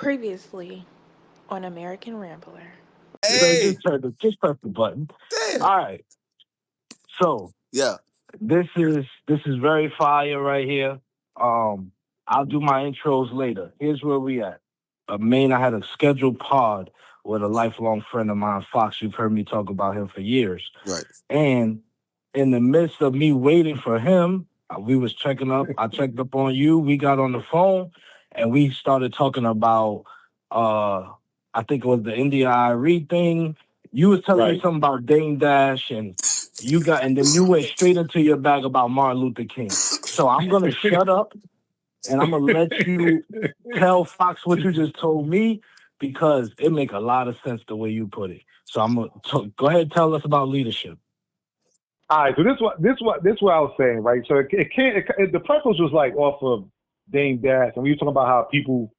Previously on American Rambler. Hey, Just press the button. damn. All right. So Yeah. this is very fire right here. I'll do my intros later. Here's where we at. Maine, I had a scheduled pod with a lifelong friend of mine, Fox. You've heard me talk about him for years. Right. And in the midst of me waiting for him, we was checking up. I checked up on you. We got on the phone and we started talking about I think it was the India IRE thing. You was telling me something about Dame Dash and then you went straight into your bag about Martin Luther King. So I'm gonna shut up and I'm gonna let you tell Fox what you just told me because it make a lot of sense the way you put it. So I'm gonna go ahead and tell us about leadership. All right, so this what I was saying, right? So the preface was like off of Dame Dash, and we were talking about how people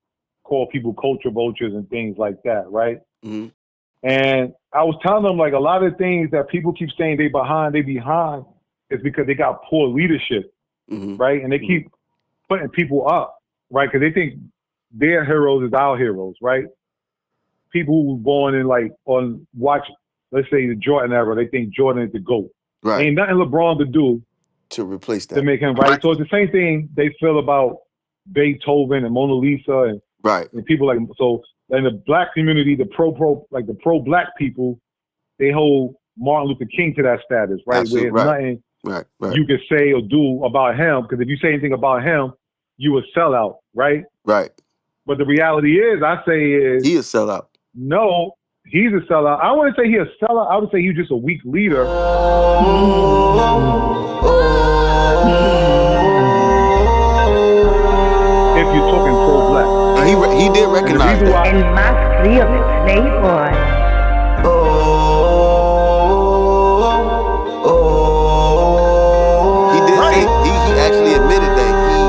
call people culture vultures and things like that, right? Mm-hmm. And I was telling them like a lot of things that people keep saying they behind is because they got poor leadership, right? And they keep putting people up, right? Because they think their heroes is our heroes, right? People who were born in let's say the Jordan era, they think Jordan is the GOAT. Right. Ain't nothing LeBron to do to replace that. To make him right. So it's the same thing they feel about Beethoven and Mona Lisa and people like so in the black community, the pro black people, they hold Martin Luther King to that status, right? Absolutely. Where there's nothing you can say or do about him, because if you say anything about him, you a sellout, right? Right. But the reality is, he a sellout. No, he's a sellout. I wouldn't say he's a sellout. I would say he's just a weak leader. If you're talking pro-black. He did recognize that. And my feelings, Playboy. He did say, he actually admitted that he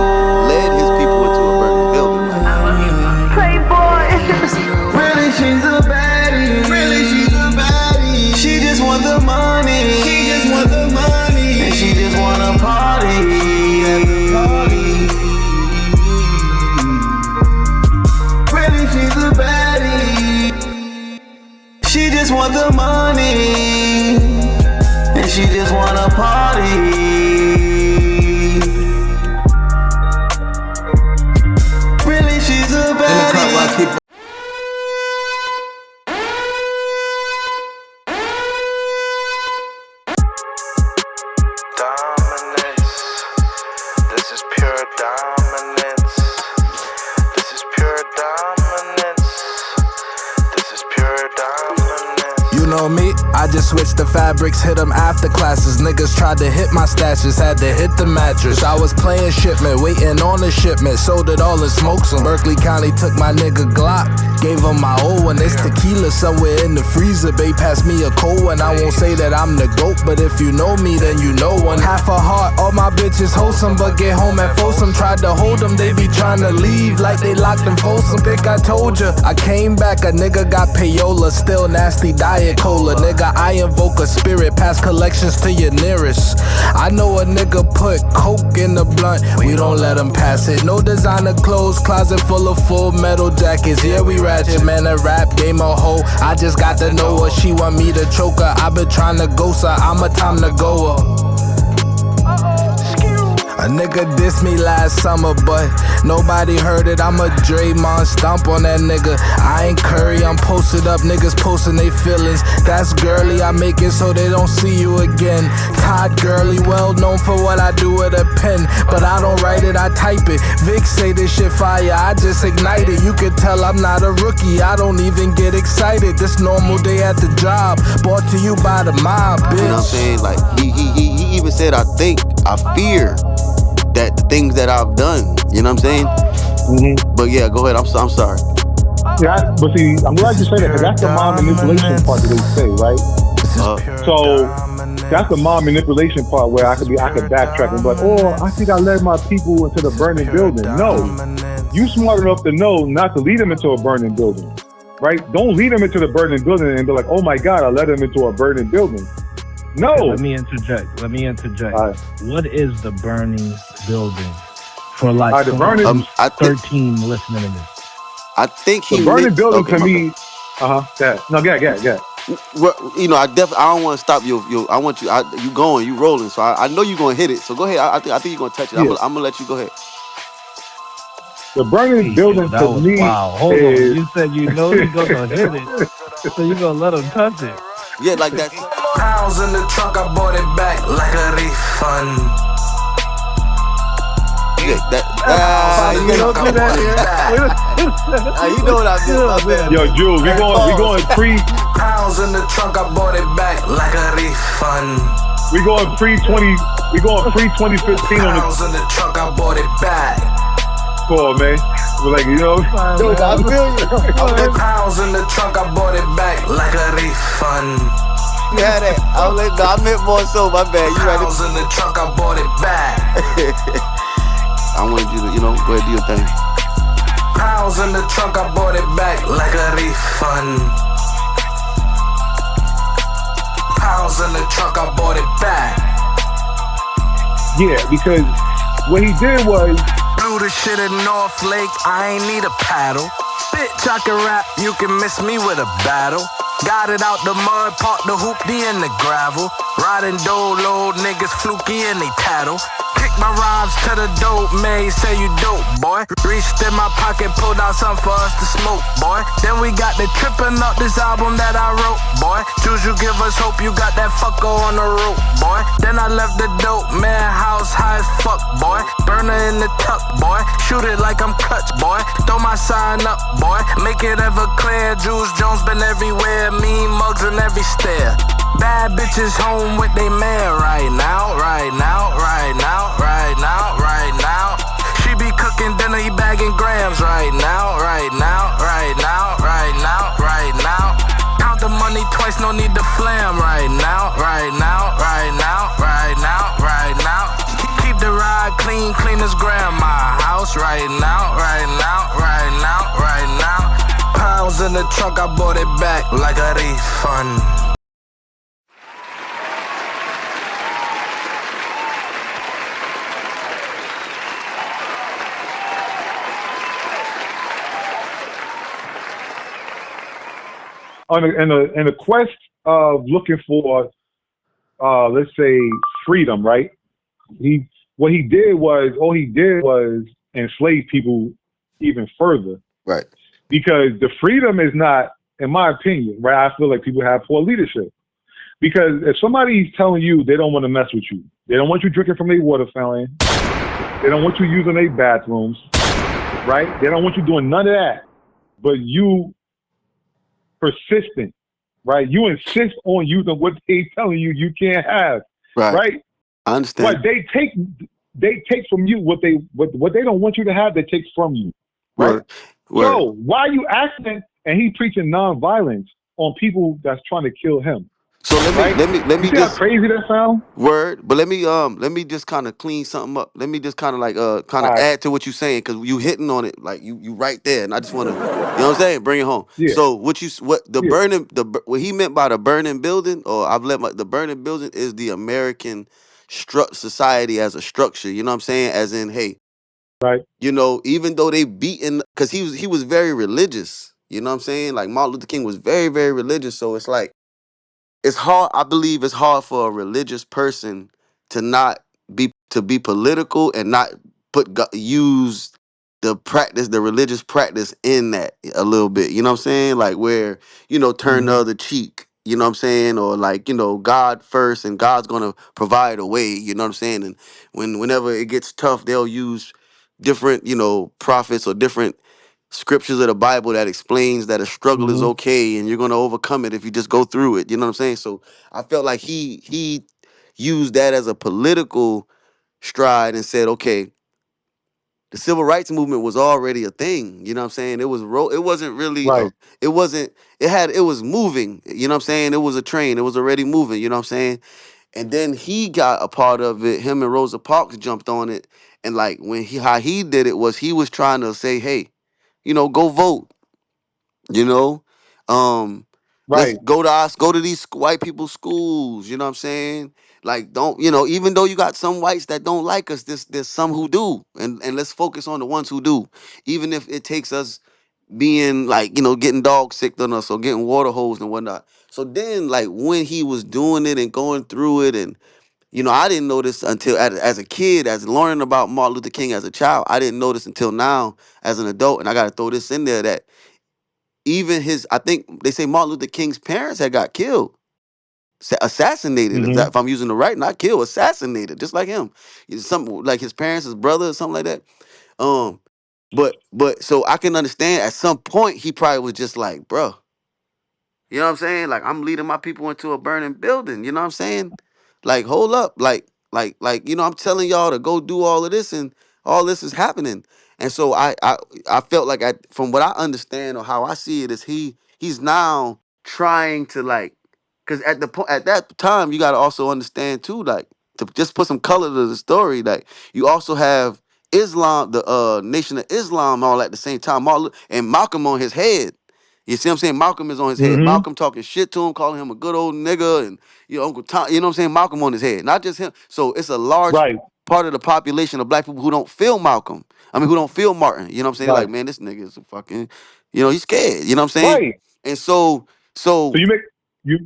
led his people into a burning building. Playboy. Really, she's a baddie. She just want the money. And she just want to party at the party. Really, she's a baddie. She just want the money. And she just want to party. Really, she's a baddie. I just switched the fabrics, hit them after classes. Niggas tried to hit my stashes, had to hit the mattress. I was playing shipment, waiting on the shipment. Sold it all and smoked some. Berkeley County took my nigga Glock, gave him my old one. It's tequila somewhere in the freezer. Babe passed me a cold one. I won't say that I'm the GOAT, but if you know me, then you know one. Half a heart, all my bitches wholesome, but get home at Folsom. Tried to hold them, they be trying to leave like they locked in Folsom. Think I told ya. I came back, a nigga got payola, still nasty diet cola. Nigga, I invoke a spirit, pass collections to your nearest. I know a nigga put coke in the blunt, we don't let him pass it. No designer clothes, closet full of full metal jackets. Yeah, we ratchet, man, a rap game a hoe. I just got to know her, she want me to choke her. I been trying to ghost her, I'm a time to go her. A nigga dissed me last summer, but nobody heard it. I'm a Draymond stomp on that nigga. I ain't Curry, I'm posted up, niggas posting they feelings. That's girly, I make it so they don't see you again. Todd Gurley, well known for what I do with a pen, but I don't write it, I type it. Vic say this shit fire, I just ignite it. You can tell I'm not a rookie, I don't even get excited. This normal day at the job, brought to you by the mob, bitch. You know what I'm saying? Like, he even said, I fear that the things that I've done, you know what I'm saying? But yeah, go ahead. I'm sorry. Yeah, but see, I'm glad you say that because that's the mom manipulation part that they say, right? So that's the mom manipulation part where I could backtrack and be like, oh, I think I led my people into the burning building. No, you smart enough to know not to lead them into a burning building, right? Don't lead them into the burning building and be like, oh my God, I led them into a burning building. No. Okay, let me interject. Right. What is the burning building for like the burning, 13 listening to this? I think The he burning meant. building Okay, to my bad. me, yeah. No, yeah. Well, I definitely. I don't want to stop you. I want you. You going. You rolling. So I know you're gonna hit it. So go ahead. I think you're gonna touch it. Yeah. I'm gonna let you go ahead. The burning Yo, building that to was me wow. Hold on. is You said you know you gonna hit it, so you gonna let him touch it. Yeah, like that. Pounds in the trunk, I bought it back like a refund. Yeah, You you don't do that here. you know what I mean. My bad. yo, Julz. We going pre. Pounds in the trunk, I bought it back like a refund. We going pre 20. We going pre 2015 on the Pounds in the trunk, I bought it back. score, man. We're like, Dude, I feel you. Pounds in the trunk, I bought it back like a refund. You had that. I meant more so. My bad. You right. Pounds in the trunk, I bought it back. I wanted you to, go ahead, do your thing. Pounds in the trunk, I bought it back like a refund. Pounds in the trunk, I bought it back. yeah, because what he did was, Blew the shit at North Lake, I ain't need a paddle. Bitch, I can rap, you can miss me with a battle. Got it out the mud, parked the hoopty in the gravel. Riding dolo, niggas fluky and they tattle. Kick my rhymes to the dope, man, say you dope, boy. Reached in my pocket, pulled out something for us to smoke, boy. Then we got the trippin' up this album that I wrote, boy. Juju give us hope, you got that fucker on the rope, boy. Then I left the dope, man, house high as fuck, boy. Burner in the tuck, boy. Shoot it like I'm Clutch, boy. Throw my sign up, boy. Make it ever clear, Jules Jones been everywhere. Mean mugs in every stare. Bad bitches home with they man right now, right now, right now, right now, right now. She be cooking dinner, he bagging grams right now, right now, right now, right now, right now. Count the money twice, no need to flam right now, right now, right now, right now, right now. Keep the ride clean, clean as grandma house right now, right now, right now, right now. Pounds in the trunk, I bought it back like a refund. in a quest of looking for, let's say, freedom, right? All he did was enslave people even further. Right. Because the freedom is not, in my opinion, right? I feel like people have poor leadership. Because if somebody's telling you they don't want to mess with you, they don't want you drinking from their water fountain, they don't want you using their bathrooms, right? They don't want you doing none of that. But you persistent, right? You insist on using what they telling you can't have, right? I understand. But they take from you what they don't want you to have. They take from you, right? So why are you asking? And he preaching nonviolence on people that's trying to kill him. So let me see just how crazy that sound? Word, but let me just kind of clean something up. Let me just kind of add to what you're saying, because you hitting on it, like you right there, and I just want to, you know what I'm saying, bring it home. Yeah. So what he meant by the burning building, or the burning building is the American society as a structure. You know what I'm saying? As in, hey, right. Even though they beaten, because he was very religious. You know what I'm saying? Like Martin Luther King was very, very religious. So it's like, it's hard. I believe it's hard for a religious person to be political and not use the religious practice in that a little bit. You know what I'm saying? Like where, turn the other cheek. You know what I'm saying? Or like, God first, and God's gonna provide a way. You know what I'm saying? And whenever it gets tough, they'll use different, prophets or different scriptures of the Bible that explains that a struggle is okay and you're going to overcome it if you just go through it. You know what I'm saying? So I felt like he used that as a political stride and said, okay, the civil rights movement was already a thing. You know what I'm saying? It wasn't really, right. It was moving. You know what I'm saying? It was a train. It was already moving. You know what I'm saying? And then he got a part of it. Him and Rosa Parks jumped on it. And like how he did it was he was trying to say, hey, go vote. Let's Right. go to these white people's schools. You know what I'm saying? Like, don't, even though you got some whites that don't like us, there's some who do. And let's focus on the ones who do. Even if it takes us being like, you know, getting dog sick on us or getting water hosed and whatnot. So then, like, when he was doing it and going through it, and you know, I didn't know this until as a kid, as learning about Martin Luther King as a child. I didn't know this until now as an adult, and I got to throw this in there that even I think they say Martin Luther King's parents had got killed, assassinated. Mm-hmm. If I'm using the right, not killed, assassinated, just like him. Something like his parents, his brother, or something like that. Um, but so I can understand at some point he probably was just like, bruh, you know what I'm saying? Like, I'm leading my people into a burning building. You know what I'm saying? Like, hold up. Like, you know, I'm telling y'all to go do all of this, and all this is happening. And so I felt like, from what I understand or how I see it, is he's now trying to, like, because at that time you got to also understand too, like, to just put some color to the story, like, you also have Islam, the Nation of Islam, all at the same time, and Malcolm on his head. You see what I'm saying? Malcolm is on his head. Mm-hmm. Malcolm talking shit to him, calling him a good old nigga, and you know, Uncle Tom. You know what I'm saying? Malcolm on his head, not just him. So it's a large Right. part of the population of black people who don't feel Malcolm. I mean, who don't feel Martin. You know what I'm saying? Like, Right. man, this nigga is a fucking, you know, he's scared. You know what I'm saying? Right. And so, So so you make you.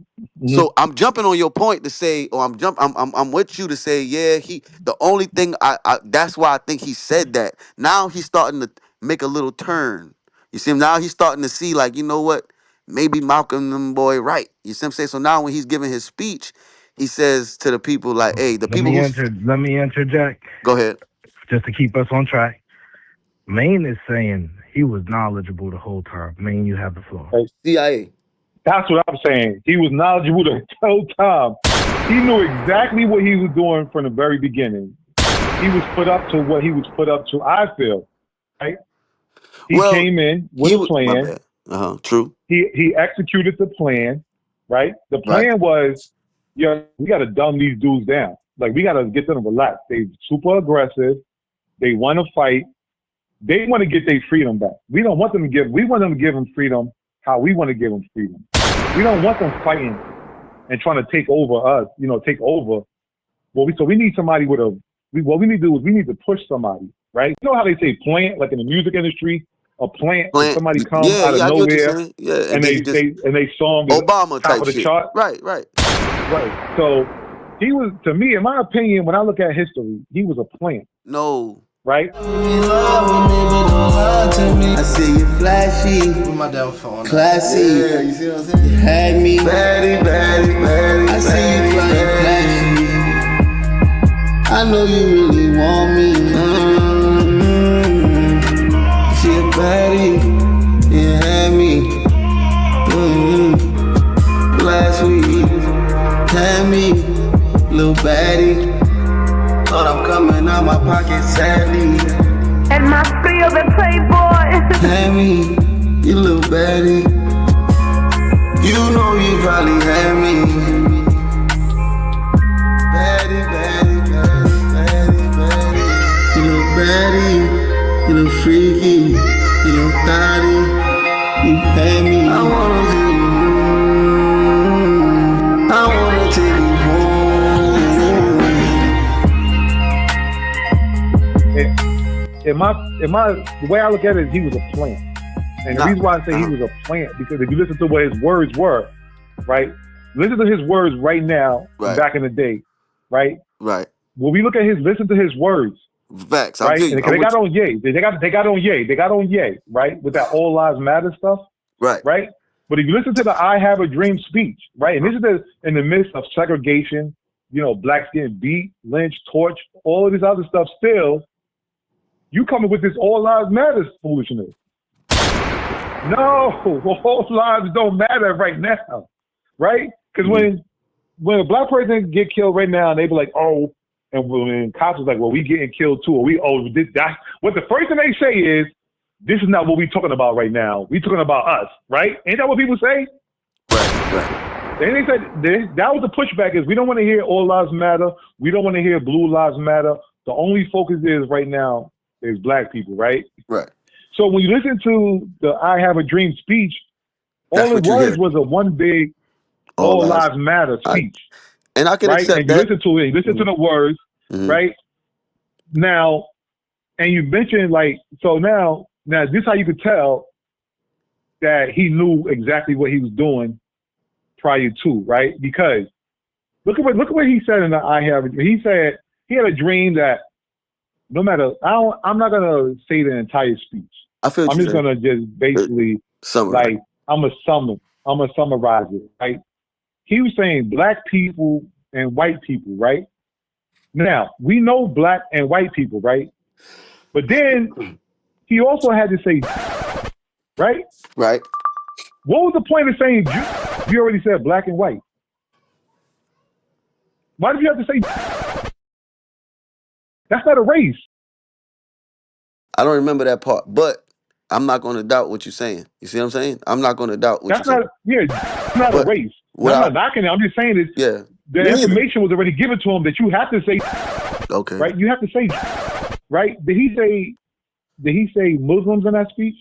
Mhm. so I'm jumping on your point to say, or I'm with you to say, yeah, the only thing that's why I think he said that. Now he's starting to make a little turn. You see him now, he's starting to see, like, you know what? Maybe Malcolm them boy right. You see what I'm saying? So now when he's giving his speech, he says to the people, like, hey, the Let people me who interject go ahead. just to keep us on track. Maine is saying he was knowledgeable the whole time. Maine, you have the floor. CIA. That's what I'm saying. He was knowledgeable the whole time. He knew exactly what he was doing from the very beginning. He was put up to what he was put up to, I feel. Right? He Well, came in with he a was my plan. bad. True. He executed the plan, right? The Right. plan was, we got to dumb these dudes down. Like, we got to get them to relax. They super aggressive. They want to fight. They want to get their freedom back. We want them to give them freedom how we want to give them freedom. We don't want them fighting and trying to take over us, take over. So we need somebody what we need to do is we need to push somebody, right? You know how they say plant, like in the music industry, a plant, if Plant. somebody come Yeah, out of yeah, I get what you're nowhere saying. Yeah, and and then they just song is Obama top type of the shit. chart. Right. Right. So he was, to me, in my opinion, when I look at history, he was a plant. No. Right? I see you flashy, with my damn phone, classy. Yeah, you see what I'm saying? You had me, baddie. I see you flying flashy. I know you really want me. She a baddie, you had me. Last week, had me, little baddie. Thought I'm coming out my pocket, sadly. And my field and playboy. Had me, you little baddie. You know you probably had me. Baddie. You little baddie. You little freaky. You little thotty. You had me. I wanna take you home. I wanna take you The way I look at it is he was a plant. And the reason why I say he was a plant, because if you listen to what his words were, right? Listen to his words right now, back in the day, right? Right. When we look at listen to his words. Facts. Right? And they got on Ye. They got on Ye, right? With that All Lives Matter stuff. Right. Right? But if you listen to the I Have a Dream speech, right? And this is in the midst of segregation, blacks getting beat, lynched, torched, all of this other stuff still, you coming with this All Lives Matter foolishness. No, all lives don't matter right now, right? Because when a black person get killed right now, and they be like, oh, and when cops is like, well, we getting killed too, or what the first thing they say is, this is not what we talking about right now. We talking about us, right? Ain't that what people say? Right. Then they said that was the pushback is we don't want to hear all lives matter. We don't want to hear blue lives matter. The only focus is right now is black people, right? Right. So when you listen to the I Have a Dream speech, all it was a one big all lives matter speech. And I can accept and that. You listen to it, listen to the words, right? Now, and you mentioned now this is how you could tell that he knew exactly what he was doing prior to, right? Because look at what he said in the I Have a Dream. He said he had a dream that no matter, I'm not gonna say the entire speech. I feel what I'm you're just saying. gonna just basically Summarize. like I'm gonna summarize it, right? He was saying black people and white people, right? Now we know black and white people, right? But then he also had to say, right? Right. What was the point of saying Jew? You already said black and white. Why did you have to say? That's not a race. I don't remember that part, but I'm not going to doubt what you're saying. You see what I'm saying? I'm not going to doubt what That's you're saying. not. Yeah, it's not a But race. what I'm not knocking it. I'm just saying that yeah, the me neither. information was already given to him that you have to say. Okay. Right. You have to say. Right. Did he say Muslims in that speech?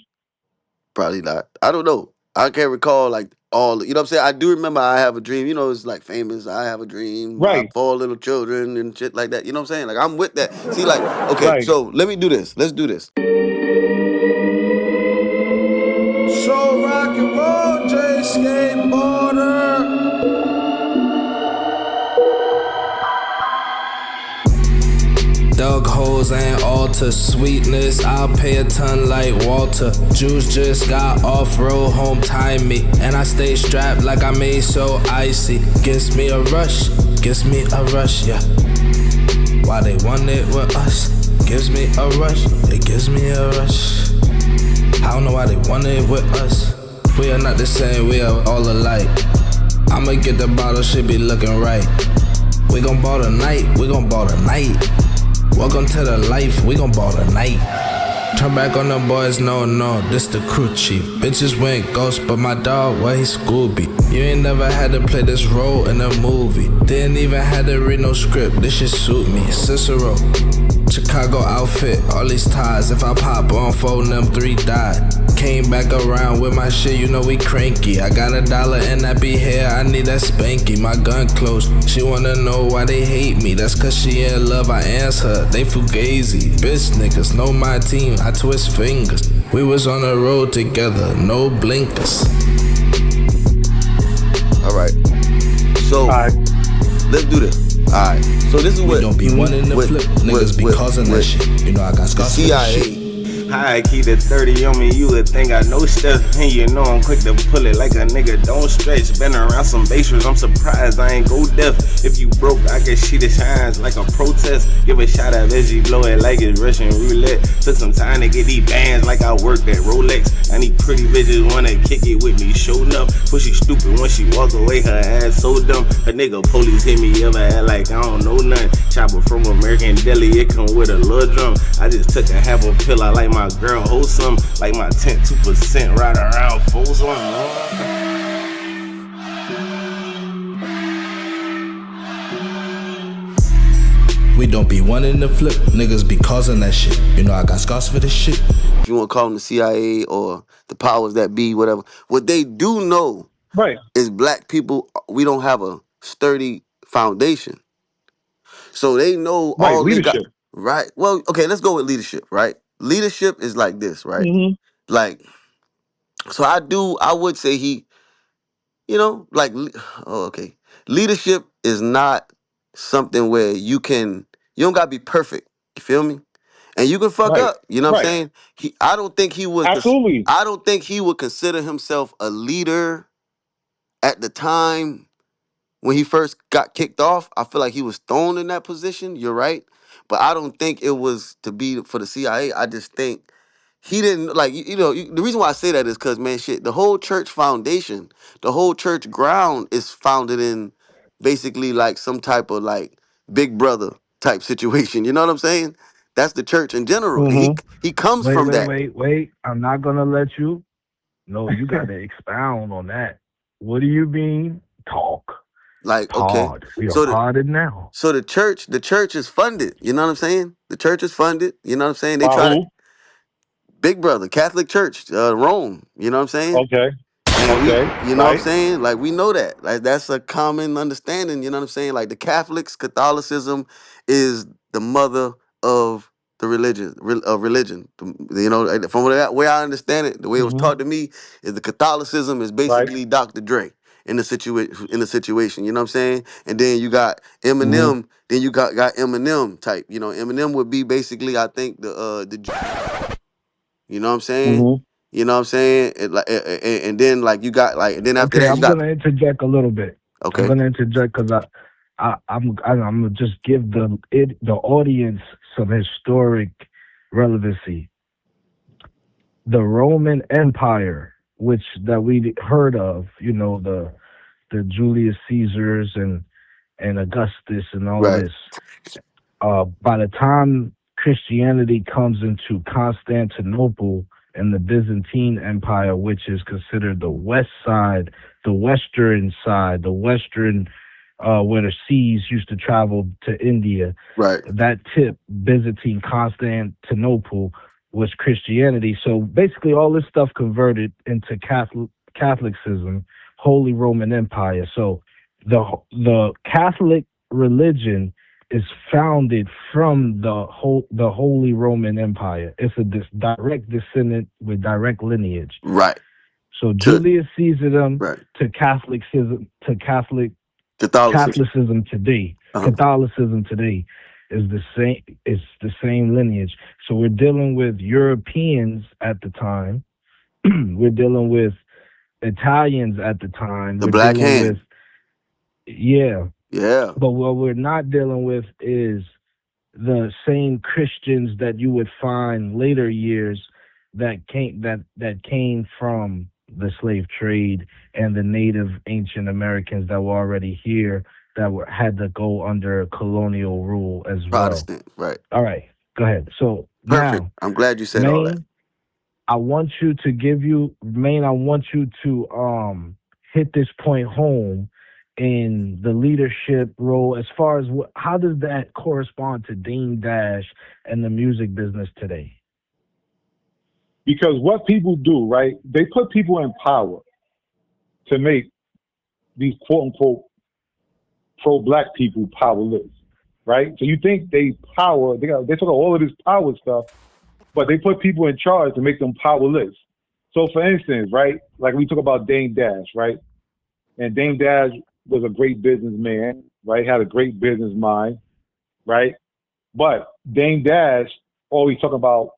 Probably not. I don't know. I can't recall like all. You know what I'm saying? I do remember I Have a Dream. You know, it's like famous. I have a dream. My Right. 4 little children and shit like that. You know what I'm saying? Like I'm with that. See, like okay. Right. So let me do this. Let's do this. So rock and roll, J skateboarder. Dug holes ain't alter sweetness. I'll pay a ton like Walter. Juice just got off-road home time me, and I stay strapped like I made so icy. Gives me a rush, yeah. Why they want it with us? Gives me a rush, it gives me a rush. I don't know why they want it with us. We are not the same, we are all alike. I'ma get the bottle, should be looking right. We gon' ball tonight, we gon' ball tonight. Welcome to the life, we gon' ball tonight. Turn back on the boys, no, this the crew chief. Bitches went ghost, but my dog, well, he Scooby. You ain't never had to play this role in a movie. Didn't even had to read no script, this shit suit me. Cicero, Chicago outfit, all these ties. If I pop on phone, them 3 died. Came back around with my shit, you know we cranky. I got $1 and that be here, I need that spanky. My gun close, she wanna know why they hate me. That's cause she in love, I answer her, they fugazi. Bitch niggas know my team, I twist fingers. We was on the road together, no blinkers. Alright. So let's do this. Alright. So this is what we don't be wanting to flip, niggas be causing that shit. You know I got scars for this shit. I keep the 30 on me, you would think I know stuff. And you know I'm quick to pull it like a nigga, don't stretch. Been around some bases, I'm surprised I ain't go deaf. If you broke, I can see the shines like a protest. Give a shot at veggie, blow it like it's Russian roulette. Took some time to get these bands like I worked at Rolex. And these pretty bitches wanna kick it with me, showing up. Pussy stupid when she walk away, her ass so dumb. Her nigga police hit me, ever act like I don't know nothing. Chopper from American Deli, it come with a little drum. I just took a half a pill, I like my girl wholesome, like my tent 2% right around Folsom. We don't be wanting to flip, niggas be causing that shit. You know I got scars for this shit. If you want to call them the CIA or the powers that be, whatever, what they do know is black people, we don't have a sturdy foundation. So they know all they got. Right. Well, okay, let's go with leadership, right? Leadership is like this, right? Like, so I would say he, you know, like, oh, okay. Leadership is not something where you don't gotta be perfect. You feel me? And you can fuck up. You know what I'm saying? I don't think he would. Absolutely. I don't think he would consider himself a leader at the time when he first got kicked off. I feel like he was thrown in that position. You're right, but I don't think it was to be for the CIA. I just think he didn't like. The reason why I say that is because man, shit, the whole church foundation, the whole church ground is founded in basically like some type of like big brother type situation. You know what I'm saying? That's the church in general. And he comes from that. Wait. I'm not gonna let you. No, you gotta expound on that. What do you mean? Talk. Like, okay. We are parted now. So the church is funded. You know what I'm saying? The church is funded. You know what I'm saying? They try to Big Brother, Catholic Church, Rome. You know what I'm saying? Okay. And you know what I'm saying? Like we know that. Like that's a common understanding. You know what I'm saying? Like the Catholics, Catholicism is the mother of the religion. You know, from the way I understand it, the way it was Hmm. taught to me is the Catholicism is Right. basically Dr. Dre in the situation. You know what I'm saying? And then you got Hmm. Eminem. Then you got Eminem type. You know, Eminem would be basically, I think, you know what I'm saying? Hmm. You know what I'm saying? And then like you got like, and then after Okay, that you I'm got, gonna interject a little bit. I'm okay, gonna interject because I'm gonna just give the audience some historic relevancy. The Roman Empire, which that we heard of, you know, the Julius Caesars and Augustus and all of right, this. By the time Christianity comes into Constantinople and the Byzantine Empire, which is considered the west side, the western side, the western where the seas used to travel to India, right, that tip, Byzantine Constantinople, was Christianity. So basically, all this stuff converted into Catholicism, Holy Roman Empire. So the Catholic religion is founded from the Holy Roman Empire. It's a direct descendant with direct lineage. right. So To Julius Caesarum right, to Catholicism. Catholicism today, Uh-huh. Catholicism today is the same. It's the same lineage. So we're dealing with Europeans at the time. We're dealing with Italians at the time. The We're Black dealing with Hand. yeah. Yeah. But what we're not dealing with is the same Christians that you would find later years that came from the slave trade and the native ancient Americans that were already here that had to go under colonial rule as well. Protestant. Right. All right, go ahead. So Perfect. now, I'm glad you said all that. Maine, I want you to hit this point home in the leadership role as far as how does that correspond to Dame Dash and the music business today? Because what people do, right? They put people in power to make these quote unquote pro-black people powerless, right? So you think they talk all of this power stuff, but they put people in charge to make them powerless. So for instance, right, like we talk about Dame Dash, right? And Dame Dash was a great businessman, right? Had a great business mind, right? But Dame Dash always talk about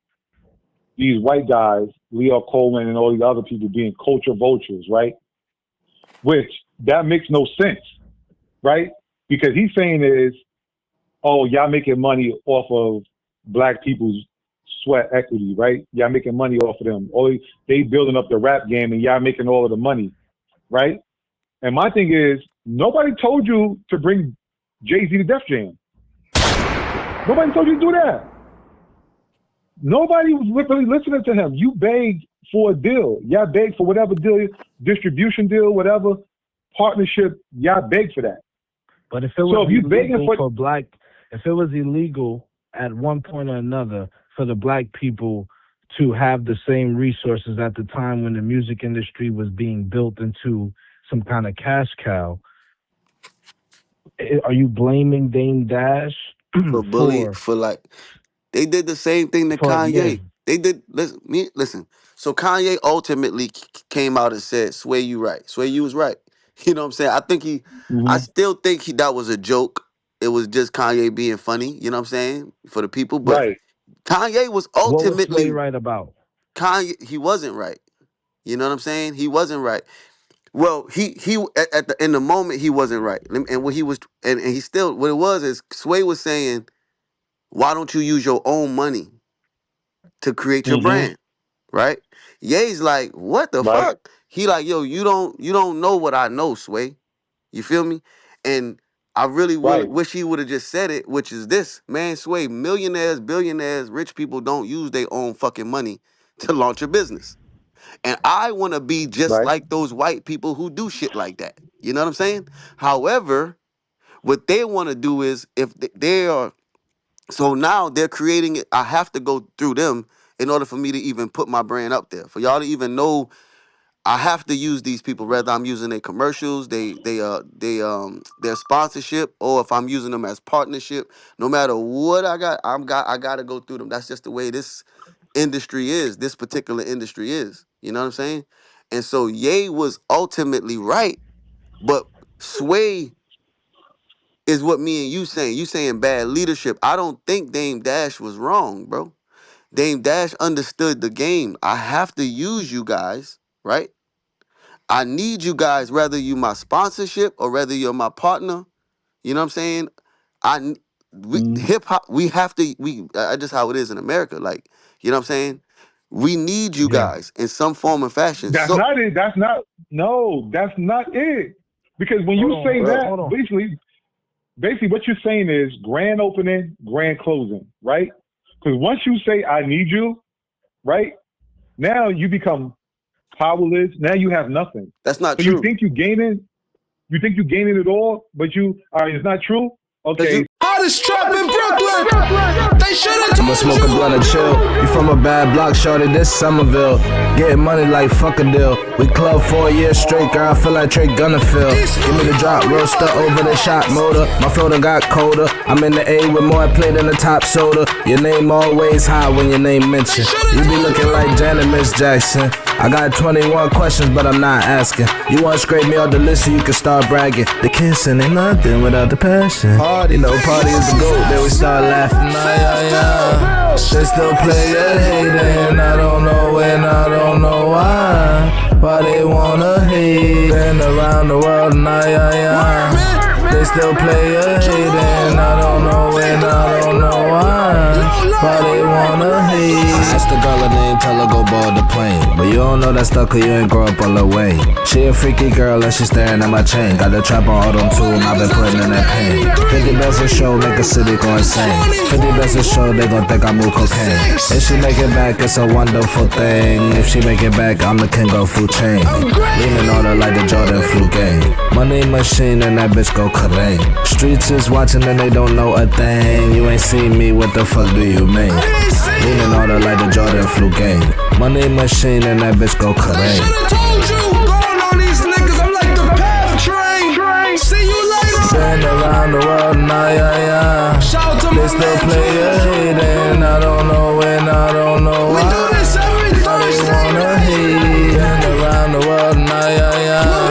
these white guys, Leo Coleman and all these other people being culture vultures, right? Which that makes no sense, right? Because he's saying is, oh, y'all making money off of black people's sweat equity, right? Y'all making money off of them. Or they building up the rap game and y'all making all of the money, right? And my thing is, nobody told you to bring Jay-Z to Def Jam. Nobody told you to do that. Nobody was really listening to him. You begged for a deal. Y'all begged for whatever deal, distribution deal, whatever partnership. Y'all begged for that. But if it was if it was illegal at one point or another for the black people to have the same resources at the time when the music industry was being built into some kind of cash cow, are you blaming Dame Dash For bully, for for like, they did the same thing to yeah? Kanye. They did. Listen. So Kanye ultimately came out and said, "Sway, you right. Sway, you was right." You know what I'm saying? I Mm-hmm. still think that was a joke. It was just Kanye being funny. You know what I'm saying, for the people. But Right. Kanye was What was Sway ultimately right about? Kanye. He wasn't right. You know what I'm saying? He wasn't right. Well, he at the in the moment he wasn't right, and what he was, and he still, what it was is Sway was saying, why don't you use your own money to create your Mm-hmm. brand, right? Ye's like, what the Right. fuck? He like, yo, you don't know what I know, Sway. You feel me? And I really Right. wish he would have just said it, which is this, man, Sway, millionaires, billionaires, rich people don't use their own fucking money to launch a business. And I want to be just Right. like those white people who do shit like that. You know what I'm saying? However, what they want to do is, if they are, so now they're creating it, I have to go through them in order for me to even put my brand up there. For y'all to even know I have to use these people, whether I'm using their commercials, their sponsorship, or if I'm using them as partnership. No matter what I gotta go through them. That's just the way this industry is. This particular industry is. You know what I'm saying? And so Ye was ultimately right, but Sway is what me and you saying. You saying bad leadership. I don't think Dame Dash was wrong, bro. Dame Dash understood the game. I have to use you guys, right? I need you guys, whether you my sponsorship or whether you're my partner. You know what I'm saying? Hip hop, we have to, just how it is in America. Like, you know what I'm saying? We need you Yeah. guys in some form and fashion. That's So not it. That's not it. Because when you say that, basically what you're saying is grand opening, grand closing, right? Because once you say I need you, right? Now you become powerless. Now you have nothing. that's not So you true. think you're gaining it all, but it's not true? Because Okay. Hottest trap in Brooklyn. They should've I'ma smoke a blunt and chill. You from a bad block, shorty, this Somerville. Getting money like fuck a deal. We club 4 years straight, girl, I feel like Trey Gunnerfield. Give me the drop, roaster over the shot motor. My flow done got colder. I'm in the A with more play than the top soda. Your name always high when your name mentioned. You be looking like Janet Miss Jackson. I got 21 questions, but I'm not asking. You want to scrape me off the list so you can start bragging. The kissing ain't nothing without the passion. You know, party is the goat, then we start laughing. Yeah. They still play a hater, and I don't know when, I don't know why. Why they wanna hate, and around the world, yeah. They still play a hater, and I don't know when, I don't know why. Why they wanna hate. I asked the girl her name, tell her go board the plane. But you don't know that stuff cause you ain't grow up all the way. She a freaky girl and she staring at my chain. Got the trap on autumn too and I've been putting in that pain. 50 best a show, make a city go insane. 50 best a show, they gon' think I move cocaine. If she make it back, it's a wonderful thing. If she make it back, I'm the king of food chain. Leaning on her like the Jordan flu game. Money machine and that bitch go careen. Streets is watching and they don't know a thing. You ain't seen me, what the fuck do you mean? Leaning on her like the Jordan flu game. Money machine and that bitch go careen. Should've told you, going on these niggas, I'm like the PATH train. See you later. Been around the world, yeah. Shout to they still play a hater, and I don't know when, I don't know why. We do this every Thursday. They wanna hate. Been around the world, yeah.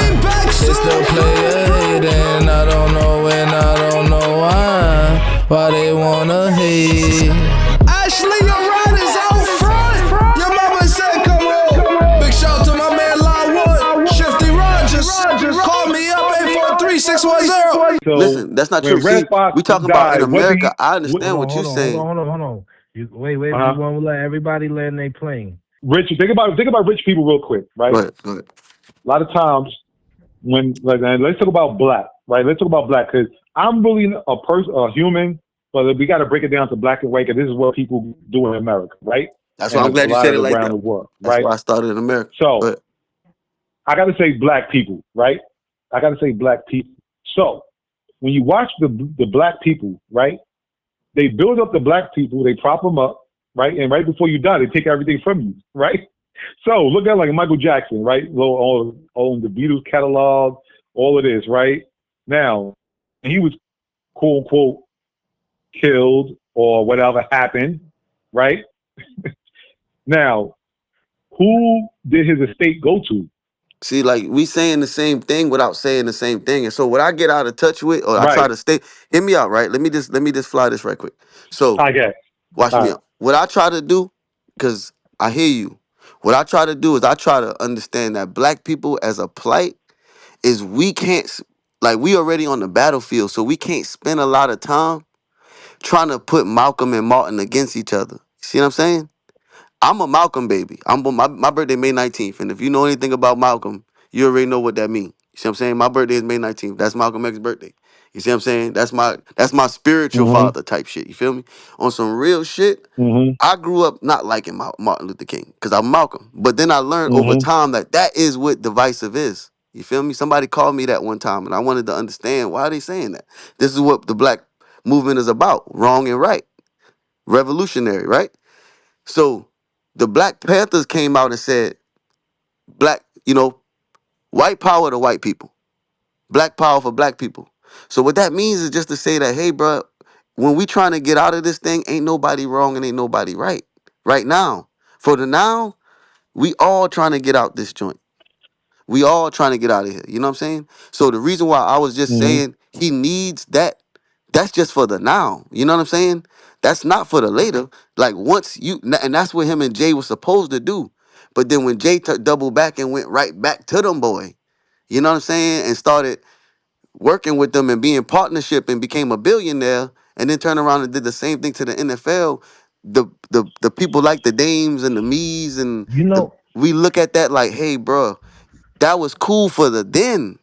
They still play a hater, and I don't know when, I don't know why. Why they wanna hate. Ashley, your riders out front. Your mama said come home. Big shout to my man Lawwood, Shifty Rogers. Call me up 843-610. So listen, that's not when true. Red See, Fox we talking about in died, what did America. I understand Hold what you're on, saying. hold on. Wait, we won't let everybody land their plane. Rich, think about rich people real quick, right? Go ahead. A lot of times when let's talk about black, right? Let's talk about black because I'm really a human, but we got to break it down to black and white because this is what people do in America, right? That's why And I'm a glad you lot said of it like around that. the world, That's right? why I started in America. So But I got to say black people, right? I got to say black people. So when you watch the black people, right? They build up the black people, they prop them up, right? And right before you die, they take everything from you, right? So look at like Michael Jackson, right? On the Beatles catalog, all of this, right? Now, he was quote unquote killed or whatever happened, right? Now, who did his estate go to? see, like we saying the same thing without saying the same thing. And so what I get out of touch with, or I try Right. to stay, hear me out, right? Let me just fly this right quick. So I guess. watch All me right. out. What I try to do, because I hear you. What I try to do is I try to understand that black people as a plight is we can't like we already on the battlefield, so we can't spend a lot of time trying to put Malcolm and Martin against each other. See what I'm saying? I'm a Malcolm baby. My birthday May 19th, and if you know anything about Malcolm, you already know what that means. You see what I'm saying? My birthday is May 19th. That's Malcolm X's birthday. You see what I'm saying? That's my spiritual Mm-hmm. father type shit. You feel me? On some real shit. Mm-hmm. I grew up not liking Martin Luther King because I'm Malcolm. But then I learned over Mm-hmm. time that is what divisive is. You feel me? Somebody called me that one time, and I wanted to understand why are they saying that. This is what the black movement is about: wrong and right, revolutionary, right? So the Black Panthers came out and said, you know, white power to white people, black power for black people. So what that means is just to say that, hey, bro, when we trying to get out of this thing, ain't nobody wrong and ain't nobody right. Right now, for the now, we all trying to get out this joint. We all trying to get out of here. You know what I'm saying? So the reason why I was just Mm-hmm. saying he needs that, that's just for the now. You know what I'm saying? That's not for the later. Like once you, and that's what him and Jay was supposed to do. But then when Jay doubled back and went right back to them boy, you know what I'm saying? And started working with them and being partnership and became a billionaire and then turned around and did the same thing to the NFL. The people like the Dames and the Mees and You the, know, we look at that like, hey, bro, that was cool for the then,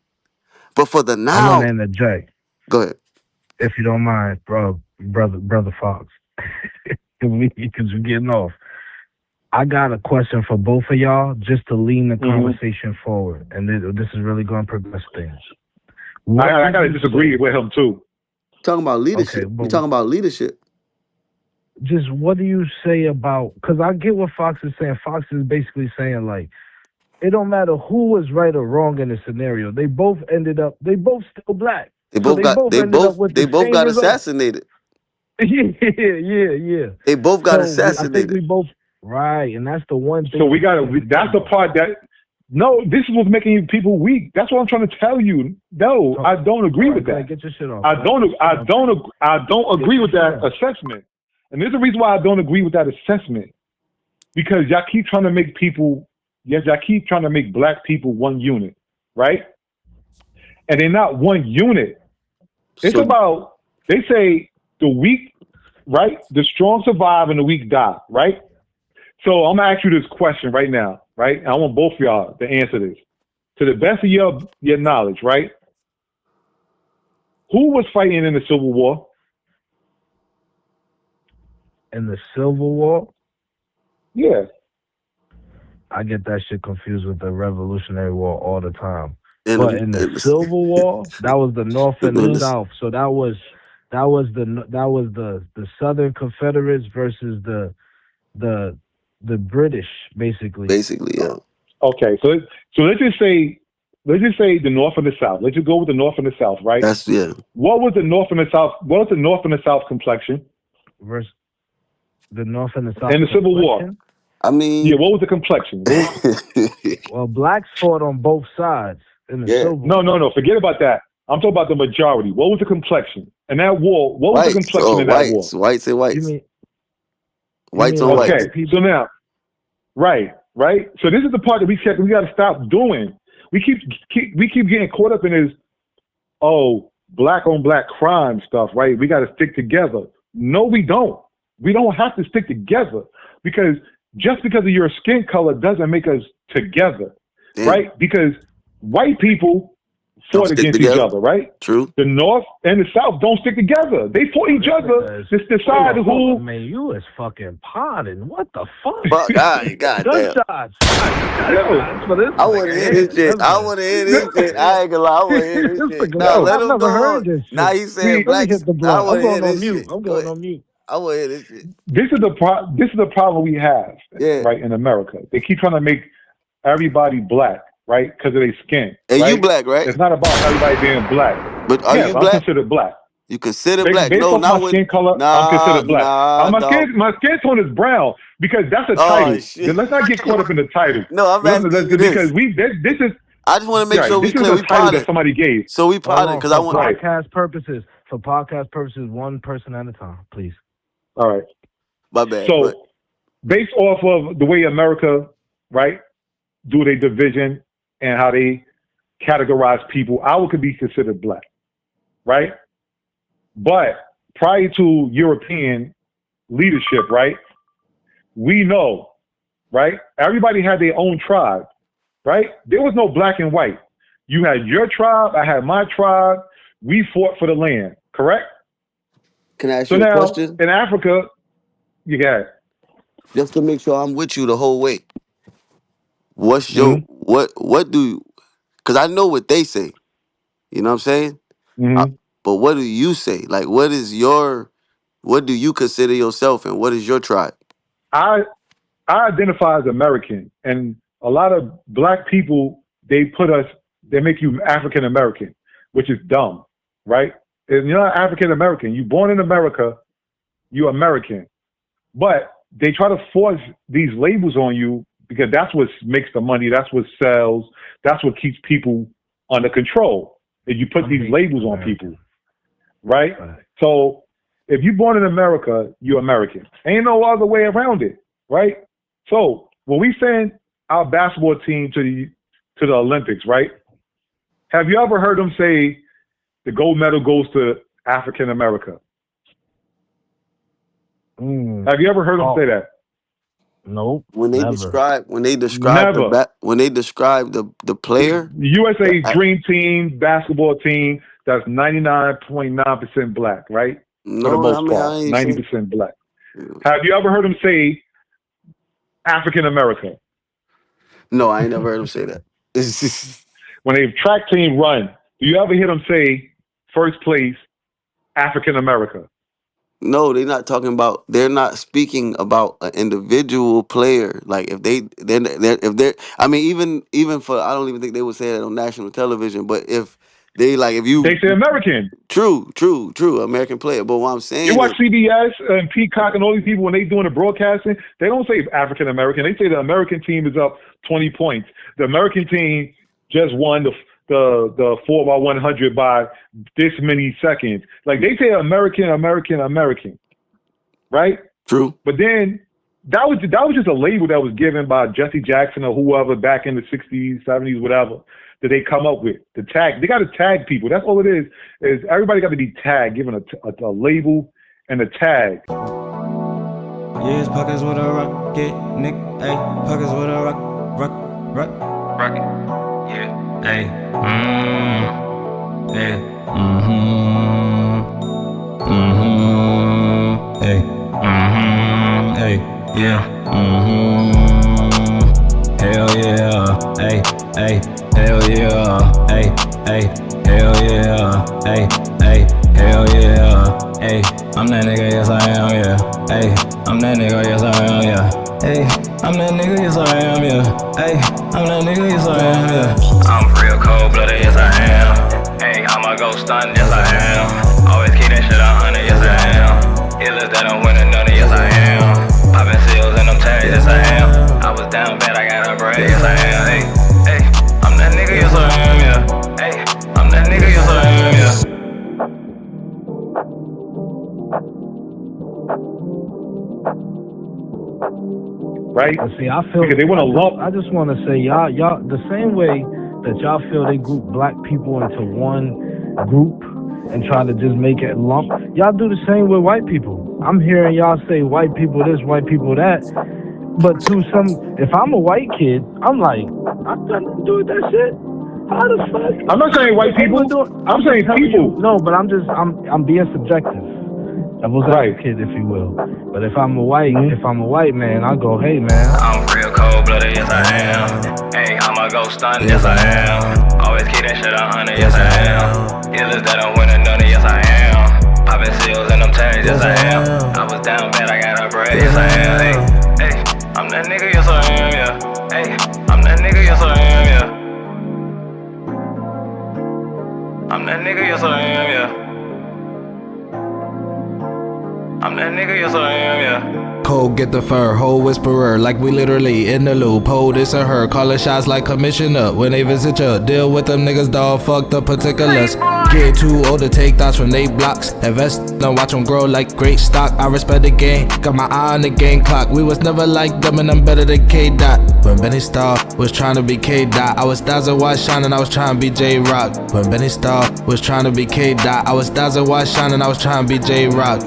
but for the I want now, to interject, go ahead. if you don't mind, brother Fox, because we're getting off. I got a question for both of y'all, just to lean the conversation forward, and this is really going to progress things. I gotta disagree with him too. Talking about leadership. Okay, We talking about leadership. just what do you say about? Because I get what Fox is saying. Fox is basically saying like, it don't matter who was right or wrong in the scenario. They both still black. They So both they got both ended up with they the both same got result. assassinated. Yeah. They both got So I think assassinated. we both right, and that's the one thing. So we gotta. That's the part that. No, this is what's making people weak. That's what I'm trying to tell you. No, I don't agree with that. Get your shit off. I don't agree with that assessment. And there's a reason why I don't agree with that assessment. Because y'all keep trying to make people, y'all keep trying to make black people one unit, right? And they're not one unit. It's about, they say the weak, right? The strong survive and the weak die, right? So I'm gonna ask you this question right now, right? I want both of y'all to answer this. To the best of your knowledge, right? Who was fighting in the Civil War? In the Civil War? Yeah. I get that shit confused with the Revolutionary War all the time. But in the Civil War, that was the North and the South. So that was the Southern Confederates versus the British, basically. Basically, yeah. Okay, so let's just say the North and the South. Let's just go with the North and the South, right? That's What was the North and the South? What was the North and the South complexion? Versus the North and the South. In the Civil War. I mean, yeah. What was the complexion? Well, blacks fought on both sides in the Civil War. No. Forget about that. I'm talking about the majority. What was the complexion in that war? What was the complexion in that war? Whites and whites. You mean whites on whites. Okay, so now, right. So this is the part that we got to stop doing. We keep getting caught up in this, black on black crime stuff, right? We got to stick together. No, we don't. We don't have to stick together because just because of your skin color doesn't make us together, right? Because white people fought against each other, right? True. The North and the South don't stick together. They fought each other to decide who. Man, you is fucking potting. What the fuck? Fuck, God damn. Gunshots. I want to hear this shit. I ain't gonna lie. I want to hear this shit. No, let him go on. Now he's saying black. I want to hear this shit. I'm going on mute. I want to hear this shit. This is the problem we have, right, in America. They keep trying to make everybody black, right, because of their skin. And right? you black, right? It's not about everybody being black. But are you black? I'm considered black. You consider black? Based No, off not my skin color. I'm considered black. My skin tone is brown because that's a title. Shit. Let's not get caught up in the title. No, I'm asking you this. Because this is. I just want to make sure we clear. This is a title that somebody gave. So we potted because I want podcast purposes. For podcast purposes, one person at a time, please. All right. My bad. So, based off of the way America, right, do their division and how they categorize people, I would be considered black, right? But prior to European leadership, right, we know, right, everybody had their own tribe, right? There was no black and white. You had your tribe, I had my tribe. We fought for the land, correct? Can I ask you a question? In Africa, you got it. Just to make sure I'm with you the whole way. What's your what do you? Because I know what they say. You know what I'm saying? But what do you say? Like, what do you consider yourself, and what is your tribe? I identify as American, and a lot of black people, they make you African American, which is dumb, right? And you're not African American. You're born in America, you're American. But they try to force these labels on you because that's what makes the money, that's what sells, that's what keeps people under control. If you put these labels on people, right? So if you're born in America, you're American. Ain't no other way around it, right? So when we send our basketball team to the Olympics, right? Have you ever heard them say the gold medal goes to African America? Have you ever heard them say that? Nope. When they describe the player, USA's dream team, basketball team, that's 99.9% black, right? For the most part, 90% black. Yeah. Have you ever heard them say African American? No, I ain't never heard them say that. When a track team run, do you ever hear them say first place African America? No, they're not speaking about an individual player. Like if they're I mean, even for, I don't even think they would say that on national television, but if they say American. True, American player. But what I'm saying, you watch CBS and Peacock and all these people, when they doing the broadcasting, they don't say African American. They say the American team is up 20 points. The American team just won the 4x100 by this many seconds. Like they say American, right? True. But then that was just a label that was given by Jesse Jackson or whoever back in the 60s, 70s, whatever, that they come up with. The tag. They got to tag people. That's all it is everybody got to be tagged, given a label and a tag. Yeah, his pockets with a rocket, Nick. Hey, pockets with a rocket. Yeah. Hey, hey, hey, hey, yeah, hell yeah, hey, hell yeah, hey, hell yeah, hey, hell yeah, hey, I'm that nigga, yes I am, yeah, hey, I'm that nigga, yes I am, yeah. Hey, I'm that nigga, yes I am, yeah. Hey, I'm that nigga, yes I am, yeah. I'm real cold-blooded, yes I am. Hey, I'ma go stun, yes I am. Always keep that shit 100, yes I am. Illest that I'm winning none, yes I am. Poppin' seals and them tags, yes I am. I was down bad, I got a bread, yes I am. Hey, I'm that nigga, yes I am, yeah. Hey, I'm that nigga, yes I am, yeah. Right? See, I feel because they want to lump. I just want to say, y'all, the same way that y'all feel they group black people into one group and try to just make it lump, y'all do the same with white people. I'm hearing y'all say white people this, white people that, but if I'm a white kid, I'm like, I'm not doing that shit. How the fuck? I'm not saying white people. I'm saying people. No, but I'm being subjective. Devil's advocate, if you will. But if I'm a white man, I go, hey man. I'm real cold-blooded, yes I am. Hey, I'ma go stun, yes I am. Always keep that shit 100, yes I am. Illest that I'm winning none, yes I am. Poppin' seals and them tags, yes I am. I was down bad, I got a bread, yes I am. Hey, I'm that nigga, yes I am, yeah. Hey, I'm that nigga, yes I am, yeah. I'm that nigga, yes I am, yeah. I'm that nigga, yes I am, yeah. Cold get the fur, whole whisperer, like we literally in the loop. Hold this or her, calling shots like commissioner. When they visit you, deal with them niggas, dog, fuck the particulars. Get too old to take thoughts from they blocks. Invest and watch them grow like great stock. I respect the game, got my eye on the game clock. We was never like them and I'm better than K-Dot. When Benny Starr was trying to be K-Dot, I was Dazzle Watch shining, I was trying to be J-Rock. When Benny Starr was trying to be K-Dot, I was Dazzle Watch shining, I was trying to be J-Rock.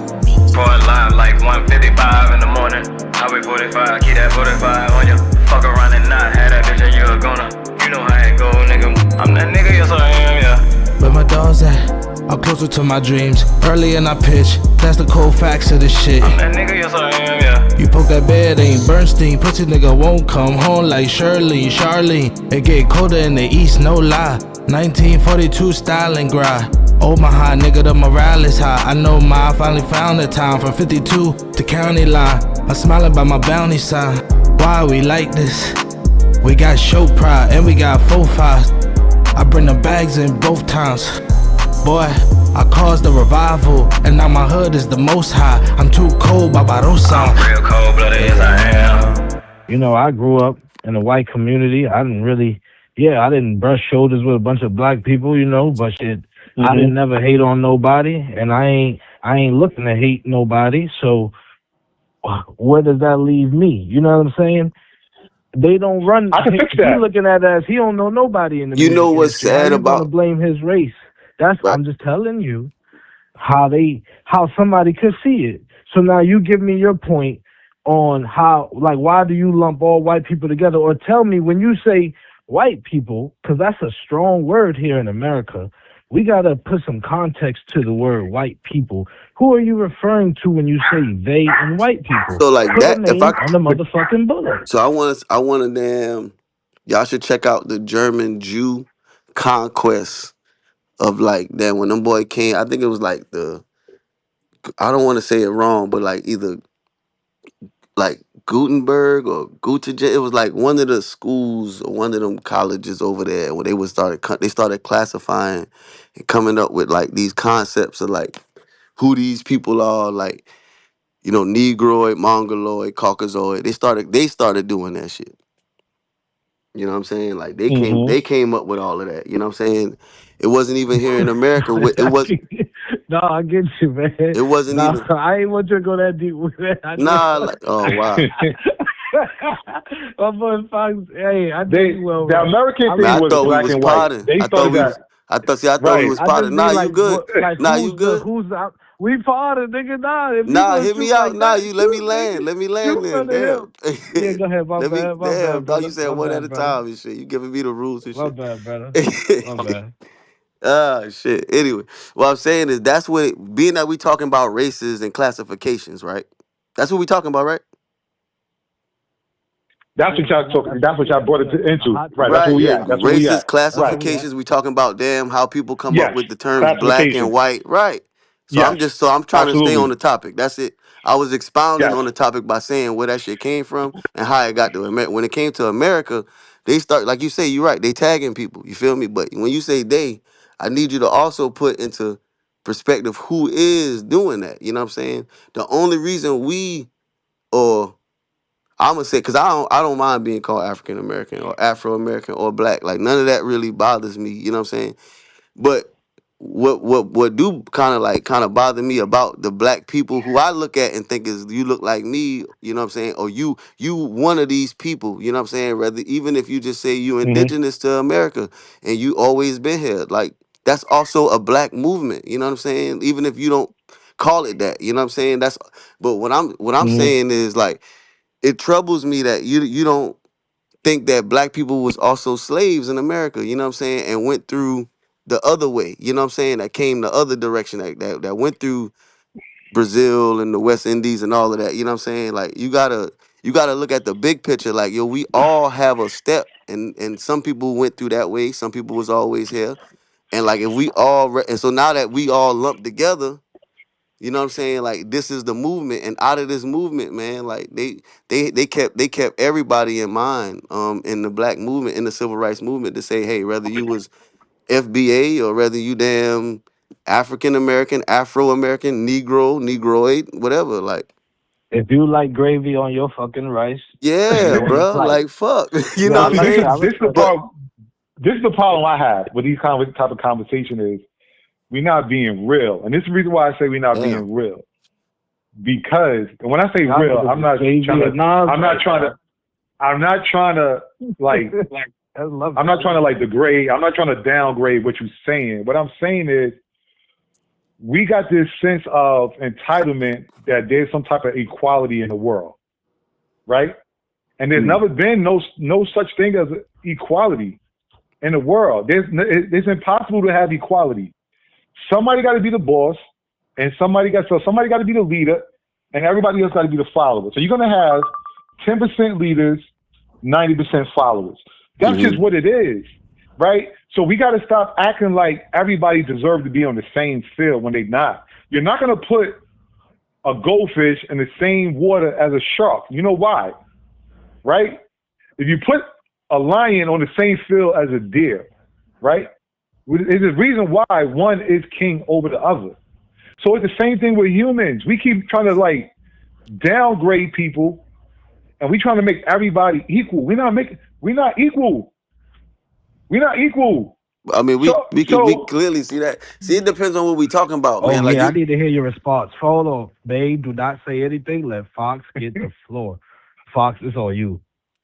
For a line like 155 in the morning. Highway 45, keep that 45 on you. Fuck around and not have that bitch and you a goner. You know how it go, nigga. I'm that nigga, yes I am, yeah. Where my dogs at? I'm closer to my dreams. Early and I pitch. That's the cold facts of this shit. I'm that nigga, yes I am, yeah. You poke that bed, ain't Bernstein. Pussy nigga won't come home like Charlene. It get colder in the east, no lie. 1942 Stalingrad. Omaha, nigga, the morale is high. I know I finally found the time from 52 to county line. I'm smiling by my bounty sign. Why we like this? We got show pride and we got 4-5s. I bring the bags in both times. Boy, I caused the revival, and now my hood is the most high. I'm too cold, Baba, don't sound. I'm real cold-blooded as I am. You know, I grew up in a white community. I didn't brush shoulders with a bunch of black people, you know, but shit, I didn't never hate on nobody, and I ain't looking to hate nobody. So where does that leave me? You know what I'm saying? They don't run. I can fix that. You looking at it as he don't know nobody in the You music know what's industry. How sad you gonna about? blame his race? Right. I'm just telling you how somebody could see it. So now you give me your point on how, like, why do you lump all white people together? Or tell me, when you say white people, because that's a strong word here in America, we got to put some context to the word white people. Who are you referring to when you say they and white people? So like Put that, a name on the motherfucking bullet. So I want to damn. Y'all should check out the German Jew conquest of like that when them boy came. I think it was like I don't want to say it wrong, but like either like Gutenberg or Gutege. It was like one of the schools or one of them colleges over there where they started classifying and coming up with like these concepts of like who these people are, like, you know, Negroid, Mongoloid, Caucasoid. They started doing that shit. You know what I'm saying? Like they came up with all of that. You know what I'm saying? It wasn't even here in America. No, I get you, man. It wasn't even. I ain't want you to go that deep with it. Like, oh wow. My boy Fox, hey, I the American thing was black and white. They started that. I thought we was potting. Nah, you good. Nah, you good. We potted, nigga. Nah, if nah, you hit me out. Nah, you let me land. Let me land then. Damn. Yeah, go ahead. My bad, Thought you brother. said one at a time and shit. You giving me the rules and shit. My bad, brother. My bad. Ah, shit. Anyway, what I'm saying is being that we talking about races and classifications, right? That's what we talking about, right? That's what y'all talking. That's what y'all brought it into. Right. Right. That's where we at. That's where we Races, at. classifications. We talking about how people come up with the terms black and white. Right. So I'm trying to stay on the topic. That's it. I was expounding on the topic by saying where that shit came from and how it got to America. When it came to America, they start, like you say, you're right. They tagging people. You feel me? But when you say they, I need you to also put into perspective who is doing that. You know what I'm saying? The only reason I'm gonna say, because I don't mind being called African American or Afro American or black. Like none of that really bothers me. You know what I'm saying? But what do kind of bother me about the black people who I look at and think is you look like me, you know what I'm saying? Or you one of these people, you know what I'm saying? Rather, even if you just say you indigenous to America and you always been here, like that's also a black movement, you know what I'm saying? Even if you don't call it that, you know what I'm saying? But what I'm saying is like it troubles me that you don't think that black people was also slaves in America, you know what I'm saying, and went through the other way, you know what I'm saying, that came the other direction, that went through Brazil and the West Indies and all of that, you know what I'm saying? Like you gotta look at the big picture, like yo, we all have a step, and some people went through that way, some people was always here, and like if we all and so now that we all lumped together, you know what I'm saying? Like this is the movement, and out of this movement, man, like they kept everybody in mind, in the black movement, in the civil rights movement, to say, hey, whether you was FBA or whether you damn African American, Afro American, Negro, Negroid, whatever, like. If you like gravy on your fucking rice, Yeah, bro, like fuck, you know Well, what I'm saying? this is the problem I have with these type of conversation is we're not being real, and this is the reason why I say we're not being real. Because when I say real, I'm not trying to like I'm not trying to like degrade. I'm not trying to downgrade what you're saying. What I'm saying is we got this sense of entitlement that there's some type of equality in the world, right? And there's never been no such thing as equality in the world. It's impossible to have equality. Somebody got to be the boss, and somebody got to be the leader, and everybody else got to be the follower. So you're gonna have 10% leaders, 90% followers. That's just what it is, right? So we got to stop acting like everybody deserves to be on the same field when they're not. You're not gonna put a goldfish in the same water as a shark. You know why? Right? If you put a lion on the same field as a deer, right? There's a reason why one is king over the other. So it's the same thing with humans. We keep trying to like downgrade people, and we trying to make everybody equal. We're not equal. We're not equal. I mean, we clearly see that. See, it depends on what we talking about, man. Oh Like yeah, I you, need to hear your response. Hold on, babe. Do not say anything. Let Fox get the floor. Fox, it's on you.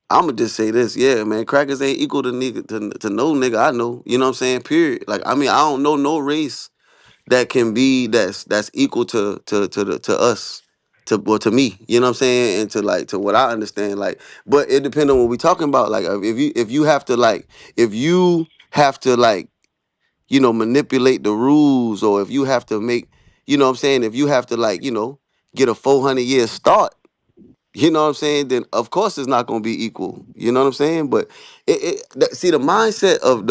I'ma just say this, yeah, man. Crackers ain't equal to nigga to no nigga I know. You know what I'm saying? Period. Like, I mean, I don't know no race that can be that's equal to us, to me. You know what I'm saying? And to what I understand. Like, but it depends on what we talking about. Like, if you have to like manipulate the rules, or if you have to make, you know what I'm saying, if you have to like, get a 400-year start, you know what I'm saying, then of course it's not going to be equal. You know what I'm saying? But see, the mindset of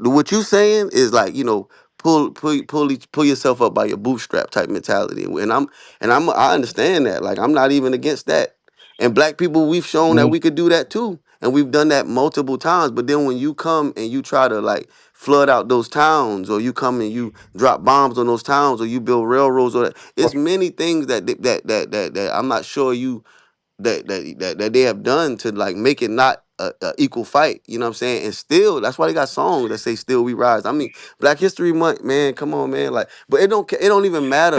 what you saying is like, pull yourself up by your bootstrap type mentality. I understand that. Like, I'm not even against that. And black people, we've shown that we could do that too. And we've done that multiple times. But then when you come and you try to like flood out those towns, or you come and you drop bombs on those towns, or you build railroads, or that, it's many things that I'm not sure that they have done to like make it not a equal fight. You know what I'm saying? And still, that's why they got songs that say "Still We Rise." I mean, Black History Month, man. Come on, man. Like, but it don't even matter.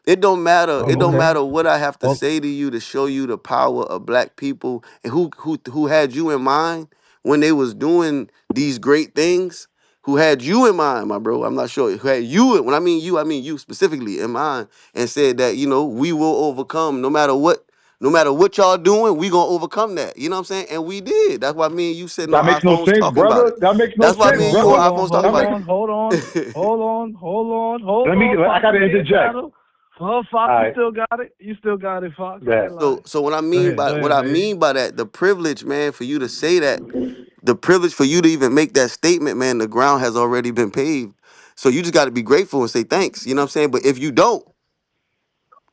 It don't matter. It don't matter what I have to say to you to show you the power of black people and who had you in mind when they was doing these great things. Who had you in mind, my bro? I'm not sure. Who had you? When I mean you specifically in mind, and said that we will overcome no matter what. No matter what y'all doing, we gonna overcome that. You know what I'm saying? And we did. That's why me and you sitting on That makes no iPhones sense, talking about brother. it. That makes no That's why sense, me and you brother. on iPhones talking about it. Hold on. I gotta interject. Fox, you still got it. You still got it, Fox. Yeah. So what I mean by that, the privilege, man, for you to say that, the privilege for you to even make that statement, man, the ground has already been paved. So you just got to be grateful and say thanks. You know what I'm saying? But if you don't,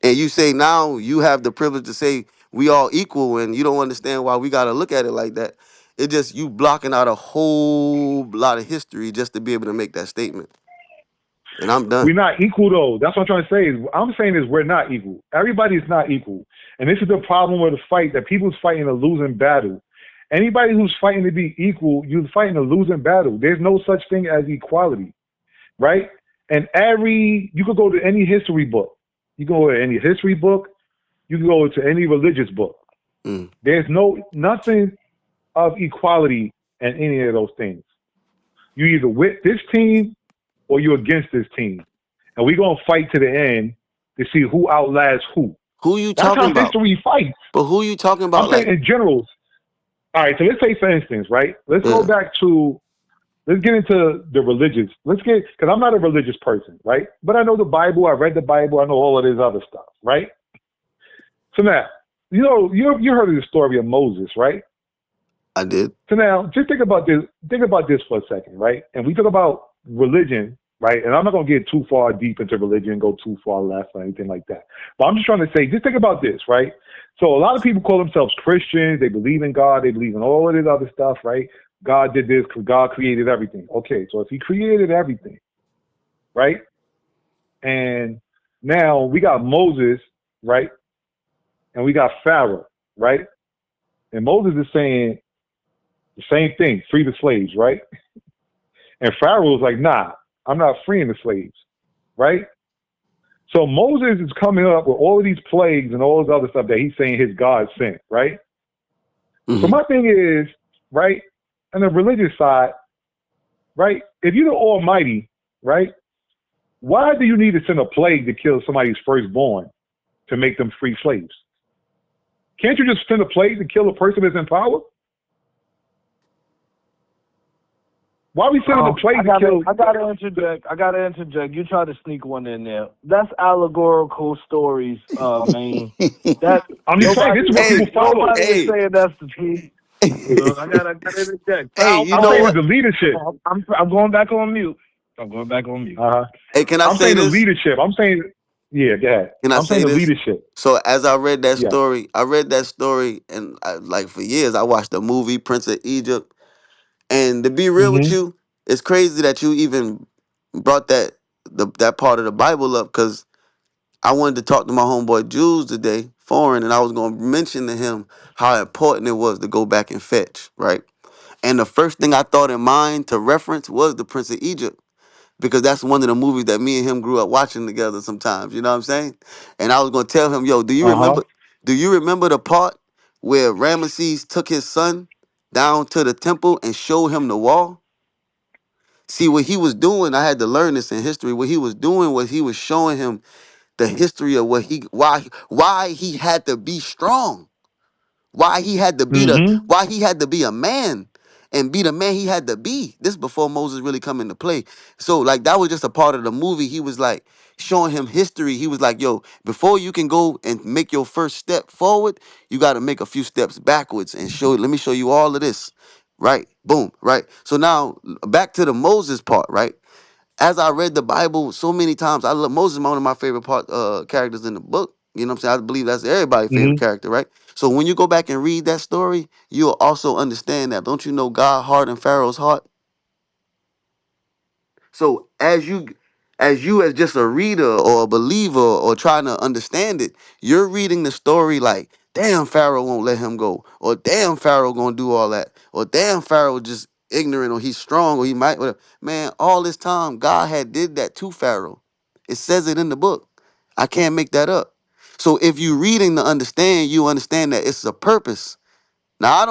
and you say now you have the privilege to say we all equal, and you don't understand why we got to look at it like that, it just you blocking out a whole lot of history just to be able to make that statement. And I'm done. We're not equal though. That's what I'm trying to say. I'm saying is we're not equal. Everybody's not equal. And this is the problem with the fight, that people's fighting a losing battle. Anybody who's fighting to be equal, you're fighting a losing battle. There's no such thing as equality, right? And you could go to any history book. You can go to any history book. You can go to any religious book. There's nothing of equality in any of those things. You either with this team or you're against this team. And we're going to fight to the end to see who outlasts who. Who you That's talking how about? History fights. But who you talking about? I'm saying in general. All right, so let's say, for instance, right? Let's go back to, let's get into the religious. Because I'm not a religious person, right? But I know the Bible. I read the Bible. I know all of this other stuff, right? So now, you heard of the story of Moses, right? I did. So now, just think about this. Think about this for a second, right? And we talk about religion, right? And I'm not going to get too far deep into religion, go too far left or anything like that. But I'm just trying to say, just think about this, right? So a lot of people call themselves Christians. They believe in God. They believe in all of this other stuff, right? God did this because God created everything. Okay, so if he created everything, right? And now we got Moses, right? And we got Pharaoh, right? And Moses is saying the same thing, free the slaves, right? And Pharaoh was like, nah, I'm not freeing the slaves, right? So Moses is coming up with all of these plagues and all this other stuff that he's saying his God sent, right? So my thing is, right, on the religious side, right, if you're the Almighty, right, why do you need to send a plague to kill somebody's firstborn to make them free slaves? Can't you just send a plague to kill a person that's in power? Why are we sending a plague to kill? I gotta interject. You try to sneak one in there. That's allegorical stories, Maine. I'm just saying, this is what people follow. Nobody is saying that's the truth. So I gotta interject. I'm saying the leadership. I'm going back on mute. Hey, can I say the this? leadership. I'm saying, Yeah, go ahead. Can I I'm saying say the this? leadership. So as Yeah. I read that story, and like for years, I watched the movie Prince of Egypt. And to be real with Mm-hmm. you, it's crazy that you even brought that part of the Bible up, because I wanted to talk to my homeboy Julz today, foreign, and I was going to mention to him how important it was to go back and fetch, right? And the first thing I thought in mind to reference was the Prince of Egypt, because that's one of the movies that me and him grew up watching together sometimes, you know what I'm saying? And I was going to tell him, yo, Uh-huh. do you remember the part where Ramesses took his son down to the temple and showed him the wall? See, what he was doing, I had to learn this in history. What he was doing was he was showing him the history of why he had to be strong, Mm-hmm. why he had to be a man and be the man he had to be. This before Moses really come into play. So like that was just a part of the movie. He was like showing him history. He was like, yo, before you can go and make your first step forward, you got to make a few steps backwards and let me show you all of this. Right? Boom. Right. So now back to the Moses part, right? As I read the Bible so many times, I love Moses, is one of my favorite characters in the book. You know what I'm saying? I believe that's everybody's favorite Mm-hmm. character, right? So when you go back and read that story, you'll also understand that. Don't you know God hardened Pharaoh's heart? So as just a reader or a believer or trying to understand it, you're reading the story like, damn, Pharaoh won't let him go, or damn, Pharaoh gonna do all that, or damn, Pharaoh just ignorant, or he's strong, or he might. Whatever. Man, all this time God had did that to Pharaoh. It says it in the book. I can't make that up. So if you reading to understand, you understand that it's a purpose. Now,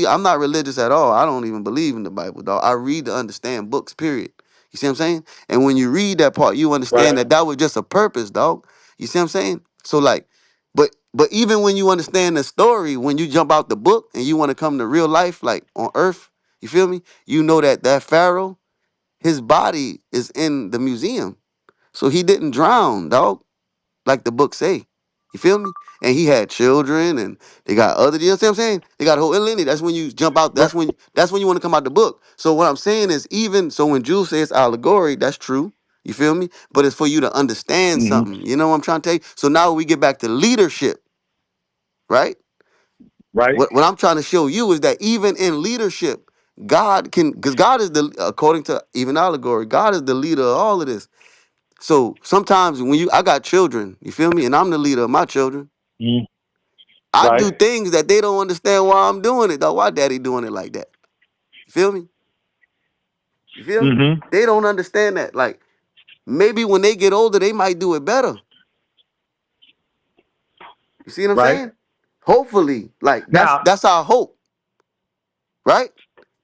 I'm not religious at all. I don't even believe in the Bible, dog. I read to understand books, period. You see what I'm saying? And when you read that part, you understand Right. that was just a purpose, dog. You see what I'm saying? So like, but even when you understand the story, when you jump out the book and you want to come to real life, like on earth, you feel me? You know that Pharaoh, his body is in the museum. So he didn't drown, dog, like the book say. You feel me? And he had children, and they got other. You know what I'm saying? They got a whole lineage. That's when you jump out. Right. That's when you want to come out the book. So what I'm saying is, even so, when Jules says allegory, that's true. You feel me? But it's for you to understand Mm-hmm. something. You know what I'm trying to tell you? So now we get back to leadership, right? Right. What I'm trying to show you is that even in leadership, God can, because God is according to even allegory, God is the leader of all of this. So sometimes I got children, you feel me? And I'm the leader of my children. Mm-hmm. I Right. do things that they don't understand why I'm doing it, though. Why daddy doing it like that? You feel me? You feel me? Mm-hmm. They don't understand that. Like, maybe when they get older, they might do it better. You see what I'm Right. saying? Hopefully. Like, Now, that's our hope, right?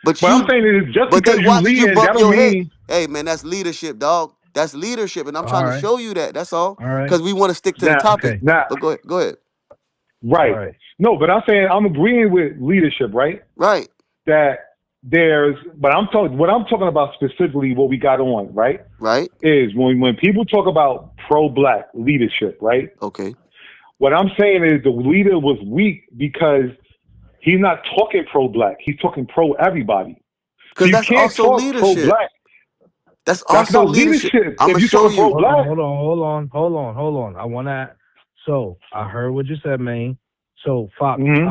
But what I'm saying is just but they because you watched you leading, that bump don't your head. mean Hey man, that's leadership, dog. That's leadership. And I'm All trying to right. show you that. That's all. All right. Because we want to stick to the now topic. Okay. now But go ahead. Go ahead. All right. right. No, but I'm saying I'm agreeing with leadership, right? Right. That but what I'm talking about specifically, what we got on, right, Right. is when people talk about pro-black leadership, right? Okay. What I'm saying is the leader was weak because he's not talking pro-black. He's talking pro-everybody. So Because you that's can't also talk leadership. pro-black. That's That's also not leadership. leadership. I'm If gonna you're show talking you. pro-black, Hold on. I want to. So I heard what you said, Maine. So Fox, mm-hmm.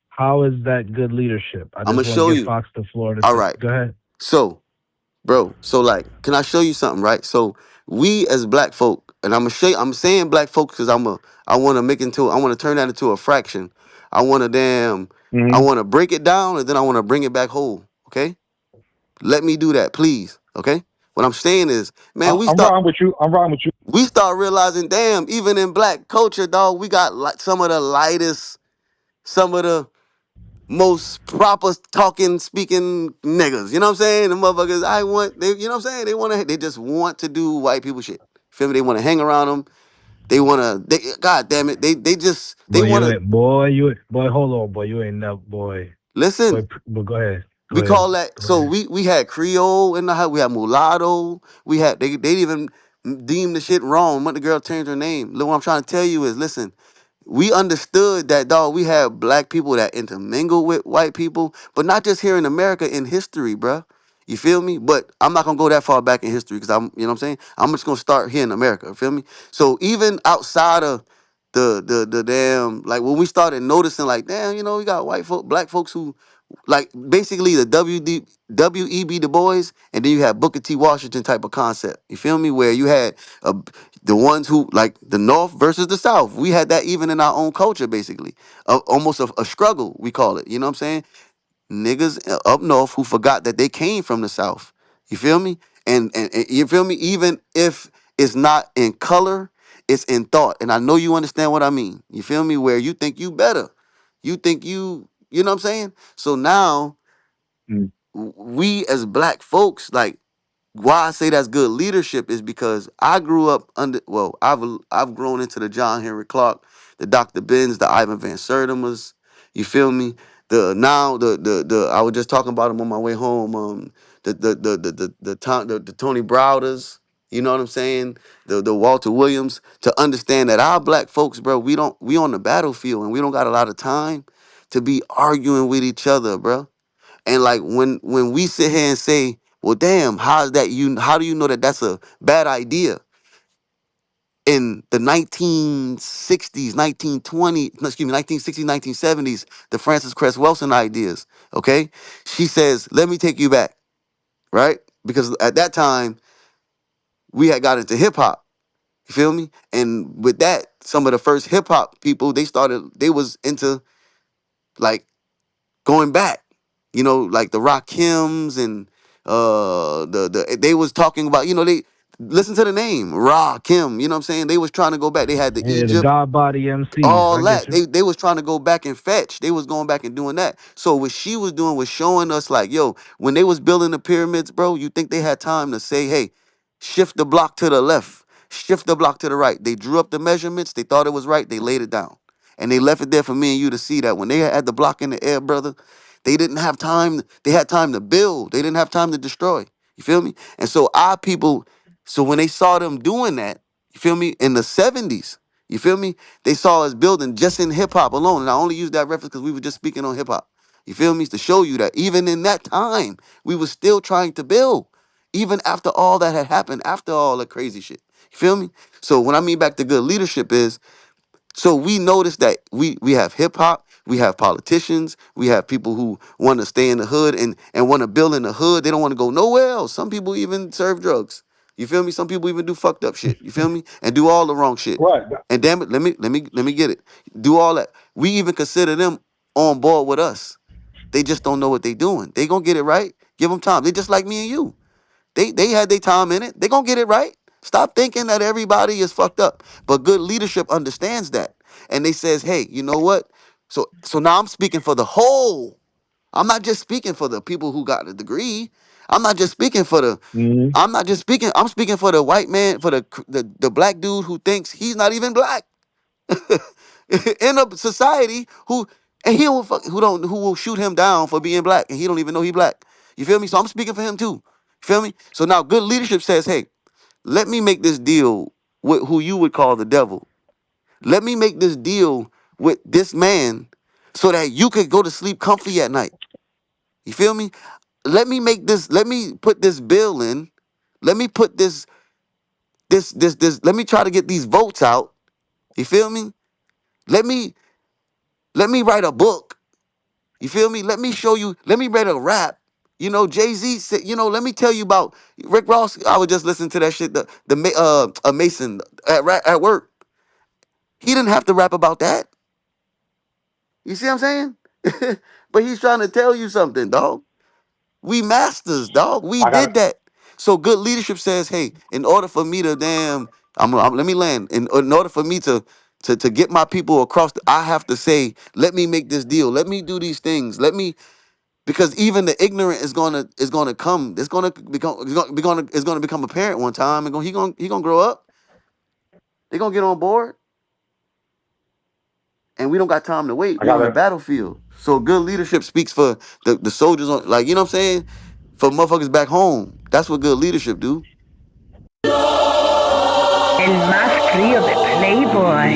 how is that good leadership? I I'm gonna just want to show give you. Fox the floor to All say. right. Go ahead. So, bro, so like, can I show you something, right? So we as black folk, and I'm saying black folk because I wanna I wanna turn that into a fraction. I wanna I Mm-hmm. wanna break it down and then I wanna bring it back whole. Okay? Let me do that, please. Okay? What I'm saying is, man, I'm riding with you. I'm riding with you. we start realizing, damn, even in black culture, dog, we got like some of the lightest, some of the most proper talking, speaking niggas. You know what I'm saying? The motherfuckers you know what I'm saying? They just want to do white people shit. Feel me? They want to hang around them. God damn it. They Boy, want to, hold on, boy, you ain't never, boy, listen, but go ahead, we call that, so we had Creole in the house, we had mulatto, they even deemed the shit wrong. When the girl changed her name. Look, what I'm trying to tell you is, listen, we understood that, dog, we had black people that intermingle with white people, but not just here in America, in history, bruh. You feel me? But I'm not gonna go that far back in history because I'm, you know what I'm saying? I'm just gonna start here in America. You feel me? So even outside of the damn, like when we started noticing, like, damn, you know, we got black folks who, like, basically the W.E.B. Du Bois, and then you had Booker T. Washington type of concept. You feel me? Where you had the ones who, like, the North versus the South. We had that even in our own culture, basically. Almost a struggle, we call it. You know what I'm saying? Niggas up north who forgot that they came from the South. You feel me? And you feel me? Even if it's not in color, it's in thought. And I know you understand what I mean. You feel me? Where you think you better. You think you know what I'm saying? So now we as black folks, like, why I say that's good leadership is because I grew up under, well, I've grown into the John Henry Clark, the Dr. Benz, the Ivan Van Sertimas, you feel me? I was just talking about him on my way home. The Tony Browders, you know what I'm saying? The Walter Williams, to understand that our black folks, bro, we on the battlefield and we don't got a lot of time to be arguing with each other, bro. And like when we sit here and say, well, damn, how do you know that that's a bad idea? In the 1960s, 1960s, 1970s, the Frances Cress Welsing ideas, okay? She says, let me take you back, right? Because at that time, we had got into hip hop, you feel me? And with that, some of the first hip hop people, they was into, like, going back, you know, like the Rakims and they was talking about, you know, they listen to the name Rakim, you know what I'm saying? They was trying to go back. They had the Yeah, the Egypt, God Body MCs. all I get that. you. They was trying to go back and fetch. They was going back and doing that. So what she was doing was showing us, like, yo, when they was building the pyramids, bro, you think they had time to say, hey, shift the block to the left, shift the block to the right. They drew up the measurements. They thought it was right. They laid it down. And they left it there for me and you to see that when they had the block in the air, brother, they didn't have time. They had time to build. They didn't have time to destroy. You feel me? And so our people, so when they saw them doing that, you feel me, in the 70s, you feel me? They saw us building just in hip hop alone. And I only use that reference because we were just speaking on hip hop. You feel me? To show you that even in that time, we were still trying to build. Even after all that had happened, after all the crazy shit. You feel me? So when I mean back to good leadership is, so we notice that we have hip hop, we have politicians, we have people who want to stay in the hood and want to build in the hood. They don't want to go nowhere else. Some people even serve drugs. You feel me? Some people even do fucked up shit. You feel me? And do all the wrong shit. Right. And damn it, let me get it. Do all that. We even consider them on board with us. They just don't know what they doing. They gonna get it right. Give them time. They just like me and you. They had their time in it. They gonna get it right. Stop thinking that everybody is fucked up. But good leadership understands that. And they says, hey, you know what? So now I'm speaking for the whole. I'm not just speaking for the people who got a degree. I'm not just speaking for the I'm not just speaking, I'm speaking for the white man, for the black dude who thinks he's not even black. In a society who will shoot him down for being black and he don't even know he black. You feel me? So I'm speaking for him too. You feel me? So now good leadership says, hey, let me make this deal with who you would call the devil. Let me make this deal with this man so that you could go to sleep comfy at night. You feel me? Let me put this bill in. Let me put let me try to get these votes out. You feel me? Let me write a book. You feel me? Let me show you, let me write a rap. You know, Jay-Z said, you know, let me tell you about Rick Ross. I was just listening to that shit, a Mason at work. He didn't have to rap about that. You see what I'm saying? But he's trying to tell you something, dog. We masters, dog. We I got did that. So good leadership says, hey, in order for me to let me land. In order for me to get my people across, I have to say, let me make this deal. Let me do these things. Because even the ignorant is gonna come. It's gonna become a parent one time, and he gonna grow up. They gonna get on board, and we don't got time to wait. I We on the gotta battlefield. So good leadership speaks for the soldiers on, like, you know what I'm saying, for motherfuckers back home. That's what good leadership do. El más frío de Playboy.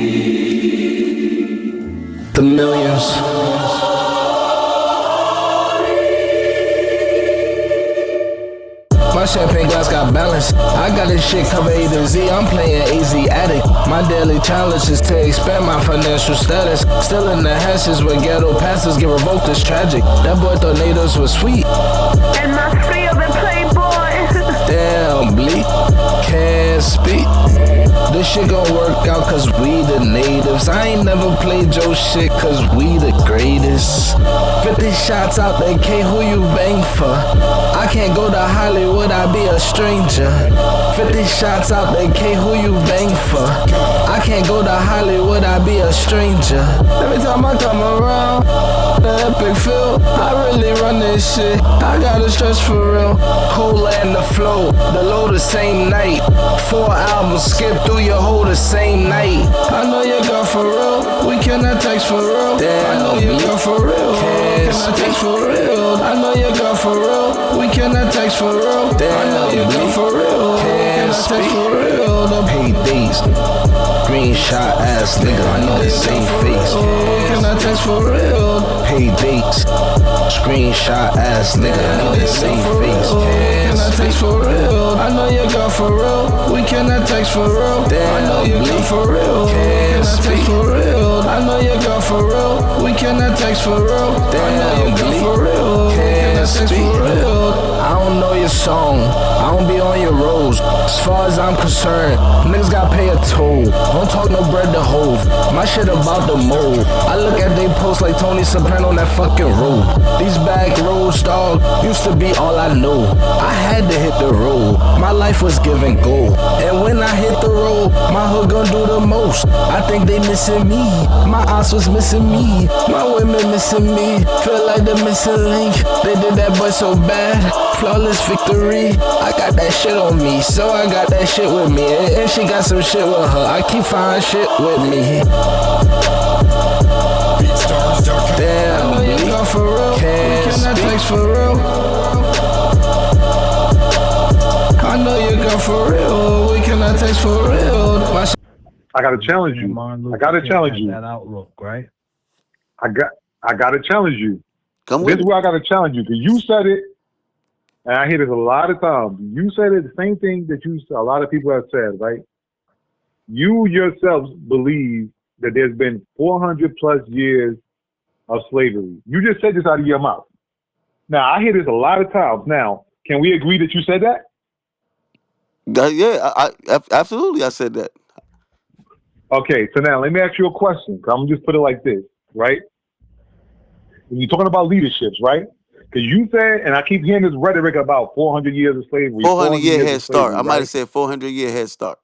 The millions. My champagne glass got balance. I got this shit covered A to Z. I'm playing AZ addict. My daily challenge is to expand my financial status. Still in the hashes where ghetto passes get revoked. It's tragic. That boy thought natives was sweet. And my free of a playboy. Damn, bleak. Can't speak. This shit gon' work out cause we the natives. I ain't never played your shit cause we the greatest. 50 shots out the K, who you bang for? I can't go to Hollywood, I be a stranger. 50 shots out the K, who you bang for? I can't go to Hollywood, I be a stranger. Every time I come around, the epic feel, I really run this shit. I gotta stretch for real. Whole land the flow, the low the same night. 4 albums skip through your whole the same night. I know you girl for real, we cannot text for real. I know you girl for real, cannot text for real. I know you girl for real, we cannot text for real. I know you girl for real, cannot text for real. The paydays, green shot ass nigga, I know the same face. Can I text for real? Paydays, screenshot ass nigga, I know the same face. Can I text for real? I know you girl for real, we cannot text for real. I know you girl for real, can I text for real? I know you girl for real, we cannot text for real. I know you girl for real, can I text for real? I don't know your song, I don't be on your roads. As far as I'm concerned, niggas gotta pay a toll. Don't talk no bread to hold. My shit about the mold. I look at they posts like Tony Soprano on that fucking road. These back roads, dog, used to be all I know. I had to hit the road. My life was giving gold. And when I hit the road, my hood gon' do the most. I think they missing me. My ass was missing me. My women missing me. Feel like the missing link. They did that boy so bad. Flawless victory. I got that shit on me, so I got that shit with me. And she got some shit with her. I keep finding shit with me. Damn, I know you go for real. Can I text for real? I know you go for real. We cannot text for real. I gotta challenge you. I gotta challenge you. That outlook, right? I gotta challenge you. Come This with is it. where I gotta challenge you because you said it, and I hear this a lot of times. You said it, the same thing that a lot of people have said, right? You yourselves believe that there's been 400 plus years of slavery. You just said this out of your mouth. Now, I hear this a lot of times. Now, can we agree that you said that? Yeah, absolutely. I said that. Okay, so now let me ask you a question. I'm going to just put it like this, right? When you're talking about leaderships, right? Because you said, and I keep hearing this rhetoric about 400 years of slavery. 400-year years head of start. slavery, I might right? have said 400-year head start.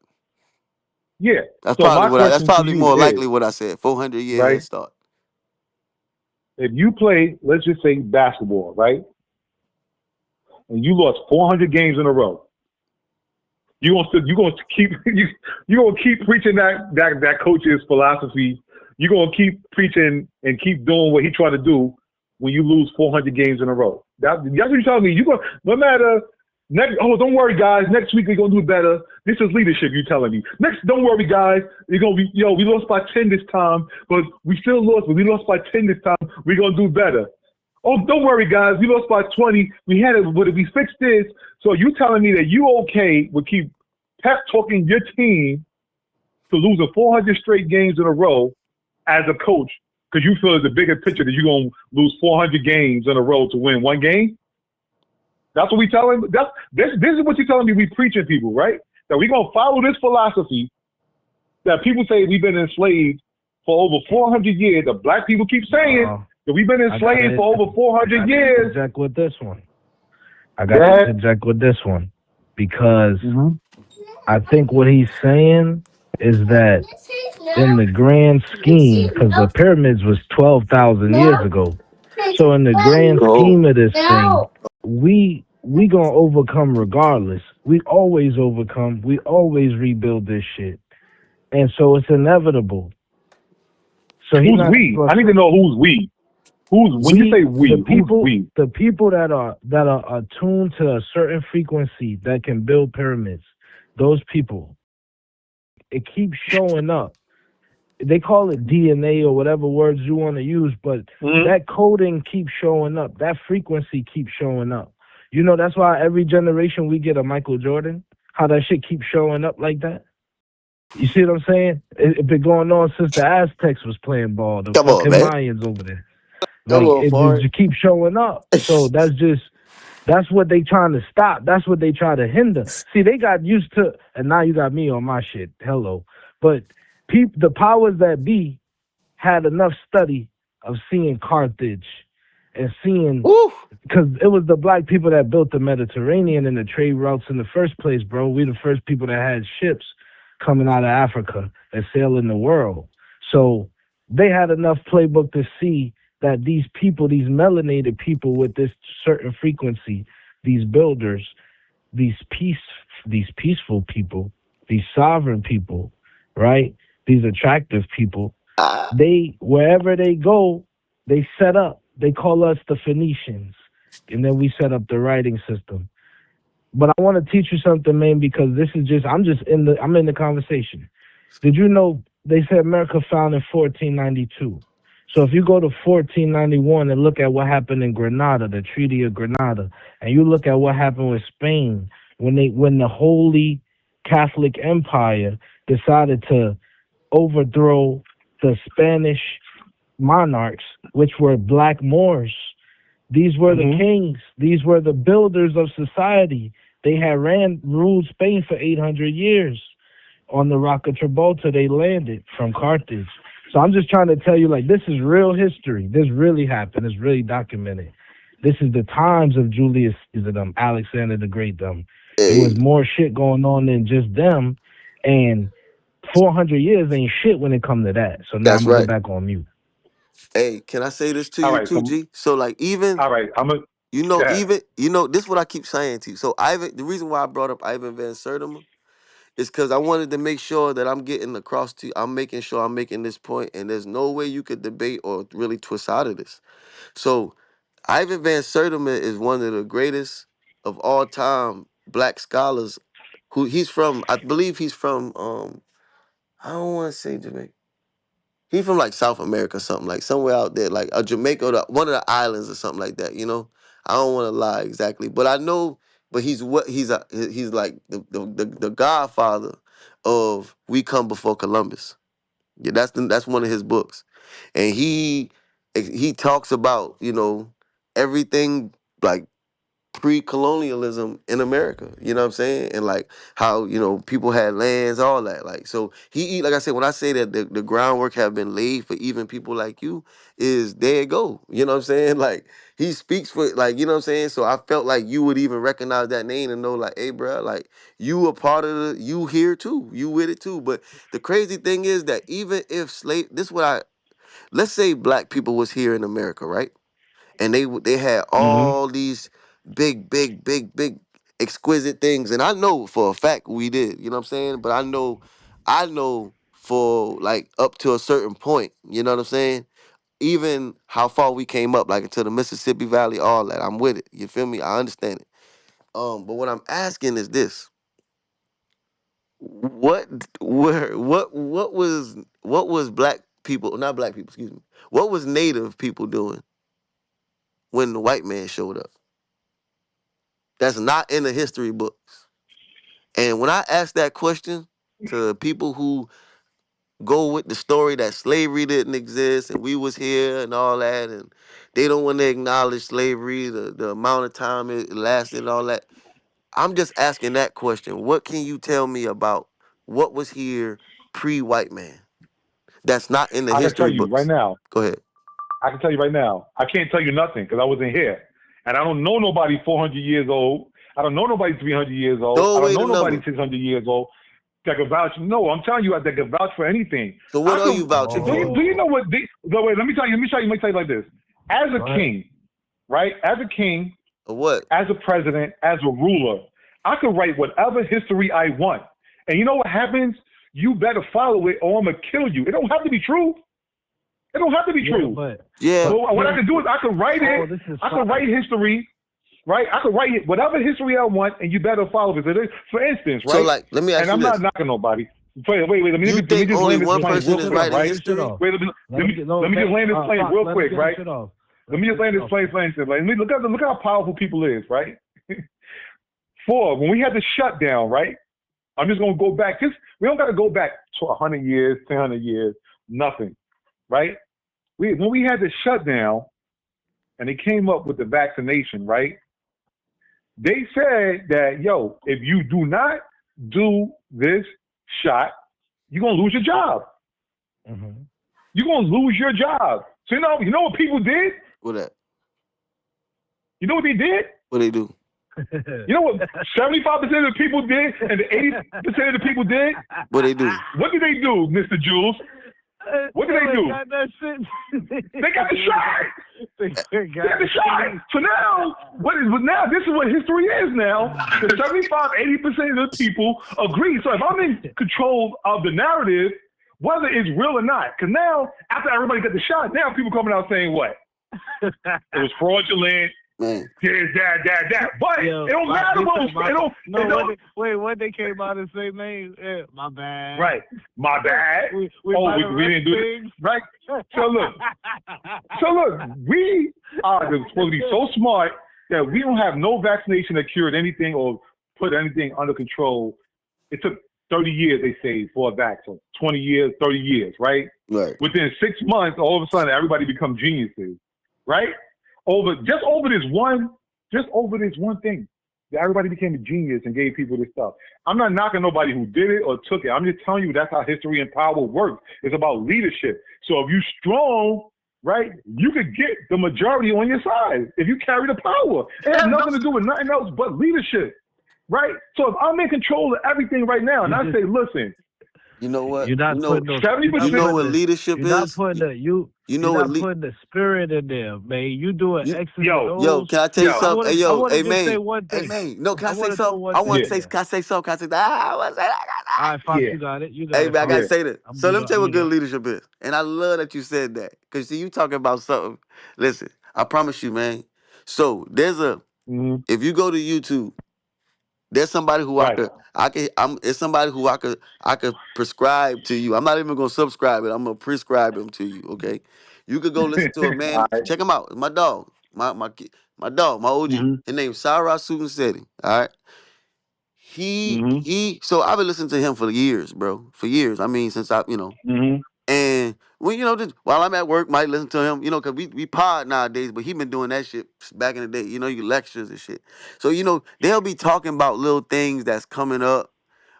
Yeah. That's So probably my what that's question to probably you more is, likely what I said. 400-year right? head start. If you play, let's just say basketball, right? And you lost 400 games in a row, you're gonna keep preaching that coach's philosophy. You're gonna keep preaching and keep doing what he tried to do when you lose 400 games in a row. That's what you're telling me. You go no matter next. Oh, don't worry, guys. Next week we're gonna do better. This is leadership. You're telling me. Next, don't worry, guys. You're gonna be we lost by 10 this time, but we still lost. But we lost by 10 this time. We're gonna do better. Oh, don't worry, guys. We lost by 20. We had it, but if we fix this, so you telling me that you okay with keep pep talking your team to losing 400 straight games in a row as a coach because you feel it's a bigger picture that you're going to lose 400 games in a row to win one game? That's what we telling. This is what you're telling me. We preaching people, right? That we're going to follow this philosophy that people say we've been enslaved for over 400 years. The black people keep saying that we've been enslaved for over 400 years. Interject with this one. I got to interject with this one because I think what he's saying is that in the grand scheme, because the pyramids was 12,000 years ago, so in the grand scheme of this thing, we gonna overcome regardless. We always overcome. We always rebuild this shit, and so it's inevitable. So who's we? I need to know who's we. When you say we, who's we? The people that are attuned to a certain frequency that can build pyramids. Those people. It keeps showing up. They call it DNA or whatever words you want to use, but that coding keeps showing up. That frequency keeps showing up. You know, that's why every generation we get a Michael Jordan. How that shit keeps showing up like that. You see what I'm saying? It's been going on since the Aztecs was playing ball. The Come on, fucking man. Mayans over there. Come Like on, it for just keeps showing up. So that's what they trying to stop. That's what they try to hinder. See, they got used to, and now you got me on my shit. Hello, but the powers that be had enough study of seeing Carthage and seeing, because it was the black people that built the Mediterranean and the trade routes in the first place, bro. We the first people that had ships coming out of Africa and sailing the world. So they had enough playbook to see that these people, these melanated people with this certain frequency, these builders, these peaceful people, these sovereign people, right? These attractive people, they, wherever they go, they set up. They call us the Phoenicians. And then we set up the writing system. But I want to teach you something, man, because this is just, I'm in the conversation. Did you know they said America founded in 1492? So if you go to 1491 and look at what happened in Granada, the Treaty of Granada, and you look at what happened with Spain when the Holy Catholic Empire decided to overthrow the Spanish monarchs, which were black Moors. These were the kings. These were the builders of society. They had ruled Spain for 800 years. On the Rock of Gibraltar, they landed from Carthage. So I'm just trying to tell you, like, this is real history. This really happened. It's really documented. This is the times of Julius Caesar, them, Alexander the Great, them. It was more shit going on than just them. And 400 years ain't shit when it comes to that. So now That's I'm going to right. go back on mute. Hey, can I say this to All you right, too, G? So like even all right, this is what I keep saying to you. So the reason why I brought up Ivan Van Sertima is because I wanted to make sure that I'm getting across to you. I'm making sure I'm making this point, and there's no way you could debate or really twist out of this. So Ivan Van Sertima is one of the greatest of all time black scholars. Who he's from? I believe he's from. I don't want to say Jamaica. He from like South America, or something like somewhere out there, like a Jamaica, or one of the islands or something like that. You know, I don't want to lie exactly, but I know. But he's like the godfather of We Come Before Columbus. Yeah, that's one of his books, and he talks about everything like pre-colonialism in America, you know what I'm saying? And like how, people had lands, all that. Like, so like I said, when I say that the groundwork have been laid for even people like you, is there you go. You know what I'm saying? Like he speaks for, like, you know what I'm saying? So I felt like you would even recognize that name and know like, hey bro, like you a part of you here too. You with it too. But the crazy thing is that even if let's say black people was here in America, right? And they had all these big exquisite things, and I know for a fact we did, you know what I'm saying? But I know for like up to a certain point, you know what I'm saying? Even how far we came up, like into the Mississippi Valley, all that, I'm with it. You feel me? I understand it. But what I'm asking is this: what was black people, not black people, excuse me, what was native people doing when the white man showed up? That's not in the history books. And when I ask that question to people who go with the story that slavery didn't exist and we was here and all that, and they don't want to acknowledge slavery, the amount of time it lasted and all that, I'm just asking that question. What can you tell me about what was here pre-white man? That's not in the I can tell history you right books. now. Go ahead. I can tell you right now. I can't tell you nothing because I wasn't here. And I don't know nobody 400 years old. I don't know nobody 300 years old. Throw I don't away know the nobody number. 600 years old that could vouch. No, I'm telling you that could vouch for anything. So what are you vouching Do for? you know what? Wait, let me tell you like this. As a king, right? As a king, what? As a president, as a ruler, I could write whatever history I want. And you know what happens? You better follow it or I'm going to kill you. It don't have to be true. It don't have to be true. But what I can do is I can write it. I can write history, right? I can write it, whatever history I want, and you better follow it. For instance, right? So like, let me ask you I'm this. not knocking nobody. Wait. Let me You just think only land this one plane person real is quick, writing right? history? Wait, let me just land this plane real quick, right? Let me just land this plane. Like, look how powerful people is, right? before, when we had the shutdown, right? I'm just gonna go back. We don't gotta go back to 100 years, 200 years, nothing, right? When we had the shutdown and they came up with the vaccination, right? They said that, yo, if you do not do this shot, you're gonna lose your job. Mm-hmm. You're gonna lose your job. So you know what people did? What that? You know what they did? What they do? You know what 75% of the people did and the 80% of the people did? What they do? What did they do, Mr. Julz? What did they do? Got that shit. They got the shot. They got the shot. So now, this is what history is now. The 75-80% of the people agree. So if I'm in control of the narrative, whether it's real or not, because now, after everybody got the shot, now people coming out saying what? It was fraudulent. Man. That. But it don't matter what they came out and say, man, my bad. Right. My bad. We didn't do it. Right. So look, we are supposed to be so smart that we don't have no vaccination that cured anything or put anything under control. It took 30 years, they say, for a vaccine. 20 years, 30 years, right? Right. Within 6 months, all of a sudden, everybody become geniuses, right? Over this one thing, everybody became a genius and gave people this stuff. I'm not knocking nobody who did it or took it. I'm just telling you that's how history and power works. It's about leadership. So if you're strong, right, you could get the majority on your side if you carry the power. It has nothing to do with nothing else but leadership, right? So if I'm in control of everything right now and I say, listen, you know what? You're not putting 70%. You know what leadership is? You're not putting the spirit in there, man. You doing X's and O's. Yo, can I tell you something? Hey, May. Hey, May. No, can I say something? I want to say, can I say something? Can I say that? I want to say that. All right, Fox, you got it. Hey, man, I got to say that. So let me tell you what good leadership is. And I love that you said that. Because, see, you talking about something. Listen, I promise you, man. So there's if you go to YouTube, there's somebody who it's somebody who I could prescribe to you. I'm not even gonna subscribe it. I'm gonna prescribe him to you. Okay, you could go listen to a man. Right. Check him out. My dog, my dog, my OG. Mm-hmm. His name's Sarah Sugunsetti. All right. So I've been listening to him for years, bro. For years. I mean, since and when just while I'm at work, might listen to him, because we pod nowadays, but he been doing that shit back in the day, you lectures and shit. So, they'll be talking about little things that's coming up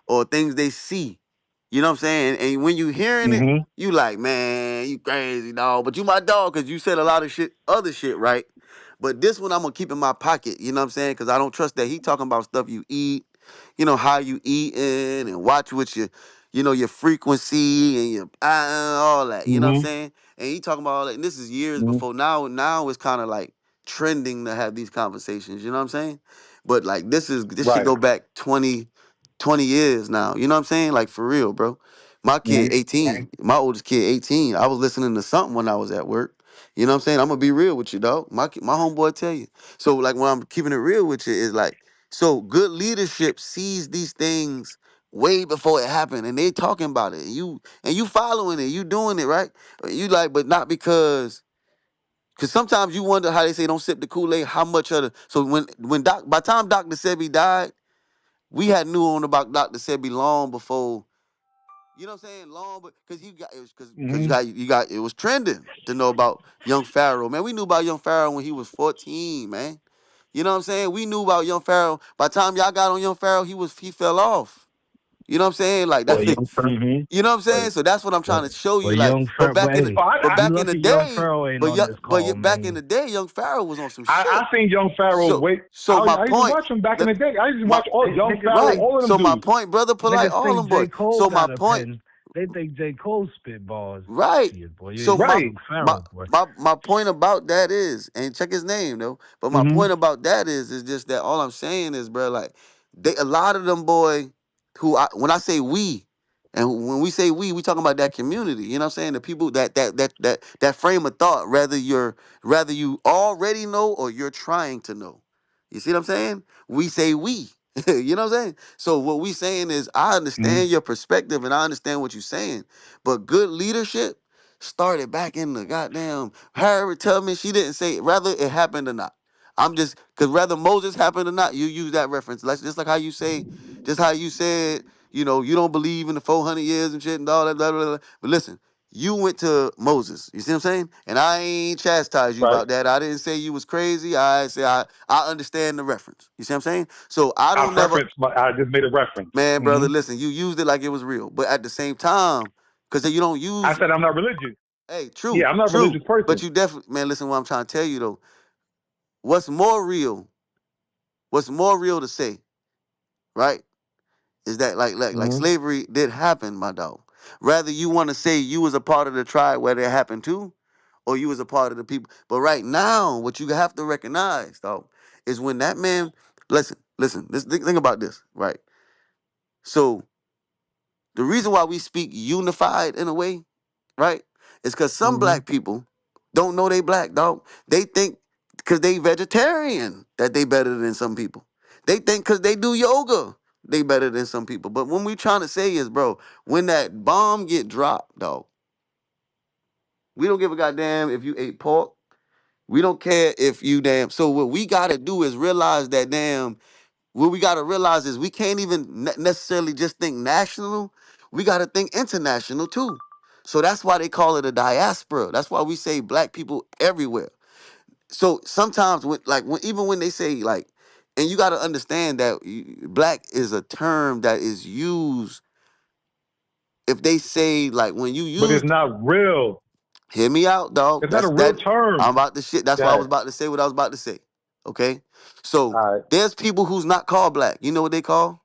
or things they see. You know what I'm saying? And when you hearing it, you like, man, you crazy, dog. But you my dog because you said a lot of other shit, right? But this one I'm going to keep in my pocket, you know what I'm saying? Because I don't trust that. He talking about stuff you eat, how you eating and watch what your frequency and your all that. You know what I'm saying? And he talking about all that. And this is years before. Now it's kind of like trending to have these conversations. You know what I'm saying? But like this should go back 20 years now. You know what I'm saying? Like for real, bro. My kid 18. My oldest kid 18. I was listening to something when I was at work. You know what I'm saying? I'm gonna be real with you, dog. My homeboy tell you. So like when I'm keeping it real with you is like, so good leadership sees these things way before it happened, and they talking about it. And you following it, you doing it, right? You like, but not because sometimes you wonder how they say don't sip the Kool-Aid, how much of the so by the time Dr. Sebi died, we had knew on about Dr. Sebi long before. You know what I'm saying? Long, but because you got it was trending to know about young Pharaoh. Man, we knew about young Pharaoh when he was 14, man. You know what I'm saying? We knew about young Pharaoh. By the time y'all got on young Pharaoh, he fell off. You know what I'm saying? Like that. You know what I'm saying? So that's what I'm trying to show you. Like, back in the day, back in the day, young Pharaoh was on some shit. I seen young Pharaoh So my I used point. to watch him back in the day. I used to watch all young Pharaoh, all of them. So my point, brother, polite, all them boys. So my point. They think J. Cole spit bars. Right. So my point about that is, and check his name though. But my point about that is just that all I'm saying is, bro, like a lot of them boy when I say we, and when we say we talking about that community. You know what I'm saying? The people that frame of thought, rather you already know or you're trying to know. You see what I'm saying? We say we. You know what I'm saying? So what we saying is I understand your perspective and I understand what you're saying. But good leadership started back in the goddamn Harriet Tubman. She didn't say whether it happened or not. I'm just because whether Moses happened or not, you use that reference. Like just like how you say, just how you said, you know, you don't believe in the 400 years and shit and all that. Blah, blah, blah. But listen, you went to Moses. You see what I'm saying? And I ain't chastised you Right. about that. I didn't say you was crazy. I say I understand the reference. You see what I'm saying? So I I don't never, preference, but I just made a reference. man, brother. Listen, you used it like it was real, but at the same time, because you don't I use. said I'm not religious. Hey, Yeah, true, I'm not a true. religious But person. you definitely, man. Listen, what I'm trying to tell you though. What's more real? What's more real to say, right? Is that like Mm-hmm. slavery did happen, my dog. Rather you want to say you was a part of the tribe where it happened too, or you was a part of the people. But right now, what you have to recognize, dog, is when that man. Listen. Think about this, right? So the reason why we speak unified in a way, right, is because some Mm-hmm. black people don't know they black, dog. They think because they vegetarian that they better than some people. They think because they do yoga, they better than some people. But when we trying to say is, bro, when that bomb get dropped, dog, we don't give a goddamn if you ate pork. We don't care if you damn. So what we gotta do is realize that damn. What we gotta realize is we can't even necessarily just think national. We gotta think international too. So that's why they call it a diaspora. That's why we say black people everywhere. So sometimes even when they say like, and you got to understand that black is a term that is used. If they say like when you But use, it's not real. hear me out, dog. It's not a real I'm term. about to shit. That's why I was Dad. about to say what I was about to say. Okay, so All right. there's people who's not called black. You know what they call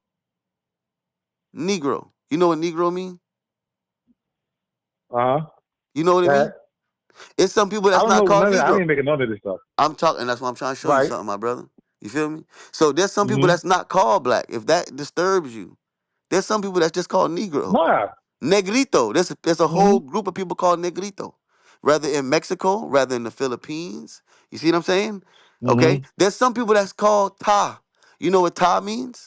Negro. You know what Negro mean? Uh-huh. You know what it Dad. mean? It's some people I that's don't not know called none of that. I Negro. ain't making none of this stuff. I'm talking. That's why I'm trying to show you Right. something, my brother. You feel me? So there's some people Mm-hmm. that's not called black. If that disturbs you, there's some people that's just called Negro, Nah. Negrito. There's a whole Mm-hmm. group of people called Negrito, rather in Mexico, rather in the Philippines. You see what I'm saying? Okay. Mm-hmm. There's some people that's called Ta. You know what Ta means?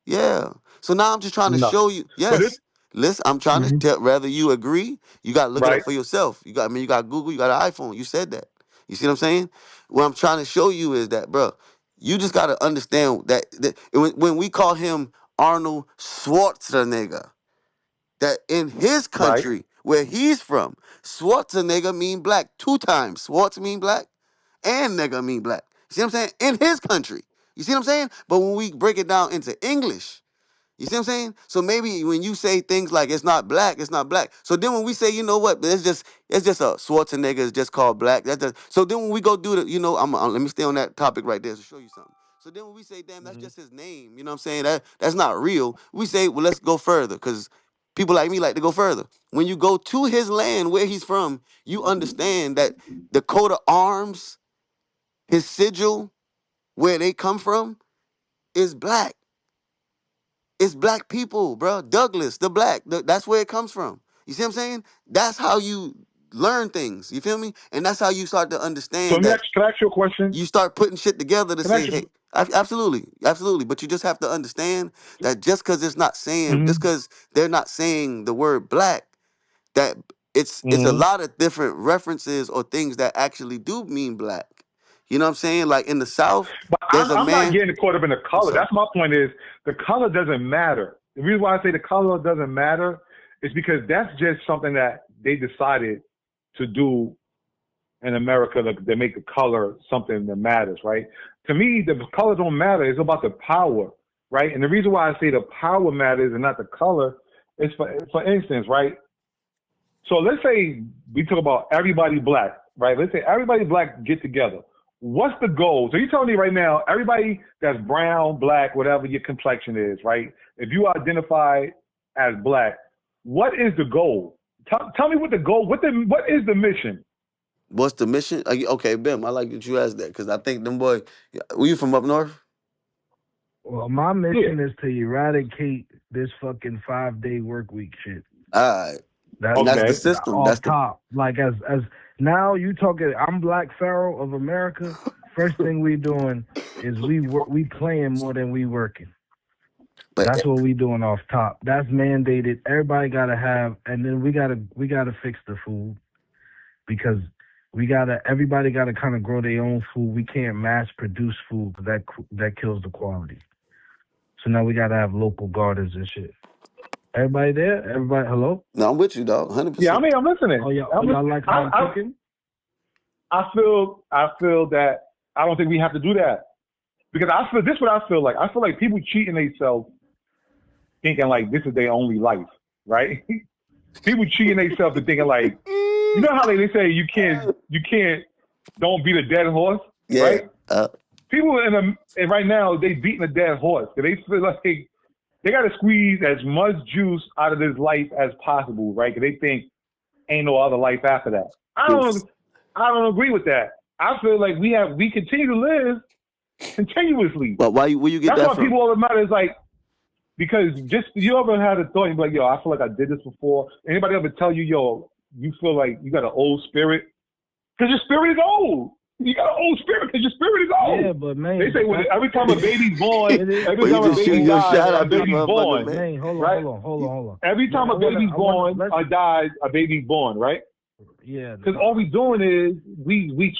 Yeah. So now I'm just trying to No. show you. But it's Yes. Listen, I'm trying to mm-hmm. tell. Whether you agree, you got to look it up Right. for yourself. You got Google. You got an iPhone. You said that. You see what I'm saying? What I'm trying to show you is that, bro, you just got to understand that when we call him Arnold Schwarzenegger, that in his Right. country where he's from, Schwarzenegger mean black 2 times. Schwarz mean black and nigga mean black. You see what I'm saying? In his country. You see what I'm saying? But when we break it down into English, you see what I'm saying? So maybe when you say things like it's not black, it's not black. So then when we say, you know what, but it's just a Schwarzenegger is just called black. So then when we go do the, let me stay on that topic right there to show you something. So then when we say, damn, that's Mm-hmm. just his name, you know what I'm saying? That's not real. We say, well, let's go further, because people like me like to go further. When you go to his land where he's from, you understand that the coat of arms, his sigil, where they come from, is black. It's black people, bro. Douglas, the black. That's where it comes from. You see what I'm saying? That's how you learn things. You feel me? And that's how you start to So let understand me that ask, can I ask you a question? you start putting shit together to Can I say, ask hey, you? absolutely, absolutely. But you just have to understand that just because just Mm-hmm. because they're not saying the word black, that it's a Mm-hmm. lot of different references or things that actually do mean black. You know what I'm saying? Like in the South, But there's a I'm not man. getting caught up in the What's color. up? That's my point is the color doesn't matter. The reason why I say the color doesn't matter is because that's just something that they decided to do in America to they make the color something that matters, right? To me, the color don't matter. It's about the power, right? And the reason why I say the power matters and not the color is for instance, right? So let's say we talk about everybody black, right? Let's say everybody black get together. What's the goal? So you telling me right now, everybody that's brown, black, whatever your complexion is, right? If you identify as black, what is the goal? Tell me what the goal, what is the mission? What's the mission? Okay, Bim, I like that you asked that because I think them boy. Were you from up north? Well, my Yeah. mission is to eradicate this fucking 5-day work week shit. All right, That's and that's the Okay. system. off That's the. top. Like as now you talking. I'm Black Pharaoh of America. First thing we doing is we playing more than we working. But That's what we doing off top. That's mandated. Everybody gotta have, and then we gotta fix the food because everybody gotta kind of grow their own food. We can't mass produce food 'cause that kills the quality. So now we gotta have local gardens and shit. Everybody there? Everybody, hello? No, I'm with you, dog. 100%. Yeah, I mean, I'm listening. Oh, y'all like how I'm cooking? I feel that I don't think we have to do that because I feel this. Is what I feel like. I feel like people cheating themselves, thinking like this is their only life, right? People cheating themselves and thinking like, you know how they say you can't don't beat a dead horse, right? People and right now they beating a dead horse. They feel like they got to squeeze as much juice out of this life as possible, right? Because they think ain't no other life after that. I don't agree with that. I feel like we continue to live continuously. But where you get that That's why from? people all that matter is like, because just you ever had a thought and be like, yo, I feel like I did this before. Anybody ever tell you, yo, you feel like you got an old spirit? Because your spirit is old. You got an old spirit because your spirit is old. Yeah, but man, they say every time a baby's born, every time a baby dies, a baby's born. Man, hold on. Every time a baby's born or dies, a baby's born, right? Yeah. Because all we doing is we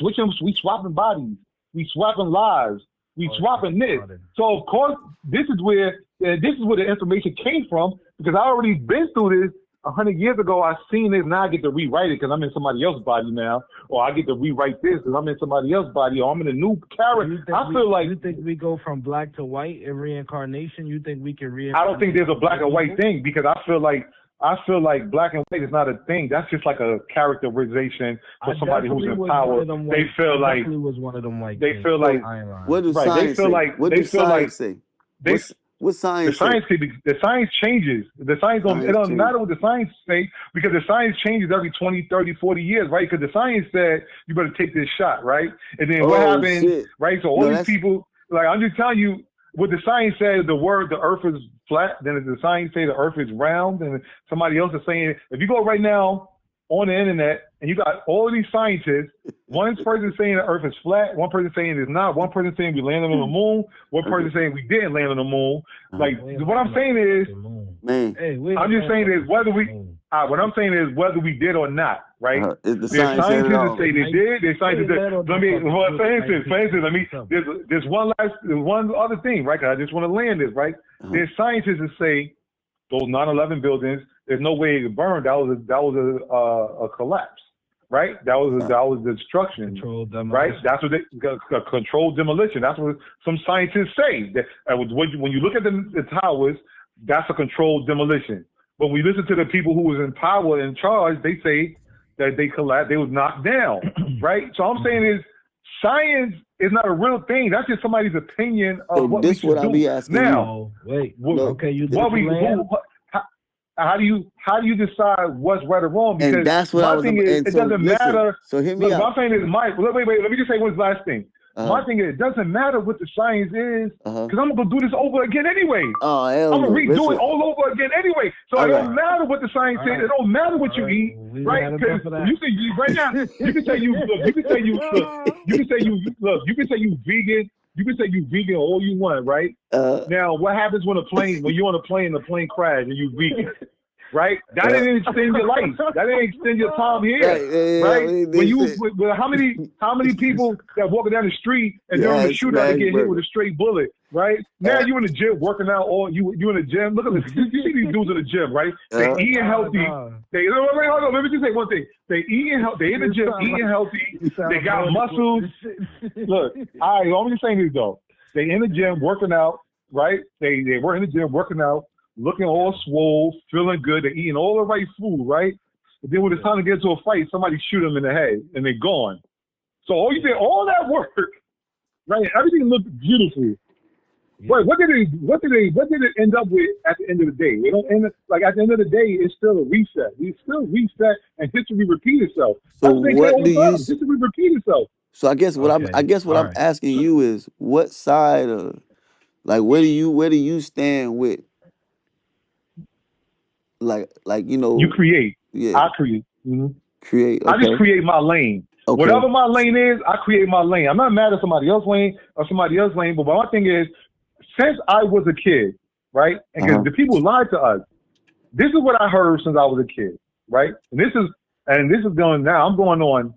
swapping bodies, we swapping lives, we swapping this. So of course this is where the information came from because I already been through this 100 years ago. I seen this, now I get to rewrite it because I'm in somebody else's body now, or I get to rewrite this because I'm in somebody else's body, or I'm in a new character. You think we go from black to white in reincarnation? You think we can reincarnate? I don't think there's a black and white thing because I feel like black and white is not a thing. That's just like a characterization for somebody who's in power. They feel like was one of them white they feel like what does science say? What does science say? What science say? The science changes. The science it doesn't matter what the science say because the science changes every 20, 30, 40 years, right? Because the science said you better take this shot, right? And then what happened, right? So all these people, like I'm just telling you, what the science says, the earth is flat, then if the science say the earth is round, and somebody else is saying, if you go right now on the internet and you got all of these scientists, one person saying the earth is flat, one person saying it's not, one person saying we landed on the moon, one person saying we didn't land on the moon. Like what I'm saying is, I'm just saying is whether we did or not, right? There's scientists that say they did. There's scientists that for instance, there's one other thing, right? 'Cause I just want to land this, right? There's scientists that say those 9/11 buildings, there's no way it burned. That was a collapse, right? That was destruction, right? That's what controlled demolition. That's what some scientists say. That when you look at the towers, that's a controlled demolition. But when you listen to the people who was in power in charge, they say that they collapsed, they was knocked down, right? So I'm saying is science is not a real thing. That's just somebody's opinion of what we should do. I'll be asking now, how do you decide what's right or wrong? Because and that's what my thing is, it doesn't matter. So hear me out. My thing is, Mike. Wait. Let me just say one last thing. My thing is, it doesn't matter what the science is, because I'm gonna do this over again anyway. I'm gonna redo it all over again anyway. So it don't matter what the science says. It don't matter what you eat, right? Because you can right now, you can say you vegan. You can say you vegan all you want, right? Now, what happens when you're on a plane, the plane crash and you vegan? Right? That didn't extend your life. That didn't extend your time here. Right? How many people that walking down the street and they're on the shootout and get hit with a straight bullet, right? Now you in the gym working out, or you in the gym. Look at this. You see these dudes in the gym, right? They eating healthy. Hold on. Let me just say one thing. They eating healthy. They in the gym eating healthy. They got muscles. Look, I'm just saying this though. They in the gym working out, right? They were in the gym working out, looking all swole, feeling good. They're eating all the right food, right? But then when it's time to get into a fight, somebody shoot them in the head and they're gone. So all you did, all that work, right? Everything looked beautiful. Yeah. Wait, what did it end up with at the end of the day? They don't end up, like at the end of the day, it's still a reset. We still reset and history repeat itself. So what do you? History repeat itself. So I guess what I'm asking you is what side of, like, where do you stand with? Like you create. Yeah, I create. Mm-hmm. Create. Okay. I just create my lane. Okay. Whatever my lane is, I create my lane. I'm not mad at somebody else's lane or somebody else's lane, but my thing is, since I was a kid, right? And because the people lied to us. This is what I heard since I was a kid, right? And this is going now. I'm going on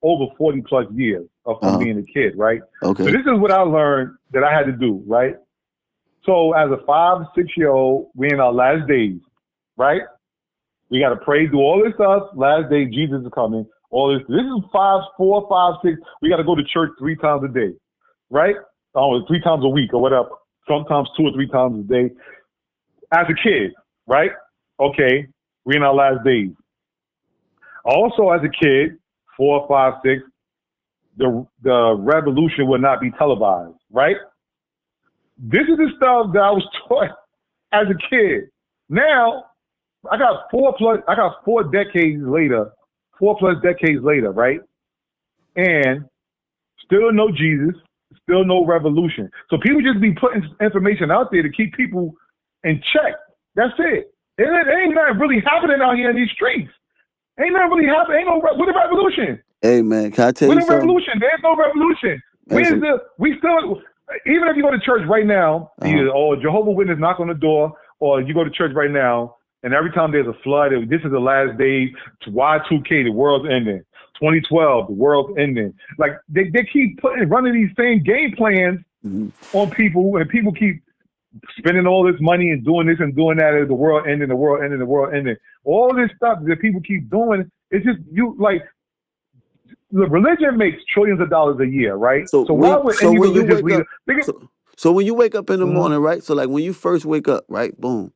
over 40 plus years from being a kid, right? Okay. So this is what I learned that I had to do, right? So as a 5, 6-year-old, we're in our last days, right? We got to pray, do all this stuff. Last day, Jesus is coming. All this. This is 4, 5, 6. We got to go to church 3 times a day, right? 3 times a week or whatever. Sometimes 2 or 3 times a day. As a kid, right? Okay, we're in our last days. Also, as a kid, 4, 5, 6, the revolution will not be televised, right? This is the stuff that I was taught as a kid. Now, I got 4 decades later, 4+ decades later, right? And still no Jesus, still no revolution. So people just be putting information out there to keep people in check. That's it. It ain't nothing really happening out here in these streets. Ain't nothing really happening. Ain't no with the revolution. Hey man, can I tell you something? Revolution. There's no revolution. We still, even if you go to church right now, either Jehovah's Witness knock on the door, or you go to church right now, and every time there's a flood, this is the last day. Y2K, the world's ending. 2012, the world's ending. Like they keep running these same game plans on people, and people keep spending all this money and doing this and doing that. The world ending, the world ending, the world ending. All this stuff that people keep doing, it's just the religion makes trillions of dollars a year, right? So why would any religious leader? So when you wake up in the morning, right? So like when you first wake up, right? Boom.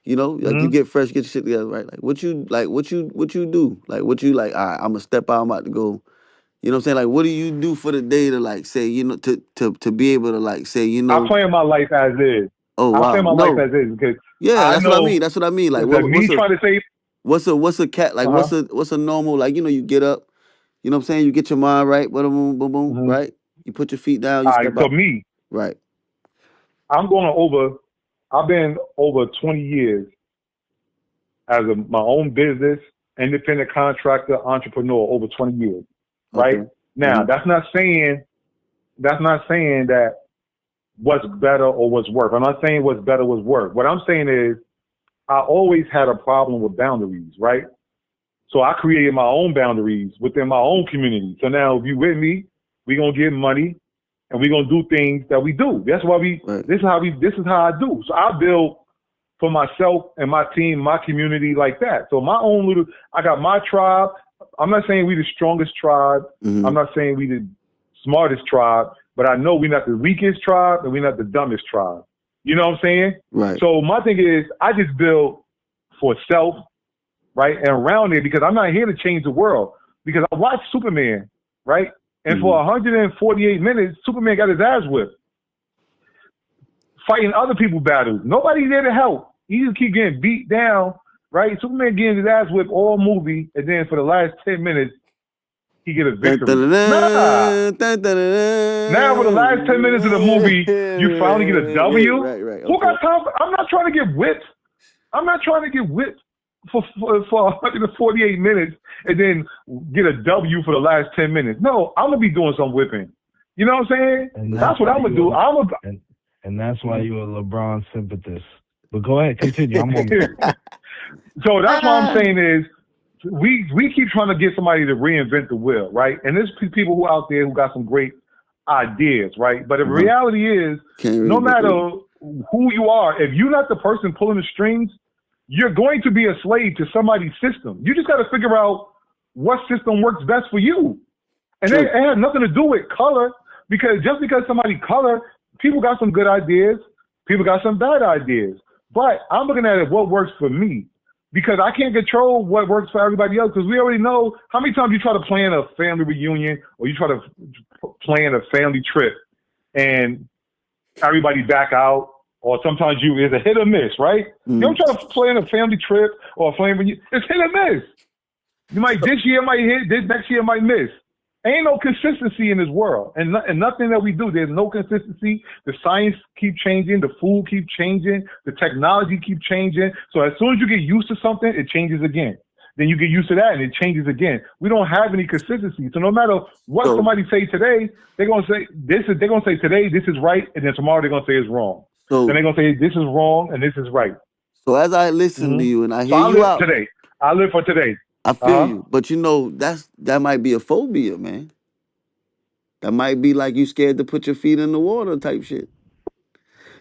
You know, like you get fresh, get your shit together, right? Like what you do? Like what you like, all right, I'm gonna step out, I'm about to go. You know what I'm saying? Like what do you do for the day to like say, you know, to be able to like say, you know, I plan my life as is. Oh wow. I plan my life as is because that's what I mean. That's what I mean. Like what's a cat like what's a normal, like, you know, you get up, you know what I'm saying? You get your mind right, boom, boom, boom, right? You put your feet down, you step out. So me. Right. I've been over 20 years as my own business, independent contractor, entrepreneur, over 20 years, right? Okay. Now, that's not saying that what's better or what's worse. I'm not saying what's better was worse. What I'm saying is I always had a problem with boundaries, right? So I created my own boundaries within my own community. So now if you with me, we're going to get money. And we're gonna do things that we do. That's why this is how I do. So I build for myself and my team, my community like that. So I got my tribe. I'm not saying we the strongest tribe. I'm not saying we the smartest tribe, but I know we're not the weakest tribe and we're not the dumbest tribe. You know what I'm saying? Right. So my thing is I just build for self, right? And around it, because I'm not here to change the world. Because I watched Superman, right? And for 148 minutes, Superman got his ass whipped, fighting other people's battles. Nobody's there to help. He just keep getting beat down, right? Superman getting his ass whipped all movie, and then for the last 10 minutes, he get a victory. Now for the last 10 minutes of the movie, you finally get a W. Right. Who got time? I'm not trying to get whipped. I'm not trying to get whipped for 148 minutes and then get a W for the last 10 minutes. No, I'm gonna be doing some whipping. You know what I'm saying? And that's what I'm gonna do. And that's why you're a LeBron sympathist. But go ahead, continue. So that's what I'm saying is we keep trying to get somebody to reinvent the wheel, right? And there's people who out there who got some great ideas, right? But the reality is, no matter who you are, if you're not the person pulling the strings, you're going to be a slave to somebody's system. You just got to figure out what system works best for you. And it has nothing to do with color, because just because somebody color, people got some good ideas, people got some bad ideas. But I'm looking at it, what works for me, because I can't control what works for everybody else, because we already know how many times you try to plan a family reunion or you try to plan a family trip and everybody back out. Or sometimes it's a hit or miss, right? You don't try to plan a family trip or a family reunion. It's hit or miss. You might, this year might hit, this next year might miss. Ain't no consistency in this world. And nothing that we do, there's no consistency. The science keep changing, the food keep changing, the technology keep changing. So as soon as you get used to something, it changes again. Then you get used to that and it changes again. We don't have any consistency. So no matter what somebody say today, they're gonna say today this is right, and then tomorrow they're gonna say it's wrong. So then they're gonna say this is wrong and this is right. So as I listen to you and I hear you out today, I live for today. I feel you, but you know that might be a phobia, man. That might be like you scared to put your feet in the water type shit.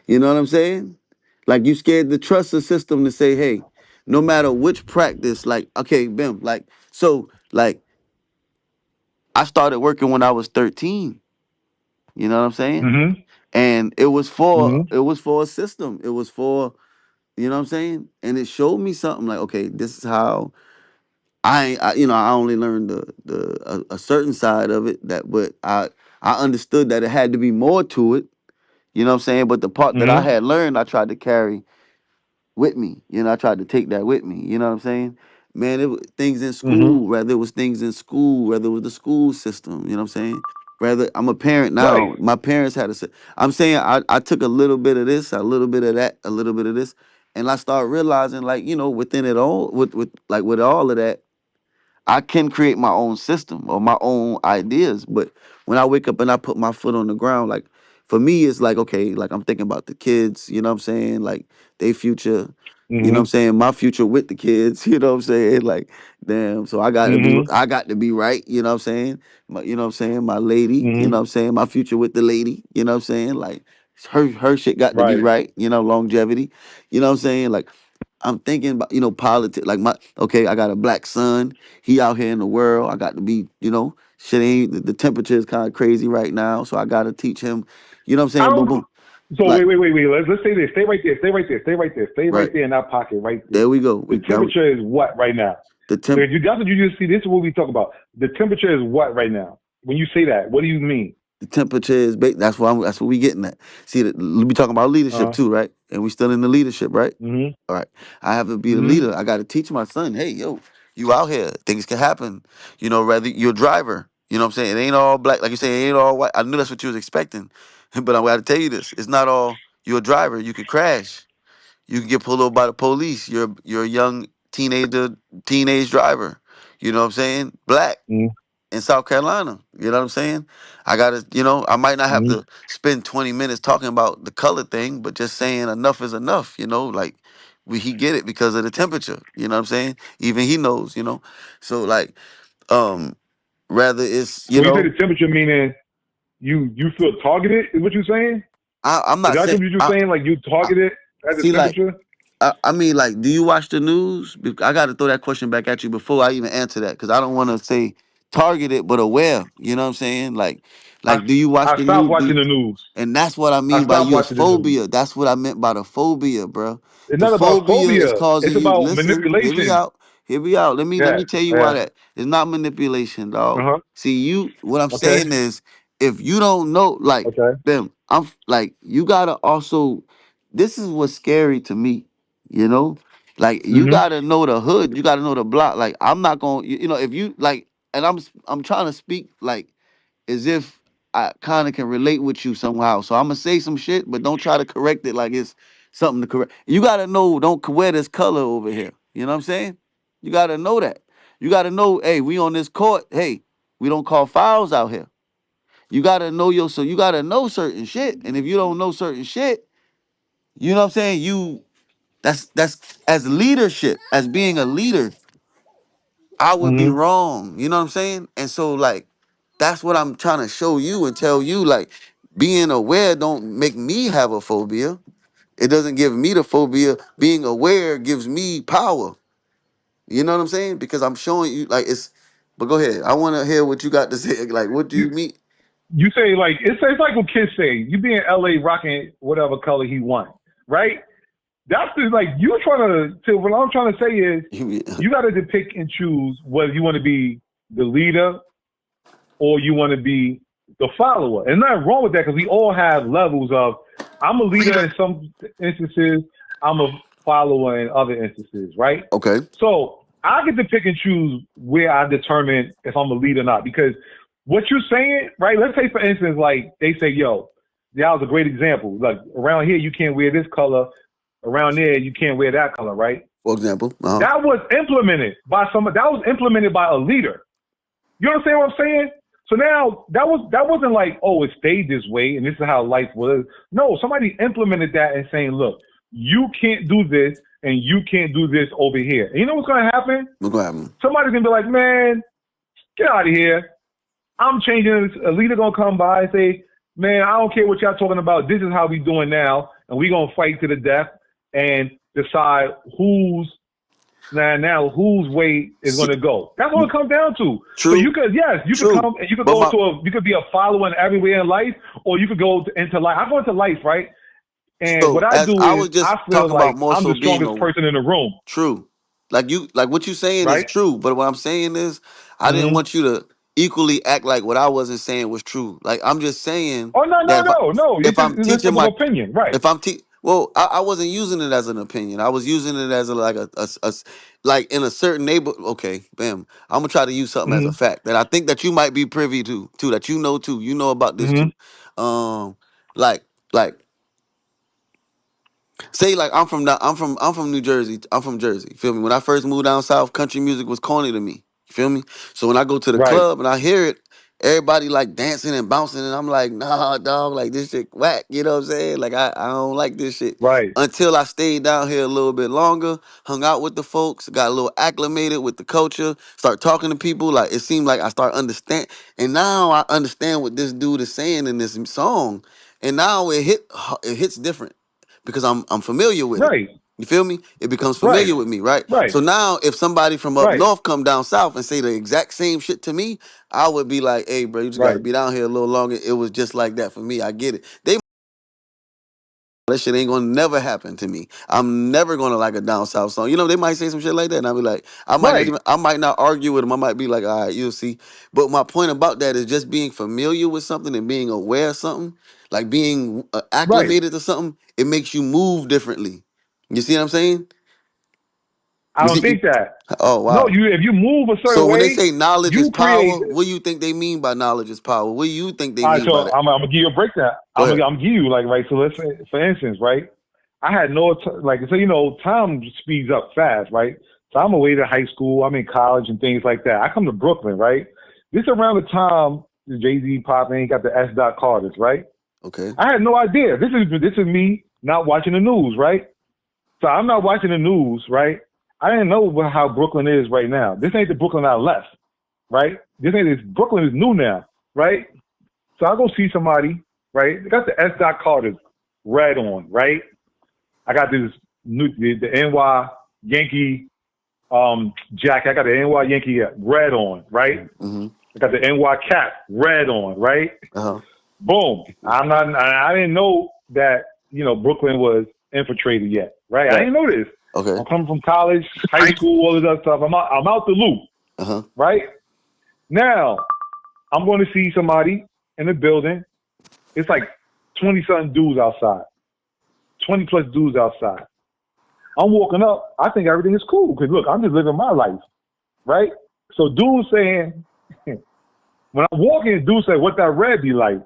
You know what I'm saying? Like you scared to trust the system to say, hey, no matter which practice, like, okay, Bim, like, so, like, I started working when I was 13. You know what I'm saying? Mm-hmm. And it was Mm-hmm. for a system. It was for, you know what I'm saying? And it showed me something like, okay, this is how I only learned a certain side of it but I understood that it had to be more to it. You know what I'm saying? But the part that I Mm-hmm. had learned, I tried to carry with me. You know, I tried to take that with me. You know what I'm saying? Man, it was things in Mm-hmm. school, whether it was things in school, whether it was the school system, you know what I'm saying? Whether I'm a parent Right. now, my parents had to say, I'm saying I took a little bit of this, a little bit of that, a little bit of this, and I started realizing like, you know, within it all, with all of that, I can create my own system or my own ideas. But when I wake up and I put my foot on the ground, like for me, it's like, okay, like I'm thinking about the kids, you know what I'm saying? Like they future, you know what Mm-hmm. I'm saying? My future with the kids, you know what I'm saying? Like, damn, so Mm-hmm. I got to be right, you know what I'm saying? You know what I'm saying? My lady, you know Mm-hmm. what I'm saying? My future with the lady, you know what I'm saying? Like her shit got to be Right. right, you know, longevity, you know what I'm saying? Like I'm thinking about, you know, politics. Like I got a black son. He out here in the world. I got to be, you know, shit ain't, the temperature is kind of crazy right now. So I got to teach him, you know what I'm I saying? Boom, don't. boom. So Like, wait. Let's say this. Stay right there. Stay right there. Stay right there. Stay right right. there in that pocket. Right there. There we go. The temperature is what right now? The temp, If you, that's what you just see. This is what we talk about. The temperature is what right now? When you say that, what do you mean? the temperature is, that's what we getting at. See, we be talking about leadership Uh. too, right? And we still in the leadership, right? Mhm. All right. I have to be the Mhm. leader. I got to teach my son, hey, yo, you out here. Things can happen. You know, rather you're a driver. You know what I'm saying? It ain't all black. Like you say, it ain't all white. I knew that's what you was expecting. But I got to tell you this. It's not all, you're a driver. You could crash. You can get pulled over by the police. You're a young teenage driver. You know what I'm saying? Black Mhm. in South Carolina. You know what I'm saying? I gotta, you know, I might not have Mhm. to spend 20 minutes talking about the color thing, but just saying enough is enough, you know, like he get it because of the temperature. You know what I'm saying? Even he knows, you know. So like, um, rather it's, you When you say know, the temperature, meaning you feel targeted, is what you're saying? I'm Is not that saying what you're saying? Like you I targeted at the see like temperature? I mean, like, do you watch the news? I got to throw that question back at you before I even answer that because I don't want to say targeted, but aware. You know what I'm saying? I Do you watch I the stopped news? watching the news. And that's what I I mean by stopped your watching the news. phobia. That's what I meant by the phobia, bro. It's The not about phobia is phobia. It's causing you. about Listen, hear me manipulation. out. Hear me out. Let Yeah. me tell you why Yeah. that it's not manipulation, Uh dog. huh. See, what I'm Okay. saying is, if you don't know, like Okay. them, I'm like you gotta also. This is what's scary to me, you know. Like you Mhm. gotta know the hood. You gotta know the block. Like I'm not gonna, you know, if you like, and I'm trying to speak like as if I kind of can relate with you somehow. So I'm gonna say some shit, but don't try to correct it like it's something to correct. You gotta know, don't wear this color over here. You know what I'm saying? You gotta know that. You gotta know, hey, we on this court. Hey, we don't call fouls out here. You gotta know so you gotta know certain shit. And if you don't know certain shit, you know what I'm saying? That's as leadership, as being a leader, I would be Mhm. wrong. You know what I'm saying? And so like that's what I'm trying to show you and tell you. Like being aware don't make me have a phobia. It doesn't give me the phobia. Being aware gives me power. You know what I'm saying? Because I'm showing you like it's. But go ahead. I want to hear what you got to say. Like, what do You you mean? you say like it's like what kids say. You be in LA rocking whatever color he want, right? That's just like you trying to. What I'm trying to say is you got to depict and choose whether you want to be the leader or you want to be the follower. And nothing wrong with that because we all have levels of I'm a leader in some instances, I'm a follower in other instances, right? Okay. So I get to pick and choose where I determine if I'm a leader or not. Because what you're saying, right? Let's say for instance, like they say, yo, that was a great example. Like around here you can't wear this color, around there you can't wear that color, right? For example. That was implemented by someone that was implemented by a leader. You understand what I'm saying? So now that wasn't like, oh, it stayed this way and this is how life was. No, somebody implemented that and saying, look, you can't do this and you can't do this over here. And you know what's going to happen? What's gonna happen? Somebody's going to be like, man, get out of here. I'm changing this. A leader going to come by and say, man, I don't care what y'all talking about. This is how we doing now. And we going to fight to the death and decide whose way is going to go. That's what it comes down to. True. So you could, you could come and you could you could be a follower everywhere in life, or you could go into life. I go into life, right? And So what I do is I feel like I'm the strongest person in the room. True. Like what you saying right? is true, but what I'm saying is I didn't want you to equally act like what I wasn't saying was true. Like I'm just saying Oh, no. if I'm teaching my opinion, right? If I'm I wasn't using it as an opinion. I was using it as like in a certain neighborhood. Okay, bam. I'm gonna try to use something as a fact that I think that you might be privy to, that you know too. You know about this too. Like say like I'm from New Jersey. I'm from Jersey. Feel me? When I first moved down south, country music was corny to me. You feel me? So when I go to the Right. club and I hear it, everybody like dancing and bouncing, and I'm like, nah, dog, like this shit whack. You know what I'm saying? Like I don't like this shit. Right. Until I stayed down here a little bit longer, hung out with the folks, got a little acclimated with the culture, start talking to people. Like it seemed like I start understand, and now I understand what this dude is saying in this song, and now it hits different because I'm familiar with it. Right. You feel me? It becomes familiar with me, right? Right. So now if somebody from up north come down south and say the exact same shit to me, I would be like, hey, bro, you just got to be down here a little longer. It was just like that for me. I get it. That shit ain't gonna never happen to me. I'm never gonna like a down south song. You know, they might say some shit like that, and I'll be like, I might not argue with them. I might be like, all right, you'll see. But my point about that is just being familiar with something and being aware of something, like being acclimated to something. It makes you move differently. You see what I'm saying? I don't think that. Oh wow. No, if you move a certain way. So when they say knowledge is power, create... what do you think they mean by knowledge is power? What do you think they All mean right, by so that? I'm gonna give you a breakdown. I'm gonna give you right. So let's say, for instance, right, I had time speeds up fast, right? So I'm away to high school, I'm in college and things like that. I come to Brooklyn, right? This around the time Jay-Z popping, got the S. Carters, right? Okay. I had no idea. This is me not watching the news, right? So I'm not watching the news, right? I didn't know how Brooklyn is right now. This ain't the Brooklyn I left, right? Brooklyn is new now, right? So I go see somebody, right? They got the S. Carters red on, right? I got the NY Yankee jacket. I got the NY Yankee red on, right? Mm-hmm. I got the NY cap red on, right? Uh-huh. Boom. I didn't know that, Brooklyn was infiltrated yet, right? I didn't know this. Okay. I'm coming from college, high school, all this other stuff. I'm out the loop, uh-huh. Right? Now, I'm going to see somebody in the building. It's like 20-something dudes outside. 20-plus dudes outside. I'm walking up. I think everything is cool because, look, I'm just living my life, right? So dude saying, when I'm walking, dude said, what that red be like,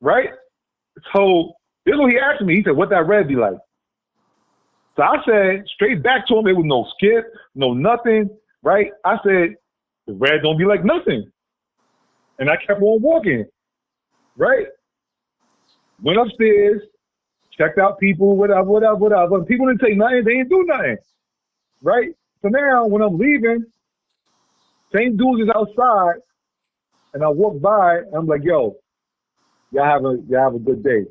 right? So this is what he asked me. He said, what that red be like? So I said straight back to him, there was no skip, no nothing, right? I said, the red don't be like nothing. And I kept on walking, right? Went upstairs, checked out people, whatever. And people didn't say nothing, they didn't do nothing, right? So now when I'm leaving, same dudes is outside, and I walk by, and I'm like, yo, y'all have a good day,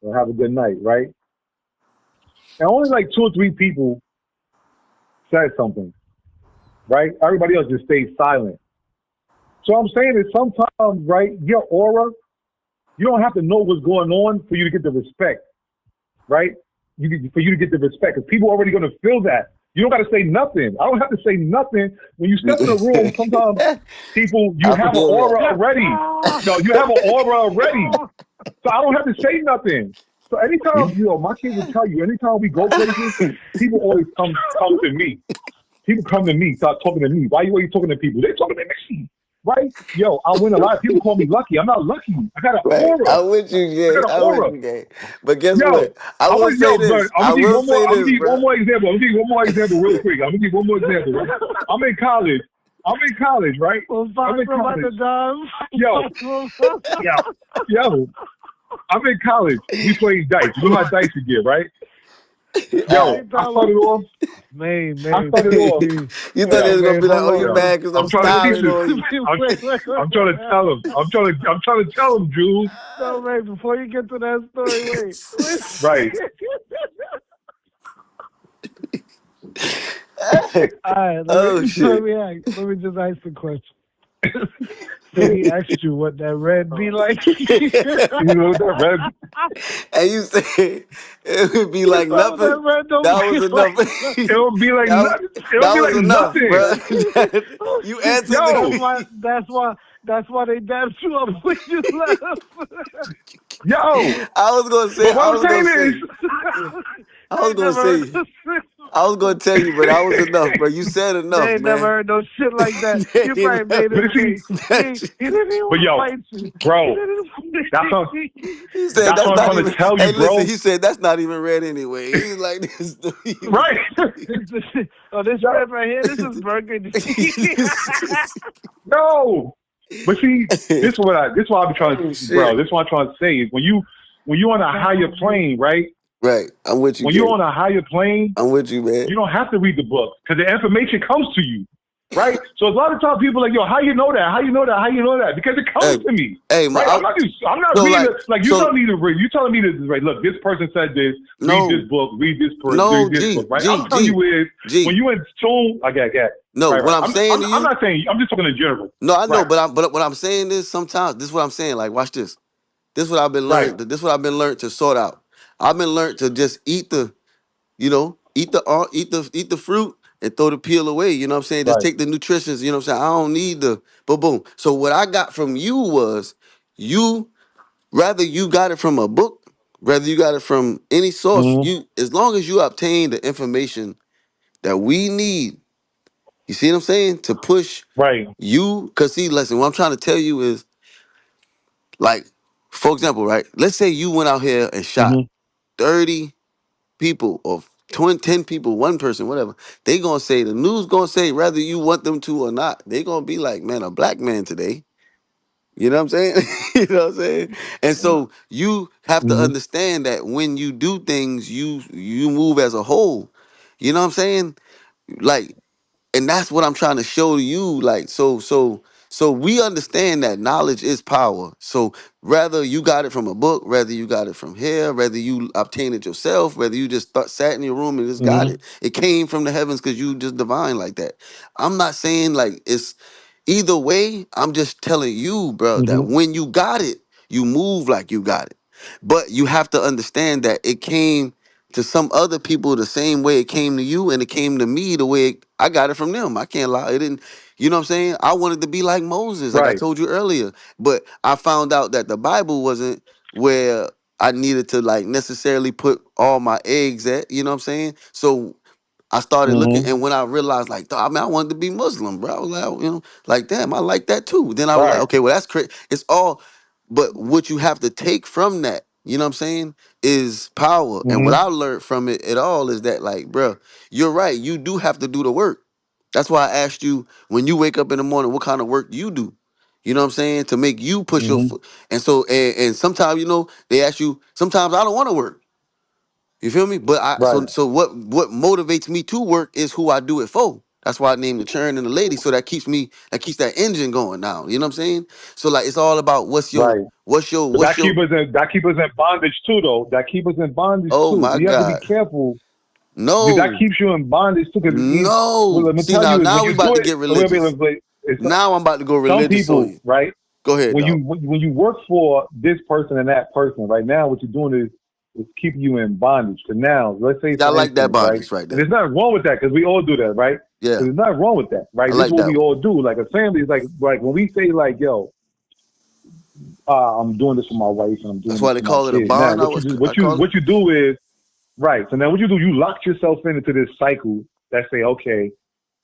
or have a good night, right? And only like 2 or 3 people said something, right? Everybody else just stayed silent. So I'm saying that sometimes, right, your aura, you don't have to know what's going on for you to get the respect, right? For you to get the respect, because people are already going to feel that. You don't got to say nothing. I don't have to say nothing. When you step in a room, sometimes people, you have an aura already. No, you have an aura already. So I don't have to say nothing. So anytime, my kids will tell you, anytime we go places, people always come to me. People come to me, start talking to me. Why you always talking to people? They're talking to me, right? Yo, I win a lot. People call me lucky. I'm not lucky. I got an aura. I'm with you, Jay. I'm with you, Jay. But guess what? I'm gonna give you one more example. I'm gonna give you one more example real quick. I'm gonna give you one more example. Right? I'm in college, right? I'm in college. Yo. I'm in college. We playing dice. You know how dice you get, right? Yo, I started off. Man, I started off. You thought they was gonna be like, "Oh, you Yo, mad because I'm I'm trying to teach styling him. on you." I'm trying to tell him. I'm trying to tell him, Julz. No, man, before you get to that story, wait. Right. All right, Oh shit! let me just ask the question. So he asked you what that red be like. You know what that red? And you said it would be like nothing. That was enough. It would be like nothing. It would be like enough, nothing. bro. You answered Yo. That's why they dapped you up when you left. Yo. I was gonna say. But what I'm saying is, I was gonna say. I was gonna tell you, but that was enough, bro. You said enough, they ain't man. never heard no shit like that. You probably made it. He didn't even but yo, fight you. bro, that's what He said I'm trying to tell you, hey, bro. listen, he said that's not even red anyway. He's like this. Right. Oh, this red right here, this is burgundy. No. But see, this is what I be trying to, bro. This is what I'm trying to say is when you on a higher plane, right? Right, I'm with you. When you're on a higher plane, I'm with you, man. You don't have to read the book because the information comes to you, right? So a lot of times people are like, yo, how you know that? How you know that? How you know that? Because it comes to me. Hey, right? I'm not so reading like you telling me to read. You telling me to right? Look, this person said this. Read this book. Read this person. read this book. Right? I'm telling you is when you in tune. I get. No, right, what I'm saying to you. I'm not saying. I'm just talking in general. No, I know, but what I'm saying is sometimes this is what I'm saying. Like, watch this. This is what I've been learned. This is what I've been learned to sort out. I've been learned to just eat the fruit and throw the peel away. You know what I'm saying? Just take the nutritions. You know what I'm saying? I don't need the boom. So what I got from you was rather you got it from a book, whether you got it from any source, as long as you obtain the information that we need. You see what I'm saying? To push you, because see, listen, what I'm trying to tell you is, like, for example, right? Let's say you went out here and shot 30 people or 10 people, one person, whatever. They gonna say, the news gonna say, whether you want them to or not, they gonna be like, man, a black man today. You know what I'm saying? You know what I'm saying? And so you have to understand that when you do things, you move as a whole. You know what I'm saying? Like, and that's what I'm trying to show to you. Like, so we understand that knowledge is power. So whether you got it from a book, whether you got it from here, whether you obtained it yourself, whether you just sat in your room and just got it, it came from the heavens because you just divine like that. I'm not saying like it's either way. I'm just telling you, bro, that when you got it, you move like you got it. But you have to understand that it came to some other people the same way it came to you, and it came to me the way I got it from them. I can't lie. It didn't, you know what I'm saying? I wanted to be like Moses, like I told you earlier. But I found out that the Bible wasn't where I needed to like necessarily put all my eggs at, you know what I'm saying? So I started looking, and when I realized, like, I mean, I wanted to be Muslim, bro. I was like, you know, like, damn, I like that too. Then I was like, okay, well, that's crazy. It's all, but what you have to take from that, you know what I'm saying, is power. And what I learned from it at all is that, like, bro, you're right. You do have to do the work. That's why I asked you when you wake up in the morning, what kind of work do you do? You know what I'm saying? To make you push your foot. And so, and sometimes, you know, they ask you, sometimes I don't want to work. You feel me? But so what motivates me to work is who I do it for. That's why I named the churn and the lady. So that keeps that engine going now. You know what I'm saying? So like it's all about what's your that keep us in bondage too though. That keep us in bondage oh too. my So you have to be God. careful. No. That keeps you in bondage too. No. Well, let me See, tell you, now when we you about do to it, get religious. Now I'm about to go religious some people, on you. right? Go ahead. When you work for this person and that person, right now, what you're doing is keeping you in bondage. So now, let's say, I for like that instance, bondage right and there. there's nothing wrong with that because we all do that, right? Yeah. There's nothing wrong with that, right? This is what we all do. Like a family is like when we say like, yo, I'm doing this for my wife and I'm doing That's this why they for my call it a kids. Now, bond. what you do is right. So now what you do, you lock yourself into this cycle that say, okay,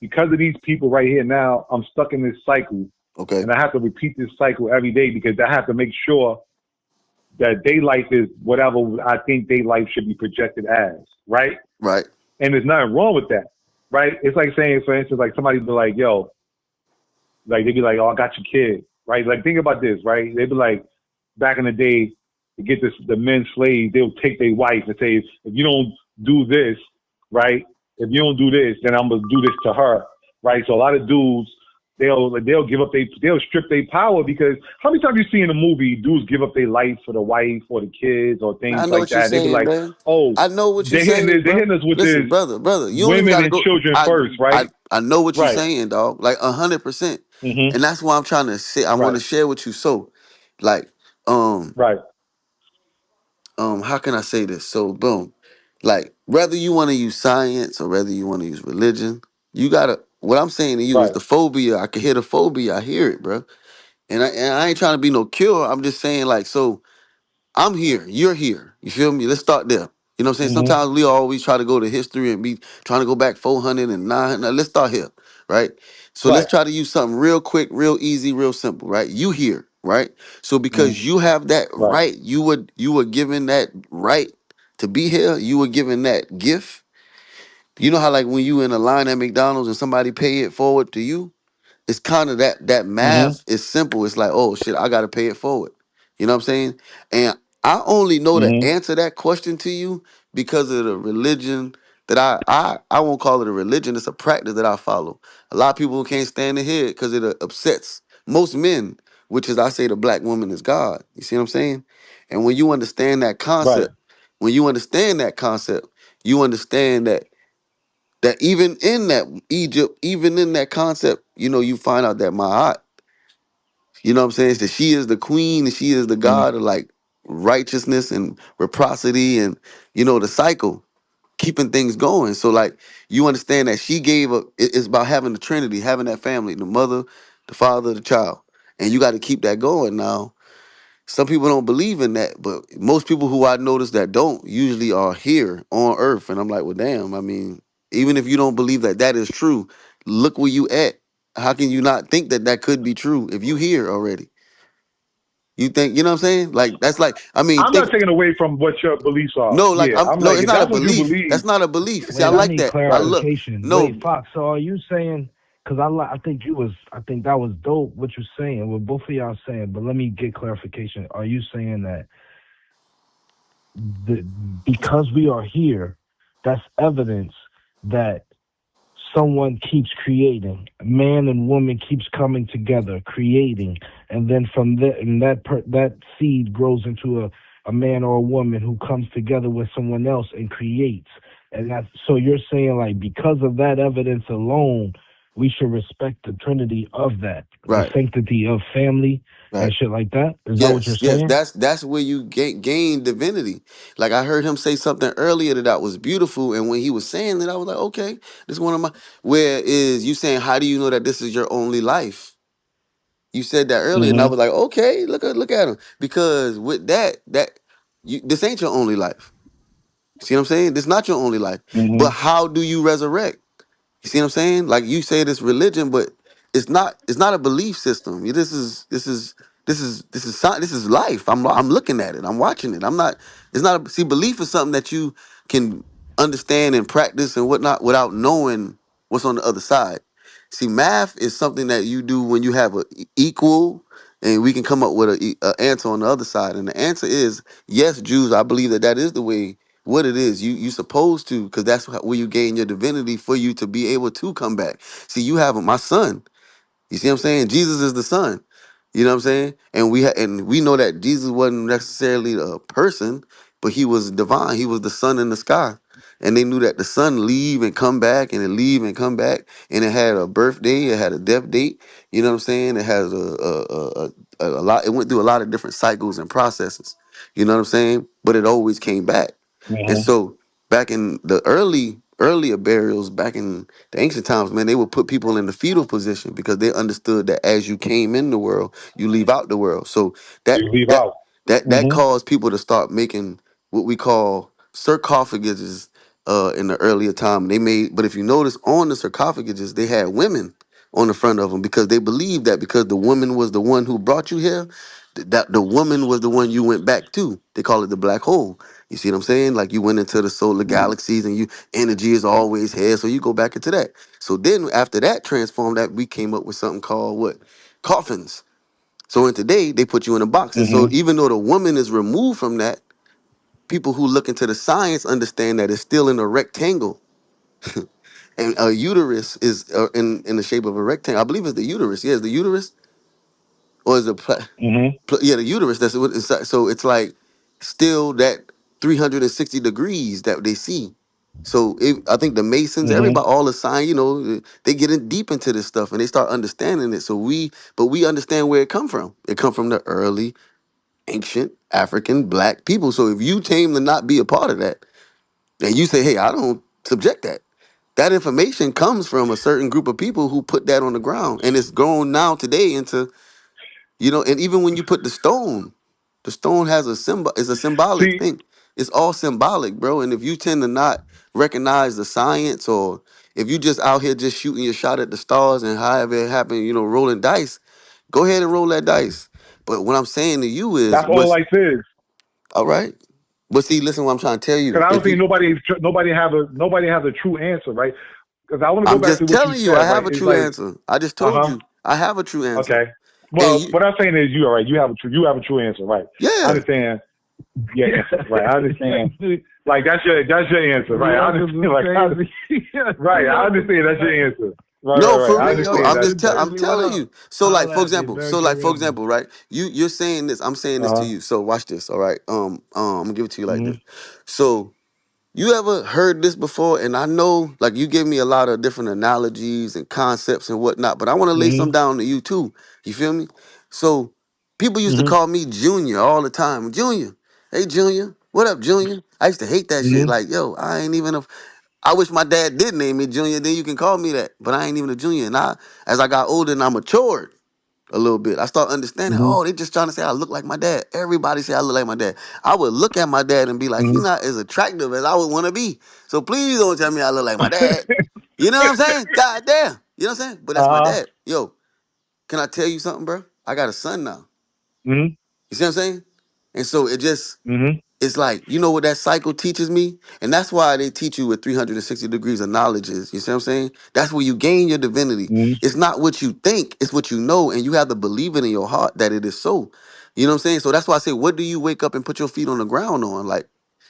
because of these people right here now, I'm stuck in this cycle. Okay. And I have to repeat this cycle every day because I have to make sure that their life is whatever I think their life should be projected as, right? Right. And there's nothing wrong with that, right? It's like saying, for instance, like somebody be like, yo, like they'd be like, oh, I got your kid, right? Like think about this, right? They'd be like, back in the day, to get the men slaves, they'll take their wife and say, if you don't do this, right? If you don't do this, then I'm gonna do this to her, right? So a lot of dudes, they'll give up they'll strip their power because how many times you see in a movie dudes give up their life for the wife or the kids or I things know like what you're that? They be saying, like, man. oh, I know what you're saying, they're bro. hitting us with Listen, this brother, you don't even women gotta and go. children I first, right? I know what you're Right. saying, dog. Like 100%. Mhm. And that's why I'm trying to say. I want Right. to share with you. So, like, um, Right. how can I say this? So, boom, like, whether you want to use science or whether you want to use religion, you gotta. What I'm saying to you is Right. the phobia. I can hear the phobia. I hear it, bro. And I ain't trying to be no cure. I'm just saying, like, so I'm here, you're here. You feel me? Let's start there. You know what I'm saying? Mhm. Sometimes we always try to go to history and be trying to go back 400 and 900. Now, let's start here, right? So let's Right. try to use something real quick, real easy, real simple, right? You here, right? So Mhm. because you have that Right. right, you were given that right to be here. You were given that gift. You know how like when you in a line at McDonald's and somebody pay it forward to you? It's kind of that Mhm. math is simple. It's like, oh shit, I gotta pay it forward. You know what I'm saying? And I only know to Mhm. answer that question to you because of the religion that I won't call it a religion, it's a practice that I follow. A lot of people can't stand to hear it because it upsets most men, which is I say the black woman is God. You see what I'm saying? And when you understand that Right. concept, you understand that even in that Egypt, even in that concept, you find out that Ma'at, you know what I'm saying, is that she is the queen and she is the Mhm. god of like righteousness and reciprocity and the cycle, keeping things going. So like you understand that she gave up. It's about having the Trinity, having that family, the mother, the father, the child, and you got to keep that going. Now some people don't believe in that, but most people who I notice that don't usually are here on earth. And I'm like, well, damn, I mean, even if you don't believe that that is true, look where you at. How can you not think that that could be true if you here already? You think, you know what I'm saying? Like, that's like, I mean, I'm not think, taking away from what your beliefs are. no, like, Yeah, I'm no, like, it's if not a that's what you belief. believe, That's not a belief. See, I Wait, I like need that. I look, clarification. Wait, no, Fox. So are you saying? Because I think I think that was dope what you're saying. What both of y'all saying. But let me get clarification. Are you saying that the, because we are here, that's evidence that someone keeps creating, man and woman keeps coming together, creating, and then from that, and that seed grows into a man or a woman who comes together with someone else and creates. And that's so you're saying like because of that evidence alone, we should respect the Trinity of that, the right, sanctity of family and right. shit like that. Is that what you're Yes, yes, saying? that's where you gain divinity. Like I heard him say something earlier that was beautiful, and when he was saying it, I was like, okay, this is one of my. Where is you saying? How do you know that this is your only life? You said that earlier, and I Mhm. was like, okay, look at him, because with this ain't your only life. See what I'm saying? This not your only life. But Mhm. how do you resurrect? You see what I'm saying? Like you say this religion, but it's not a belief system. This is life. I'm looking at it. I'm watching it. I'm not it's not a, see belief is something that you can understand and practice and whatnot without knowing what's on the other side. See, math is something that you do when you have a equal and we can come up with a answer on the other side. And the answer is yes, Jews. I believe that is the way what it is. You supposed to, because that's where you gain your divinity for you to be able to come back. See, you have my son. You see what I'm saying? Jesus is the son. You know what I'm saying? And we know that Jesus wasn't necessarily a person, but he was divine. He was the sun in the sky. And they knew that the sun leave and come back and it leave and come back. And it had a birthday, it had a death date. You know what I'm saying? It has a lot, it went through a lot of different cycles and processes. You know what I'm saying? But it always came back. And Mhm. so back in the earlier burials, back in the ancient times, man, they would put people in the fetal position because they understood that as you came in the world, you leave out the world. So that You leave that out. that Mhm. caused people to start making what we call sarcophaguses in the earlier time. But if you notice on the sarcophaguses, they had women on the front of them because they believed that because the woman was the one who brought you here, that the woman was the one you went back to. They call it the black hole. You see what I'm saying? Like you went into the solar galaxies and you energy is always here. So you go back into that. So then after that transformed that, we came up with something called what? Coffins. So in today, they put you in a box. And so Mhm. even though the woman is removed from that, people who look into the science understand that it's still in a rectangle, and a uterus is in the shape of a rectangle. I believe it's the uterus. Yeah, it's the uterus, or is it? Mm-hmm. Yeah, the uterus. That's what. So it's like still that 360 degrees that they see. So I think the Masons, Mm-hmm. everybody, all the sign, they get in deep into this stuff and they start understanding it. So but we understand where it come from. It come from the early ancient African black people. So if you claim to not be a part of that, and you say, hey, I don't subject that. That information comes from a certain group of people who put that on the ground, and it's grown now today into, and even when you put the stone has a symbol. It's a symbolic See, thing. It's all symbolic, bro. And if you tend to not recognize the science, or if you just out here just shooting your shot at the stars and however it happened, rolling dice, go ahead and roll that dice. But what I'm saying to you is, that's all life is. all right. But see, listen, what I'm trying to tell you. Because I don't If think you, nobody has a true answer, right? Because I want to go I'm back to just what you telling you, I said, right? have a It's true like, answer. I just uh told huh, you, I have a true answer. okay. And Well, what I'm saying is, you are right. You have a true answer, right? I yeah, understand. Yeah, right. I understand. Like that's your answer, right? I understand. Right. I understand that's your answer. no, Right. for I real. understand that. I'm telling you. So like, for example, right? You're saying this. I'm saying Uh this to huh. you. So watch this. All right. I'm gonna give it to you like this. Mhm. So you ever heard this before? And I know, like, you give me a lot of different analogies and concepts and whatnot, but I want to lay some Mhm. down to you too. You feel me? So people used to Mhm. call me Junior all the time. Junior, hey Junior, what up, Junior? I used to hate that shit. Mhm. Like, yo, I ain't even a. I wish my dad did name me Junior. Then you can call me that, but I ain't even a junior. And as I got older and I matured a little bit, I start understanding. Mhm. Oh, they just trying to say I look like my dad. Everybody say I look like my dad. I would look at my dad and be like, he Mhm. not as attractive as I would want to be. So please don't tell me I look like my dad. You know what I'm saying? God damn. You know what I'm saying? But Uh that's my huh. dad. Yo, can I tell you something, bro? I got a son now. Mhm. You see what I'm saying? And so Mhm. it's like, you know what that cycle teaches me? And that's why they teach you what 360 degrees of knowledge is. You see what I'm saying? That's where you gain your divinity. Mhm. It's not what you think, it's what you know. And you have to believe it in your heart that it is so. You know what I'm saying? So that's why I say, what do you wake up and put your feet on the ground on? Like,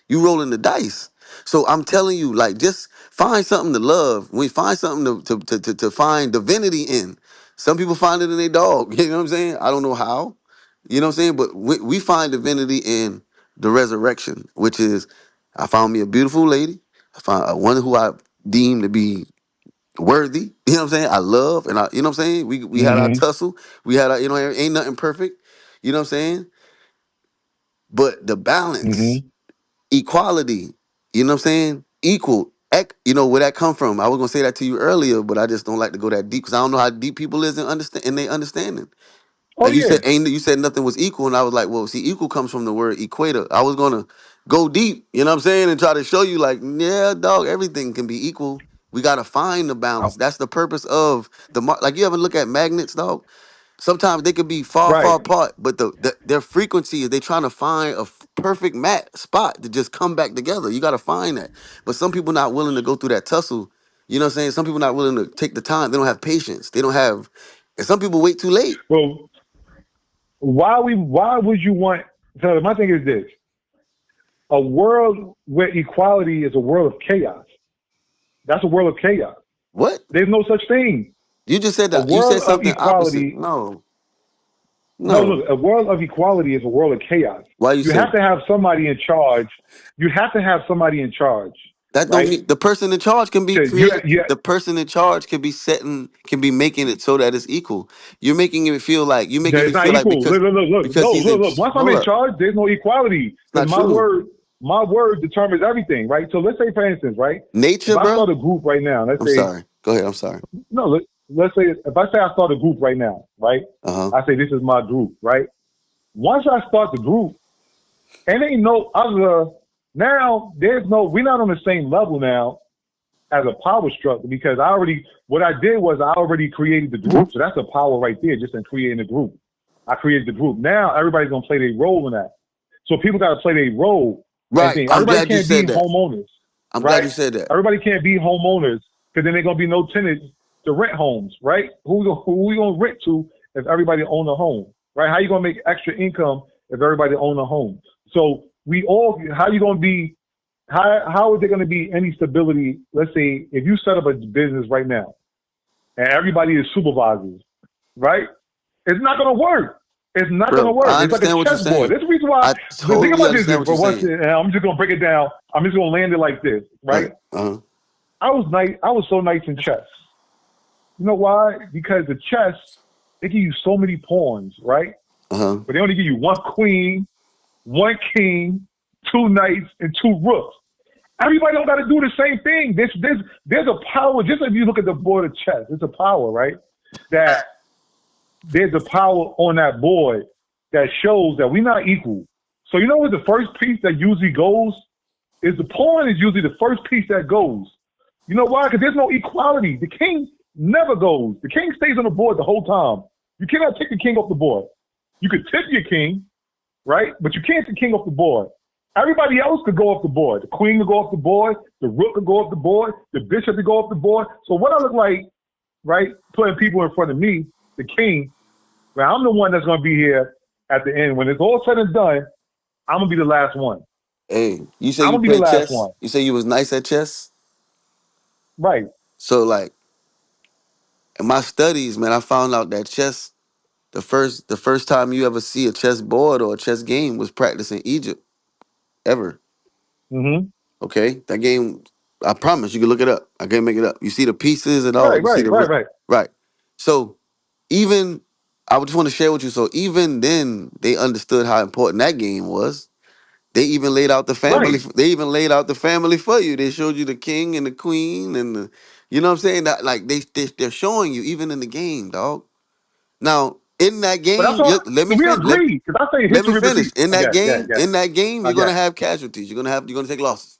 you rolling the dice. So I'm telling you, like, just find something to love. We find something to find divinity in. Some people find it in their dog. You know what I'm saying? I don't know how. You know what I'm saying? But we find divinity in the resurrection, which is I found me a beautiful lady. I found one who I deem to be worthy. You know what I'm saying? I love, and you know what I'm saying? We had our Mhm. tussle. We had our, ain't nothing perfect. You know what I'm saying? But the balance, Mhm. equality, you know what I'm saying? Equal. Where that come from? I was gonna say that to you earlier, but I just don't like to go that deep because I don't know how deep people is in they understanding. Oh Like yeah. you said nothing was equal, and I was like, well, see, equal comes from the word equator. I was gonna go deep, you know what I'm saying, and try to show you, like, yeah, dog, everything can be equal. We gotta find the balance. Oh, That's the purpose of like, you ever look at magnets, dog? Sometimes they could be far, right. far apart, but their frequency is they trying to find a perfect spot to just come back together. You gotta find that. But some people not willing to go through that tussle. You know what I'm saying? Some people not willing to take the time. They don't have patience. They don't have, and some people wait too late. Well, why would you want? So my thing is this: a world where equality is a world of chaos. That's a world of chaos. What? There's no such thing. You just said A that. You world said of something opposite. equality. No, No, no. look, a world of equality is a world of chaos. Why you You say have to have somebody in charge. You have to have somebody in charge, that? Don't right? mean the person in charge can be To you, created. you, The person in charge can be making it so that it's equal. You're making it feel like it's not equal. Look. because No, he's in. look. Once I'm Hold in up, charge, there's no equality it's because not true. my word determines everything, right? So let's say, for instance, right? If Nature, I bro. start a group right now, let's I'm say, sorry. Go ahead. I'm sorry. no, let's say if I say I start a group right now, right? Uh huh. I say this is my group, right? Once I start the group, and ain't no other. Now we're not on the same level now as a power struggle because what I did was I already created the group. So that's a power right there, just in creating the group. I created the group. Now everybody's gonna play their role in that. So people gotta play their role and Right. think. I'm Everybody glad you can't be said that. homeowners, I'm glad right? you said that. Everybody can't be homeowners because then there's gonna be no tenants to rent homes, right? Who we gonna rent to if everybody own a home, right? How you gonna make extra income if everybody own a home? So we all, how you going to be, how is there going to be any stability? Let's say if you set up a business right now and everybody is supervisors, right? It's not going to work. It's not going to bro. work. I It's like a understand what you're chessboard. saying. That's the reason why. I The thing totally about this understand is, what for you're once, saying. and I'm just going to break it down. I'm just going to land it like this, right? I was nice. I was so nice in chess. You know why? Because the chess, they give you so many pawns, right? But they only give you one queen, one king, two knights, and two rooks. Everybody don't got to do the same thing. There's a power. Just if you look at the board of chess, there's a power, right? That there's a power on that board that shows that we're not equal. So you know what the first piece that usually goes is the pawn is usually the first piece that goes. You know why? Because there's no equality. The king never goes. The king stays on the board the whole time. You cannot take the king off the board. You could tip your king, right? But you can't take the king off the board. Everybody else could go off the board. The queen could go off the board. The rook could go off the board. The bishop could go off the board. So what I look like, right, putting people in front of me, the king, well, I'm the one that's going to be here at the end. When it's all said and done, I'm going to be the last one. Hey, you say I'm you going to be the played last chess? one. You say you was nice at chess? Right. So like in my studies, man, I found out that chess, the first time you ever see a chess board or a chess game was practiced in Egypt ever. Mm-hmm. Okay, that game, I promise you can look it up. I can't make it up. You see the pieces and all. Right, You see right, the right, right. right. So even I would just want to share with you. So even then, they understood how important that game was. They even laid out the family. Right. They even laid out the family for you. They showed you the king and the queen and the, you know what I'm saying? That like they're showing you even in the game, dog. Now in that But that's game, all. let me We finish. agree. Because I say Let me history finish. repeats. Again, yeah, yeah. In that game, you're gonna Again. have casualties. You're gonna take losses.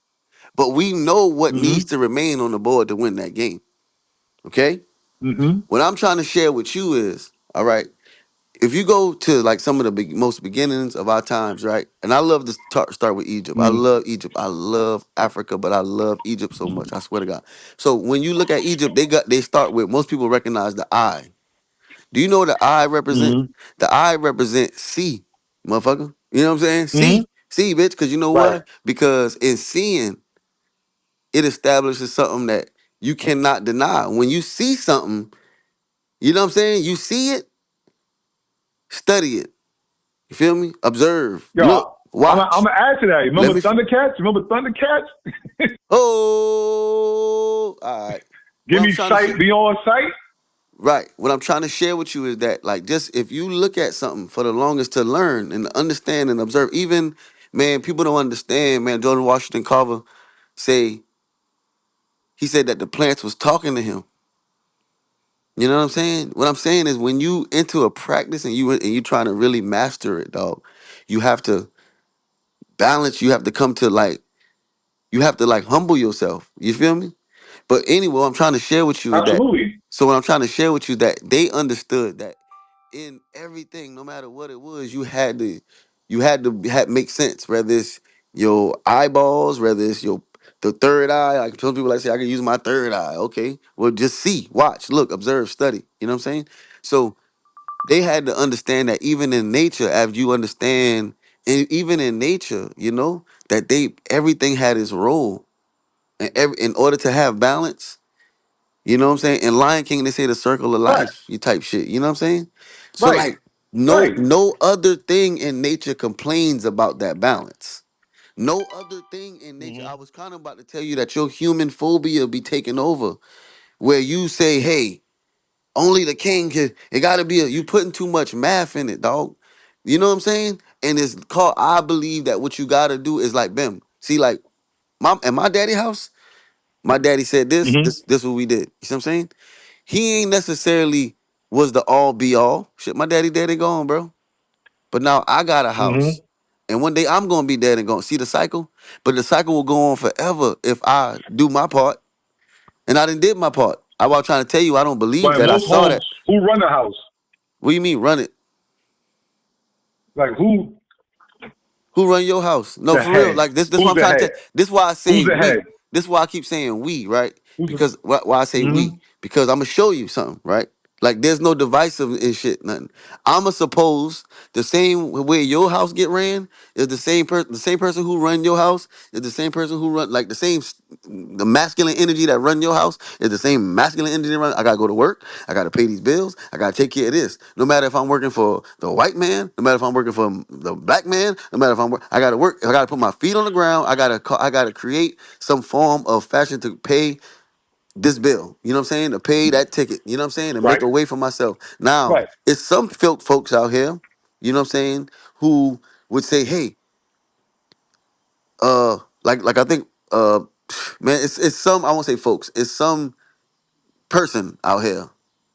But we know what Mm-hmm. needs to remain on the board to win that game. Okay? Mm-hmm. What I'm trying to share with you is, all right, if you go to like some of the most beginnings of our times, right? And I love to start with Egypt. I Mm-hmm. love Egypt. I love Africa, but I love Egypt so much. I swear to God. So when you look at Egypt, they start with, most people recognize the eye. Do you know what the eye represent? Mm-hmm. The eye represents C, motherfucker. You know what I'm saying? Mm-hmm. See, bitch. Because you know Right. why? Because in seeing, it establishes something that you cannot deny. When you see something, you know what I'm saying? You see it, study it. You feel me? Observe, Yo, look, I'm watch. gonna add to that. Let Remember me. Thundercats? Remember Thundercats? Oh, all right. What Give I'm me trying to sight beyond sight. right. What I'm trying to share with you is that, like, just if you look at something for the longest to learn and understand and observe, even man, people don't understand. Man, Jordan Washington Carver say he said that the plants was talking to him. You know what I'm saying? What I'm saying is when you into a practice and you trying to really master it, dog, you have to balance. You have to come to like you have to like humble yourself. You feel me? But anyway, what I'm trying to share with you is that. Absolutely. So what I'm trying to share with you is that they understood that in everything, no matter what it was, you had to make sense. Whether it's your eyeballs, whether it's your the third eye. Like some people like say, I can use my third eye. Okay, well, just see, watch, look, observe, study. You know what I'm saying? So they had to understand that even in nature, as you understand, and even in nature, you know that everything had its role, and in order to have balance. You know what I'm saying? In Lion King, they say the circle of Right. life, you type shit. You know what I'm saying? So Right. like Right. no other thing in nature complains about that balance. No other thing in nature. Mm-hmm. I was kind of about to tell you that your human phobia be taking over, where you say, hey, only the king can, it gotta be you putting too much math in it, dog. You know what I'm saying? And it's called, I believe that what you gotta do is like, bim. See, like at my daddy house, my daddy said this, Mm-hmm. this what we did. You see what I'm saying? He ain't necessarily was the all be all. Shit, my daddy dead and gone, bro. But now I got a Mm-hmm. house. And one day I'm gonna be dead and gone. See the cycle? But the cycle will go on forever if I do my part. And I didn't did my part. I was trying to tell you I don't believe But in that. I most saw homes, that. who run the house? What do you mean run it? Like who Who run your house? No, the for real. head? Like this what Who's I'm the trying to head? tell. This why I Who's say the head? we. This why I keep saying we, right? Who's the Because why I say mm-hmm. we. Because I'm gonna show you something, right? Like there's no divisive and shit, nothing. I'ma suppose the same way your house get ran is the same person. The same person who run your house is the same person who run like the masculine energy that run your house is the same masculine energy that run. I gotta go to work. I gotta pay these bills. I gotta take care of this. No matter if I'm working for the white man, no matter if I'm working for the black man, no matter if I gotta work. I gotta put my feet on the ground. I gotta create some form of fashion to pay this bill, you know what I'm saying? To pay that ticket, you know what I'm saying? To make Right. a way for myself. Now, Right. it's some folks out here, you know what I'm saying, who would say, hey, like I think, man, it's some, I won't say folks, it's some person out here,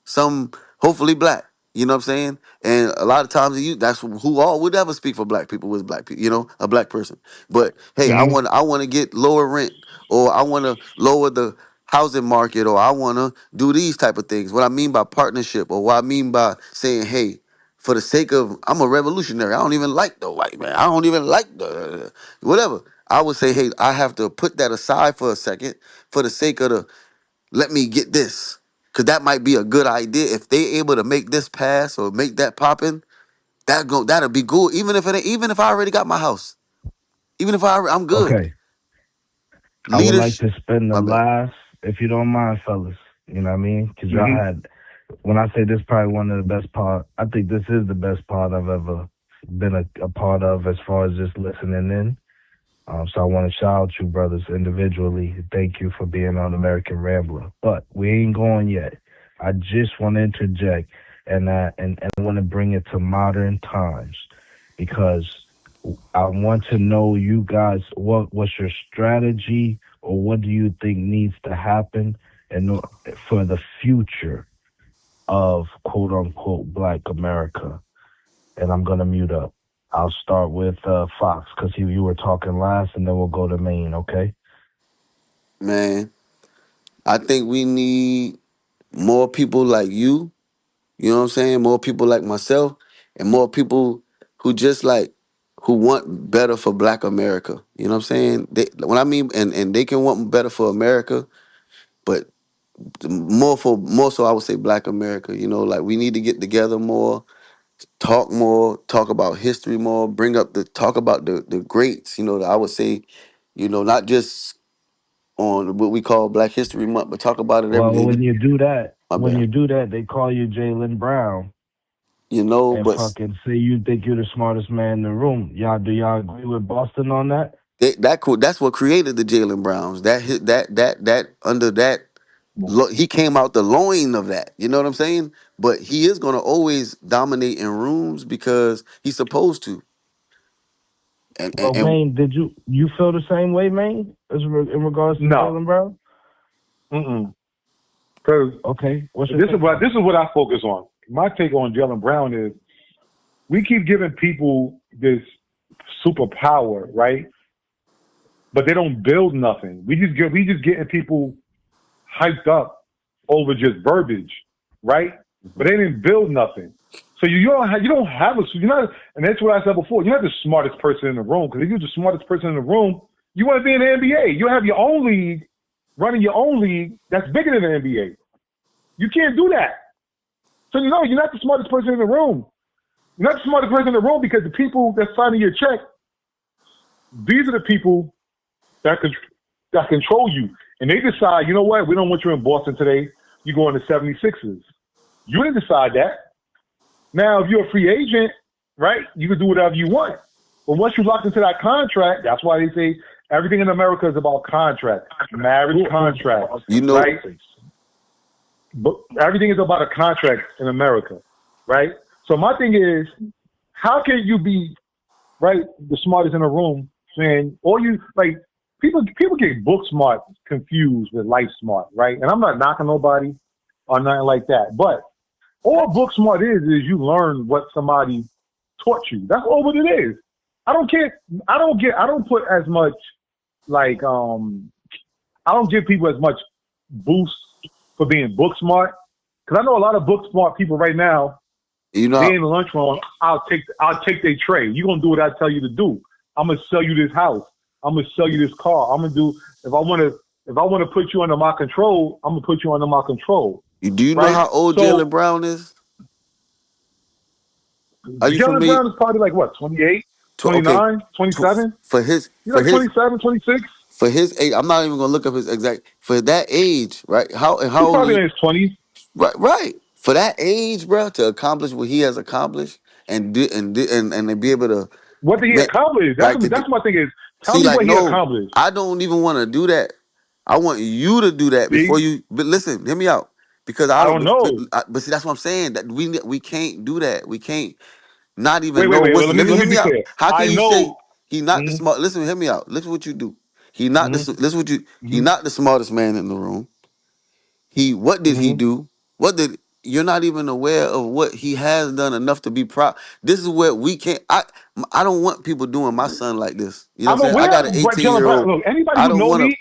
some hopefully black. You know what I'm saying? And a lot of times that's who all would ever speak for black people was black people, you know, a black person. But hey, Hmm. I want to get lower rent, or I want to lower the housing market, or I want to do these type of things. What I mean by partnership, or what I mean by saying, hey, for the sake of, I'm a revolutionary. I don't even like the white man. I don't even like the whatever. I would say, hey, I have to put that aside for a second for the sake of the, let me get this. Cause that might be a good idea. If they able to make this pass or make that poppin', that'll be good. Even if I already got my house. Even if I'm good. Okay. I would like Leadership. to spend the My bad. last, if you don't mind, fellas. You know what I mean? Because y'all Hmm. had, when I say this, probably one of the best part. I think this is the best part I've ever been a part of, as far as just listening in. So I want to shout out you brothers individually. Thank you for being on American Rambler. But we ain't going yet. I just want to interject, and I want to bring it to modern times, because I want to know, you guys, what's your strategy, or what do you think needs to happen for the future of quote unquote Black America? And I'm gonna mute up. I'll start with Fox, because you were talking last, and then we'll go to Maine. Okay. Man, I think we need more people like you know what I'm saying? More people like myself, and more people who just like who want better for Black America. You know what I'm saying? When I mean, and they can want better for America, but more so I would say Black America. You know, like we need to get together more, talk about history more, talk about the greats. You know, I would say, you know, not just on what we call Black History Month, but talk about it every Well, day. My when bad. you do that, they call you Jalen Brown You know, and but fucking say you think you're the smartest man in the room. Do y'all agree with Boston on that? that's what created the Jalen Browns. That under that, he came out the loin of that. You know what I'm saying? But he is gonna always dominate in rooms because he's supposed to. Well, And Maine, did you feel the same way, Maine, in regards to No. Jalen Brown? Because Okay, what's your this is take? what I focus on. My take on Jalen Brown is we keep giving people this superpower, right? But they don't build nothing. We just getting people hyped up over just verbiage, right? But they didn't build nothing. So you're not, and that's what I said before. You're not the smartest person in the room, because if you're the smartest person in the room, you want to be in the NBA. You have your own league, running your own league that's bigger than the NBA. You can't do that. So no, you're not the smartest person in the room. You're not the smartest person in the room, because the people that's signing your check, these are the people that control you. And they decide, you know what, we don't want you in Boston today. You go in the 76ers. You didn't decide that. Now, if you're a free agent, right, you can do whatever you want. But once you locked into that contract, that's why they say everything in America is about contract, marriage contract, you know, right? But everything is about a contract in America, right? So my thing is, how can you be, right, the smartest in the room, saying, or you, like, people get book smart confused with life smart, right? And I'm not knocking nobody or nothing like that. But all book smart is you learn what somebody taught you. That's all what it is. I don't put as much, like, I don't give people as much boost for being book smart. Because I know a lot of book smart people right now, you know, they in the lunchroom, I'll take their tray. You're gonna do what I tell you to do. I'm gonna sell you this house. I'm gonna sell you this car. I'm gonna do, if I wanna put you under my control, I'm gonna put you under my control. Do you know right? how old So Jalen Brown is? Are you Jalen familiar? Brown is probably like what, 28, Okay, 29, to, 27? for his He's like 27, 26. for his age. I'm not even gonna look up his exact for that age, right? How He's old are probably you? in his 20s. Right. For that age, bro, to accomplish what he has accomplished and to be able to What did he make accomplish? like That's my thing is, tell see, me like, what he no, accomplished. I don't even want to do that. I want you to do that before See? you. But listen, hear me out, because I I don't. don't know. But see, that's what I'm saying. That we can't do that. We can't not Wait, even wait, know wait. what's. Let me Let me let hear me me be out. clear. How can I you say know. he not the Mm-hmm, smart? Listen, hear me out. Listen what you do. He not mm-hmm, the. Listen what you. He mm-hmm, not the smartest man in the room. What did he mm-hmm. do? What did You're not even aware of what he has done enough to be proud. This is where we can't. I don't want people doing my son like this. You know I'm what I'm saying? I aware got an of what 18 Jalen year Brown. old. Look, anybody I who don't know want me,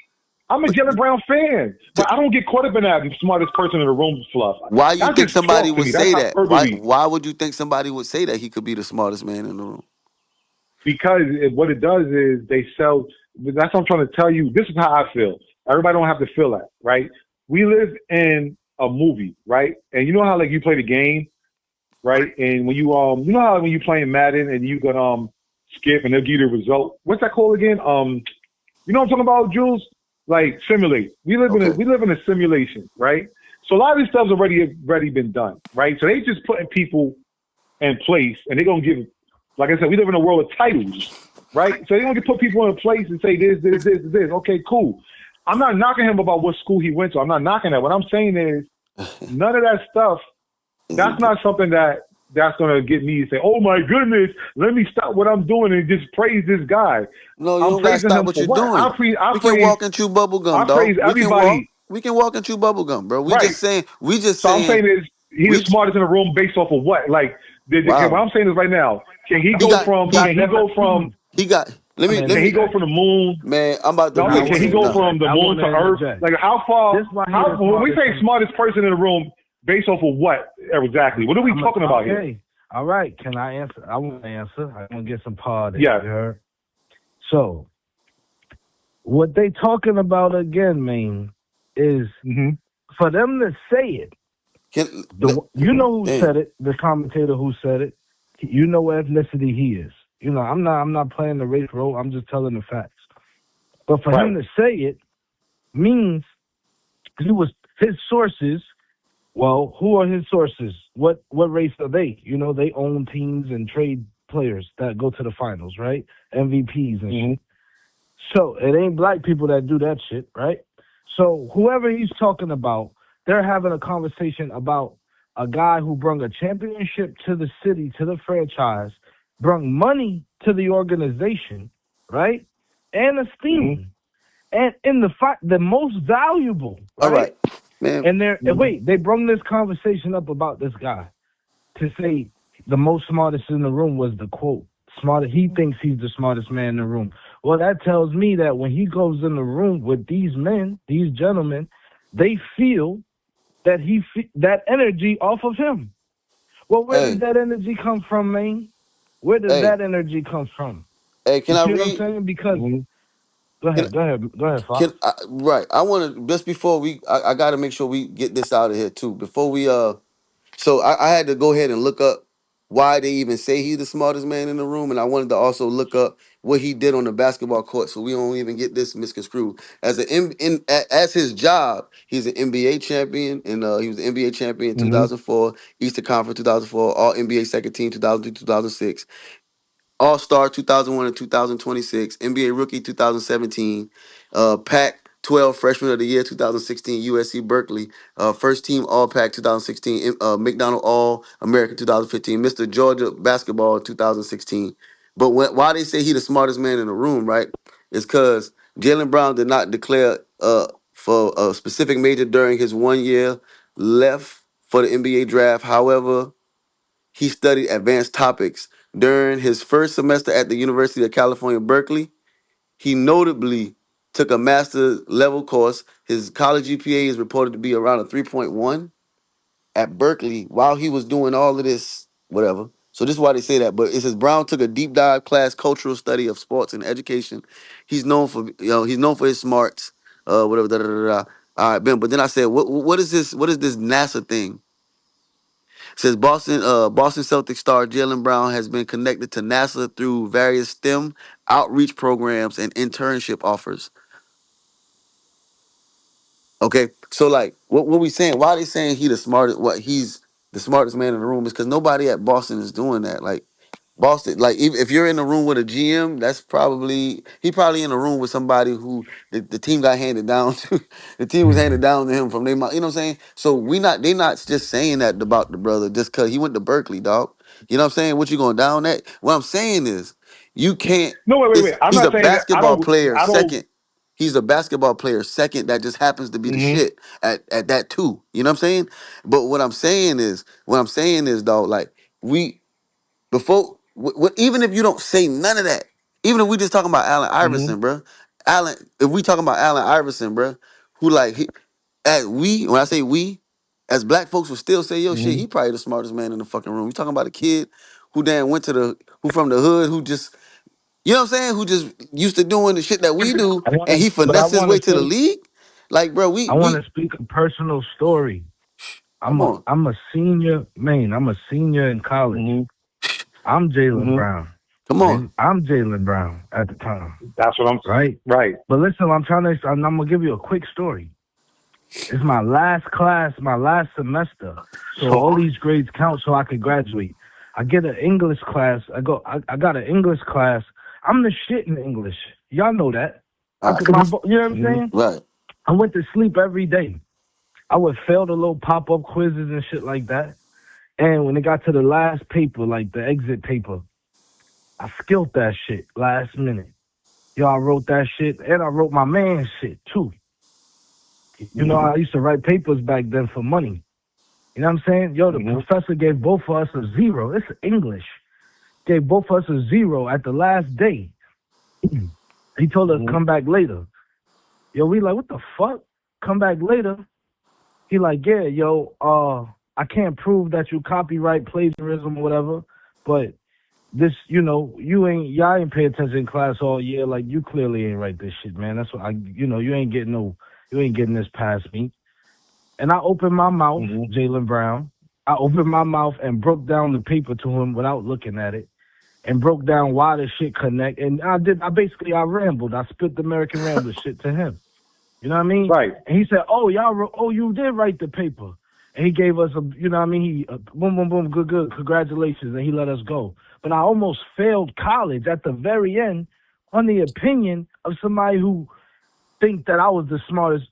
I'm a to. Jalen Brown fan. But I don't get caught up in that. The smartest person in the room fluff. Why you That's think just somebody talk to would me. That's say that? hyperbole. Why would you think somebody would say that he could be the smartest man in the room? Because what it does is they sell. That's what I'm trying to tell you. This is how I feel. Everybody don't have to feel that, right? We live in a movie, right? And you know how like you play the game, right? And when you know how when you playing Madden and you can skip and they'll give you the result. What's that called again? You know what I'm talking about, Jules? Like simulate. Okay. We live in a simulation, right? So a lot of this stuff's already been done, right? So they just putting people in place, and they're gonna give, like I said, we live in a world of titles, right? So they're gonna put people in place and say this. Okay, cool. I'm not knocking him about what school he went to. I'm not knocking that. What I'm saying is none of that stuff. Is That's it? not something that's gonna get me to say, "Oh my goodness, let me stop what I'm doing and just praise this guy." No, you I'm don't gotta praising stop him what for you're what? doing. We can walk and chew bubble I gum, dog. praise everybody, We can walk and chew bubble gum, bro. right? We just So I'm saying saying is he's we the smartest in the room based off of what? Like, what wow. I'm saying is right now, can he He go got from? he Can he go from? he got Can he go from the moon? man, I'm about to No, I'm read saying it can to he you go now. from the moon to Earth? Like how far? This why he How the when we smartest say in. smartest person in the room, based off of what exactly? What are we talking about here? Okay. All right. Can I answer? I want to answer. I want to get some party. Yes. You heard? So, what they talking about again, man, is Mm-hmm. for them to say it. Can, You know who damn. said it? The commentator who said it. You know what ethnicity he is. You know, I'm not playing the race role. I'm just telling the facts. But for him Right. to say it means he was his sources. Well, who are his sources? What race are they? You know, they own teams and trade players that go to the finals, right? MVPs and Mm-hmm. shit. So it ain't black people that do that shit, right? So whoever he's talking about, they're having a conversation about a guy who brought a championship to the city, to the franchise, brought money to the organization, right? And Mm-hmm. esteem. And in the fight, the most valuable, All right? right, man. And Mm-hmm. wait, they brought this conversation up about this guy to say the most smartest in the room was the quote. Smartest, he thinks he's the smartest man in the room. Well, that tells me that when he goes in the room with these men, these gentlemen, they feel that that energy off of him. Well, where does Hey, that energy come from, man? Where does hey, that energy come from? hey. Can You I see what I'm read? saying? Because Mm-hmm. Can go ahead, can Fox. right? I want to just before I got to make sure we get this out of here too. Before we So I had to go ahead and look up why they even say he's the smartest man in the room, and I wanted to also look up what he did on the basketball court, so we don't even get this misconstrued. As his job, he's an NBA champion, and he was an NBA champion in Mm-hmm. 2004, Eastern Conference 2004, All NBA second team 2002 2006. All Star 2001 and 2026, NBA Rookie 2017, Pac 12 Freshman of the Year 2016, USC Berkeley, First Team All Pac 2016, McDonald All American 2015, Mr. Georgia Basketball 2016. But why they say he the smartest man in the room, right? Is because Jalen Brown did not declare for a specific major during his 1 year left for the NBA draft. However, he studied advanced topics. During his first semester at the University of California, Berkeley, he notably took a master level course. His college GPA is reported to be around a 3.1 at Berkeley while he was doing all of this, whatever. So this is why they say that. But it says Brown took a deep dive class, cultural study of sports and education. He's known for his smarts, whatever. Da, da, da, da. All right, Ben. But then I said, what is this? What is this NASA thing? It says Boston Celtics star Jaylen Brown has been connected to NASA through various STEM outreach programs and internship offers. Okay, so like, what we saying? Why are they saying he the smartest? What he's the smartest man in the room is because nobody at Boston is doing that. Like Boston, like if you're in the room with a GM, that's probably he probably in a room with somebody who the team got handed down to. The team was handed down to him from their mom. You know what I'm saying? So they not just saying that about the brother just because he went to Berkeley, dog. You know what I'm saying? What you going down that? What I'm saying is you can't. No, wait. I'm He's not a saying that. basketball player second. He's a basketball player second that just happens to be the Mm-hmm. shit at that too. You know what I'm saying? But what I'm saying is, dog, like we before what even if you don't say none of that, even if we just talking about Allen Mm-hmm. Iverson, bro. If we talking about Allen Iverson, bro, who like when I say we, as black folks would still say, yo, shit, Mm-hmm. he probably the smartest man in the fucking room. You talking about a kid who who from the hood, who just you know what I'm saying? Who just used to doing the shit that we do, and he I finessed his want way to to the say, league. Like, bro, I want to speak a personal story. come on, I'm a senior, man. I'm a senior in college. Mm-hmm. I'm Jaylen Mm-hmm. Brown. come Right? on. I'm Jaylen Brown at the time. That's what I'm Right? right. But listen, I'm gonna give you a quick story. It's my last class, my last semester. So all these grades count so I could graduate. I get an English class. I got an English class. I'm the shit in English. Y'all know that. All right, You know what I'm saying? right. I went to sleep every day. I would fail the little pop-up quizzes and shit like that. And when it got to the last paper, like the exit paper, I skilled that shit last minute. Yo, I wrote that shit, and I wrote my man's shit, too. You know, I used to write papers back then for money. You know what I'm saying? Yo, the professor gave both of us a 0. It's English. Gave both of us a 0 at the last day. He told us, come back later. Yo, we like, what the fuck? Come back later. He like, yeah, yo, I can't prove that you copyright plagiarism or whatever, but this, you know, y'all ain't pay attention in class all year. Like, you clearly ain't write this shit, man. That's what you ain't getting this past me. And I opened my mouth, Jaylen Brown. I opened my mouth and broke down the paper to him without looking at it, and broke down why the shit connect. And I rambled. I spit the American Rambler shit to him. You know what I mean? Right. And he said, "Oh, you did write the paper." And he gave us you know what I mean? He boom, boom, boom, good, congratulations, and he let us go. But I almost failed college at the very end on the opinion of somebody who didn't think I was the smartest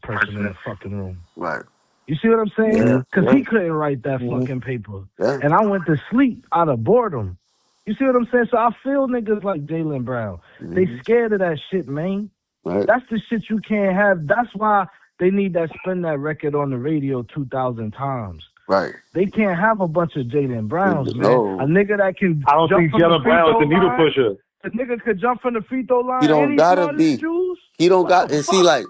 person in the fucking room. Right. You see what I'm saying? Because he couldn't write that fucking paper. Yeah. And I went to sleep out of boredom. You see what I'm saying? So I feel niggas like Jaylen Brown. They scared of that shit, man. Right. That's the shit you can't have. That's why they need that spin that record on the radio 2,000 times. Right. They can't have a bunch of Jaylen Browns, man. No. A nigga that can I don't think Jaylen Brown is the needle pusher. A nigga could jump from the free throw line. He don't gotta be. He don't got. And see, like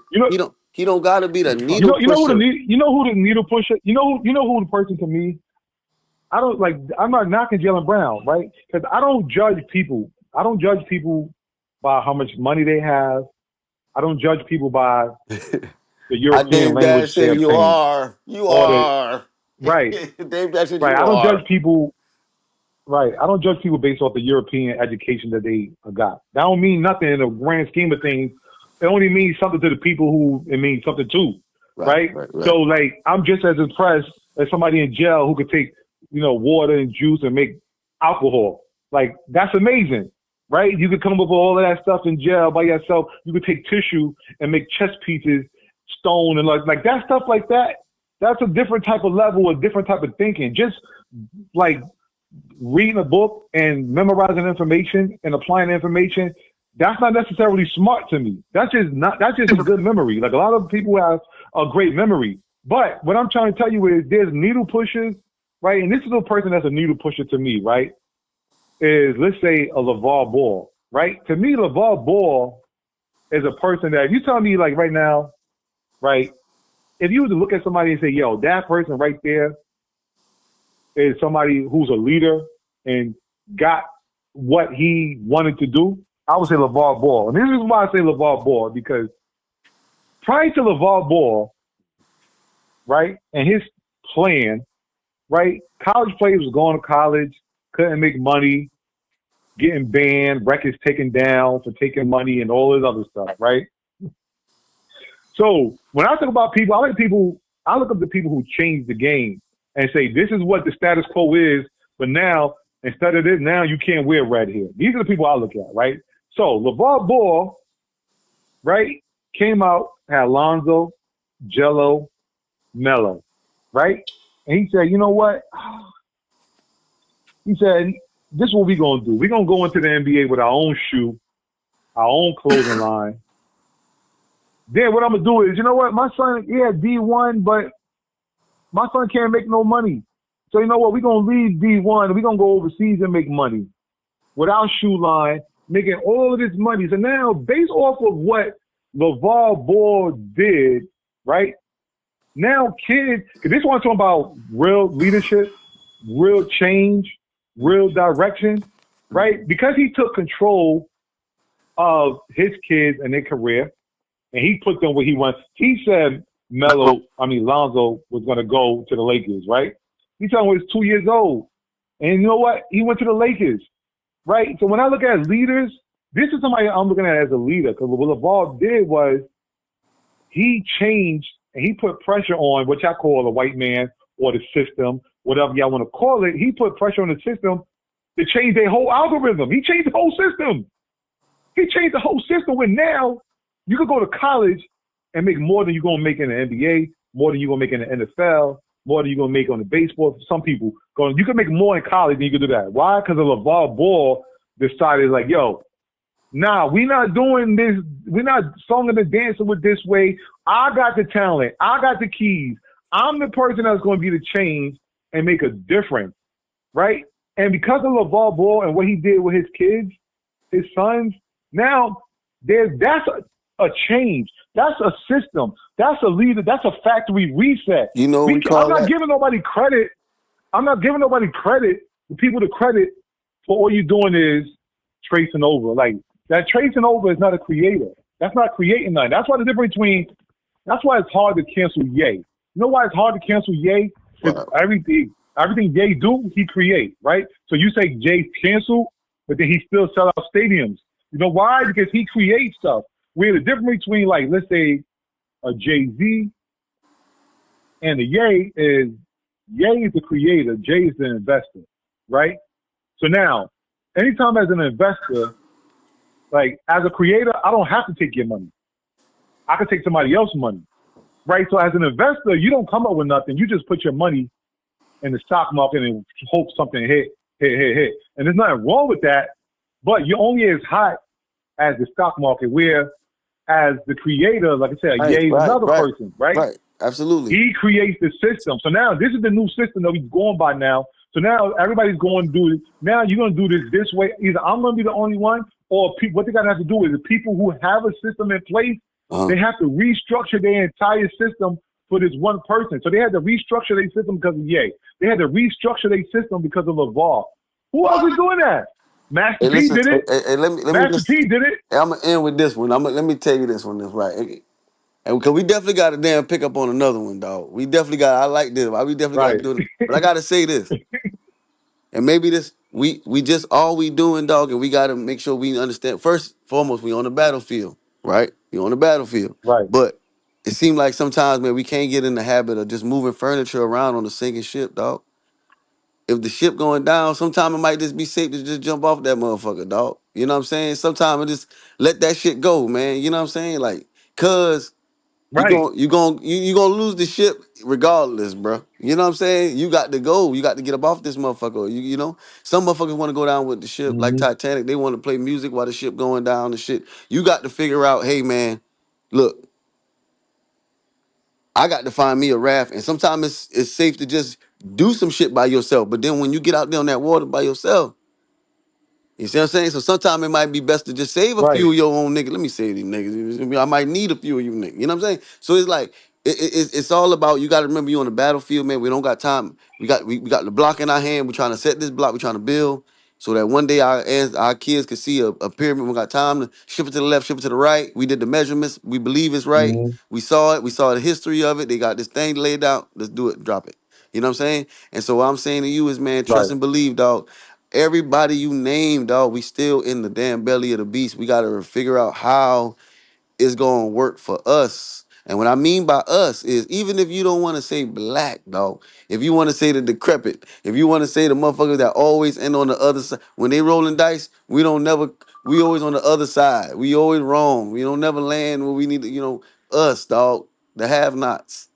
he don't gotta be the needle pusher. You know who the needle pusher? You know who the person to me? I'm not knocking Jaylen Brown, right? Because I don't judge people. I don't judge people by how much money they have. I don't judge people by the European language they're saying. You are. Right. Dave Dash said right. you I don't are. judge people. Right. I don't judge people based off the European education that they got. That don't mean nothing in the grand scheme of things. It only means something to the people who it means something to. Right. So like I'm just as impressed as somebody in jail who could take, water and juice and make alcohol. Like that's amazing. Right? You could come up with all of that stuff in jail by yourself. You could take tissue and make chess pieces, stone, and like that stuff like that. That's a different type of level, a different type of thinking. Just like reading a book and memorizing information and applying information, that's not necessarily smart to me. That's just a good memory. Like a lot of people have a great memory. But what I'm trying to tell you is there's needle pushers, right? And this is a person that's a needle pusher to me, right? Is let's say a LeVar Ball, right? To me, LeVar Ball is a person that if you tell me like right now, right? If you were to look at somebody and say, yo, that person right there is somebody who's a leader and got what he wanted to do, I would say LeVar Ball. And this is why I say LeVar Ball, because prior to LeVar Ball, right, and his plan, right, college players was going to college, couldn't make money, getting banned, records taken down for taking money and all this other stuff, right? So when I talk about people, I look up the people who changed the game and say, this is what the status quo is, but now, instead of this, now you can't wear red here. These are the people I look at, right? So LeVar Ball, right, came out, had Lonzo, Jello, Melo, right? And he said, you know what? He said, this is what we're going to do. We're going to go into the NBA with our own shoe, our own clothing line. Then what I'm going to do is, you know what? My son, yeah, D1, but my son can't make no money. So you know what? We're going to leave D1. We're going to go overseas and make money with our shoe line, making all of this money. So now, based off of what LeVar Ball did, right? Now kids, because this one talking about real leadership, real change, real direction, right? Because he took control of his kids and their career, and he put them where he wants. He said Lonzo was going to go to the Lakers, right? He told him he was 2 years old. And you know what? He went to the Lakers, right? So when I look at leaders, this is somebody I'm looking at as a leader, because what LeVar did was he changed and he put pressure on what y'all call the white man or the system, whatever y'all want to call it. He put pressure on the system to change their whole algorithm. He changed the whole system. He changed the whole system where now you could go to college and make more than you're going to make in the NBA, more than you're going to make in the NFL, more than you're going to make on the baseball. Some people you can make more in college than you can do that. Why? Because of LeVar Ball decided like, yo, nah, we're not doing this. We're not songing and dancing with this way. I got the talent. I got the keys. I'm the person that's going to be the change and make a difference, right? And because of LeVar Ball and what he did with his kids, his sons, now that's a change. That's a system. That's a leader. That's a factory reset. You know, I'm not giving nobody credit. I'm not giving nobody credit. The people the credit for all you're doing is tracing over. Like that tracing over is not a creator. That's not creating nothing. That's why the difference between. That's why it's hard to cancel Ye. You know why it's hard to cancel Ye? Because everything Ye do, he create, right? So you say Jay cancel, but then he still sell out stadiums. You know why? Because he creates stuff. Where the difference between, like, let's say a Jay-Z and a Ye is the creator, Jay is the investor, right? So now, anytime as an investor, like as a creator, I don't have to take your money. I can take somebody else's money, right? So as an investor, you don't come up with nothing. You just put your money in the stock market and hope something hit. And there's nothing wrong with that, but you're only as hot as the stock market, where as the creator, like I said, Ye is another person, right? Right, absolutely. He creates the system. So now this is the new system that we're going by now. So now everybody's going to do it. Now you're going to do this way. Either I'm going to be the only one, or what they got to have to do is the people who have a system in place, they have to restructure their entire system for this one person. So they had to restructure their system because of Ye. They had to restructure their system because of LeVar. Who else is doing that? Master P did it. Master P did it. I'm going to end with this one. Let me tell you this one. That's right. And because we definitely got to damn pick up on another one, dog. We definitely got, I like this. We definitely got to do it. But I got to say this. And maybe this, we just, all we doing, dog, and we got to make sure we understand. First, foremost, we on the battlefield, right? We on the battlefield. Right. But it seems like sometimes, man, we can't get in the habit of just moving furniture around on a sinking ship, dog. If the ship going down, sometimes it might just be safe to just jump off that motherfucker, dog. You know what I'm saying? Sometimes it just let that shit go, man. You know what I'm saying? Like, cause you gonna lose the ship regardless, bro. You know what I'm saying? You got to go. You got to get up off this motherfucker. You know, some motherfuckers want to go down with the ship, like Titanic. They want to play music while the ship going down and shit. You got to figure out, hey man, look, I got to find me a raft, and sometimes it's safe to just do some shit by yourself. But then when you get out there on that water by yourself, you see what I'm saying? So sometimes it might be best to just save a few of your own niggas. Let me save these niggas. I might need a few of you niggas. You know what I'm saying? So it's like it's all about, you got to remember, you on the battlefield, man. We don't got time. We got the block in our hand. We're trying to set this block. We're trying to build. so that one day our kids could see a pyramid. We got time to shift it to the left, shift it to the right. We did the measurements. We believe it's right. Mm-hmm. We saw it. We saw the history of it. They got this thing laid out. Let's do it. Drop it. You know what I'm saying? And so what I'm saying to you is, man, trust Right. and believe, dog. Everybody you name, dog, we still in the damn belly of the beast. We got to figure out how it's going to work for us. And what I mean by us is, even if you don't want to say black, dog, if you want to say the decrepit, if you want to say the motherfuckers that always end on the other side, when they rolling dice, we always on the other side. We always wrong. We don't never land where we need to, us, dog, the have-nots.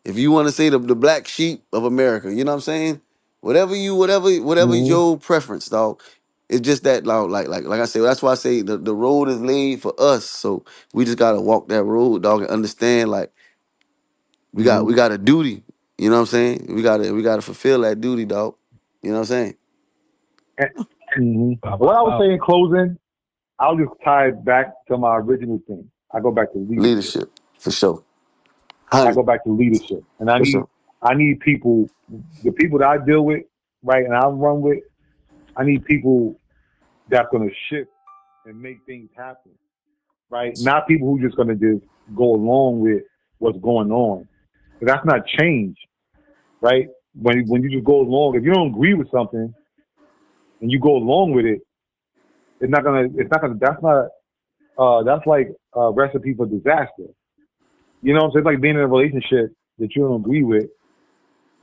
If you want to say the black sheep of America, you know what I'm saying? Whatever Mm-hmm. your preference, dog. It's just that, like I said, that's why I say the road is laid for us. So we just gotta walk that road, dog, and understand, like, we got Mm-hmm. we got a duty. You know what I'm saying? We gotta fulfill that duty, dog. You know what I'm saying? Mm-hmm. What I would say in closing, I'll just tie it back to my original thing. I go back to leadership. Leadership, for sure. I 100, go back to leadership, and for sure. I need people, the people that I deal with, right, and I run with. I need people that's gonna shift and make things happen, right? Not people who just gonna just go along with what's going on. But that's not change, right? When you just go along, if you don't agree with something and you go along with it, that's like a recipe for disaster. You know what I'm saying? It's like being in a relationship that you don't agree with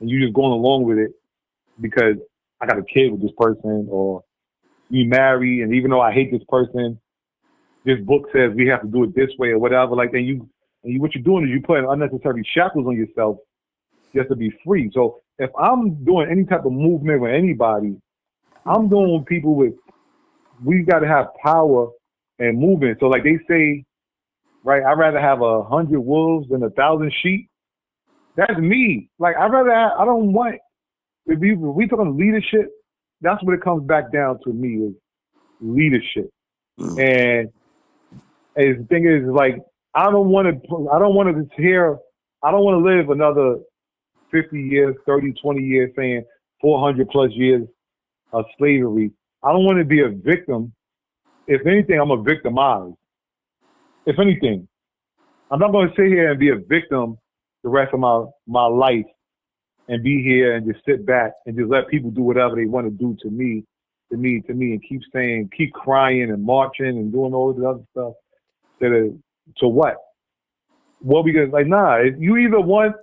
and you just going along with it because I got a kid with this person, or we marry, and even though I hate this person, this book says we have to do it this way or whatever. Like, what you're doing is you're putting unnecessary shackles on yourself just to be free. So if I'm doing any type of movement with anybody, I'm doing with people we got to have power and movement. So like they say, right, I'd rather have 100 wolves than 1,000 sheep. That's me. Like I don't want, if we talking leadership, that's what it comes back down to me, is leadership. And the thing is, like, I don't want to live another 50 years, 30, 20 years saying 400 plus years of slavery. I don't want to be a victim. If anything, I'm a victimized. If anything, I'm not going to sit here and be a victim the rest of my life and be here and just sit back and just let people do whatever they want to do to me, and keep crying and marching and doing all this other stuff. To what? What we gonna, like? Nah, you either want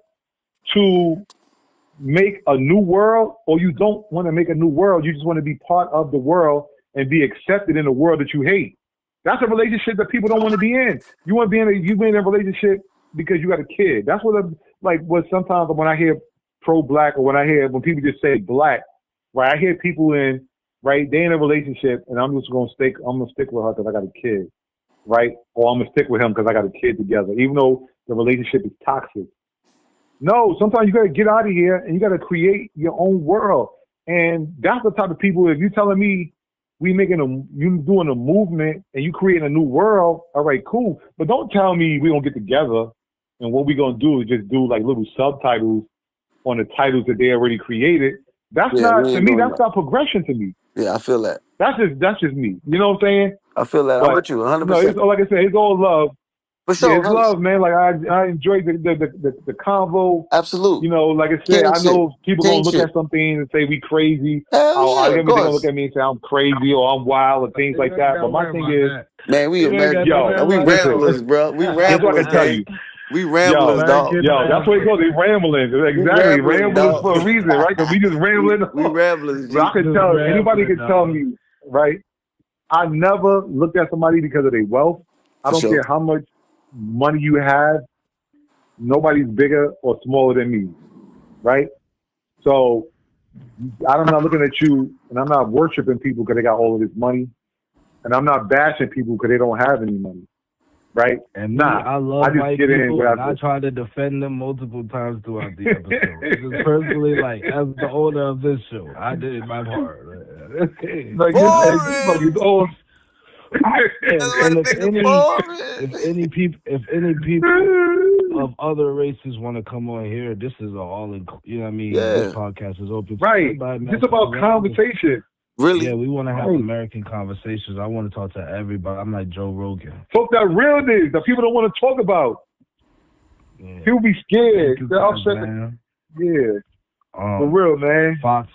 to make a new world or you don't want to make a new world. You just want to be part of the world and be accepted in a world that you hate. That's a relationship that people don't want to be in. You want to be in a relationship because you got a kid. That's what sometimes when I hear pro-black, or when people just say black, right? I hear people they in a relationship and I'm gonna stick with her because I got a kid, right? Or I'm gonna stick with him because I got a kid together, even though the relationship is toxic. No, sometimes you gotta get out of here and you gotta create your own world. And that's the type of people, if you're telling me you doing a movement and you creating a new world, all right, cool. But don't tell me we gonna get together and what we gonna do is just do like little subtitles on the titles that they already created. That's not progression to me. Yeah, I feel that. That's just me. You know what I'm saying? I feel that. I'm with you 100%. No, it's, like I said, it's all love. For sure. Yeah, it's love, man. Like I enjoyed the convo. Absolutely. You know, like I said, I know people gonna look at some things and say we crazy. They're gonna look at me and say I'm crazy or I'm wild or things like that. But my thing is, man, we ramblers, bro. We ramblers. That's what I can tell you. We ramblers, dog. Yo, that's what it goes. They rambling. Exactly. Ramblers for a reason, right? Because we just rambling. We ramblers. But I can tell, anybody can tell me, right? I never looked at somebody because of their wealth. I don't care how much money you have. Nobody's bigger or smaller than me, right? So I'm not looking at you, and I'm not worshiping people because they got all of this money, and I'm not bashing people because they don't have any money. Right? And I love white people, and I try to defend them multiple times throughout the episode. Just personally, like, as the owner of this show, I did my part. Like, it's all. And if any people of other races want to come on here, this is all in. You know what I mean? Yeah. This podcast is open. Right. It's about conversation. Really? Yeah, we want to have American conversations. I want to talk to everybody. I'm like Joe Rogan. Talk that realness that people don't want to talk about. Yeah. People be scared. They're upset. Man. Yeah. For real, man. Fox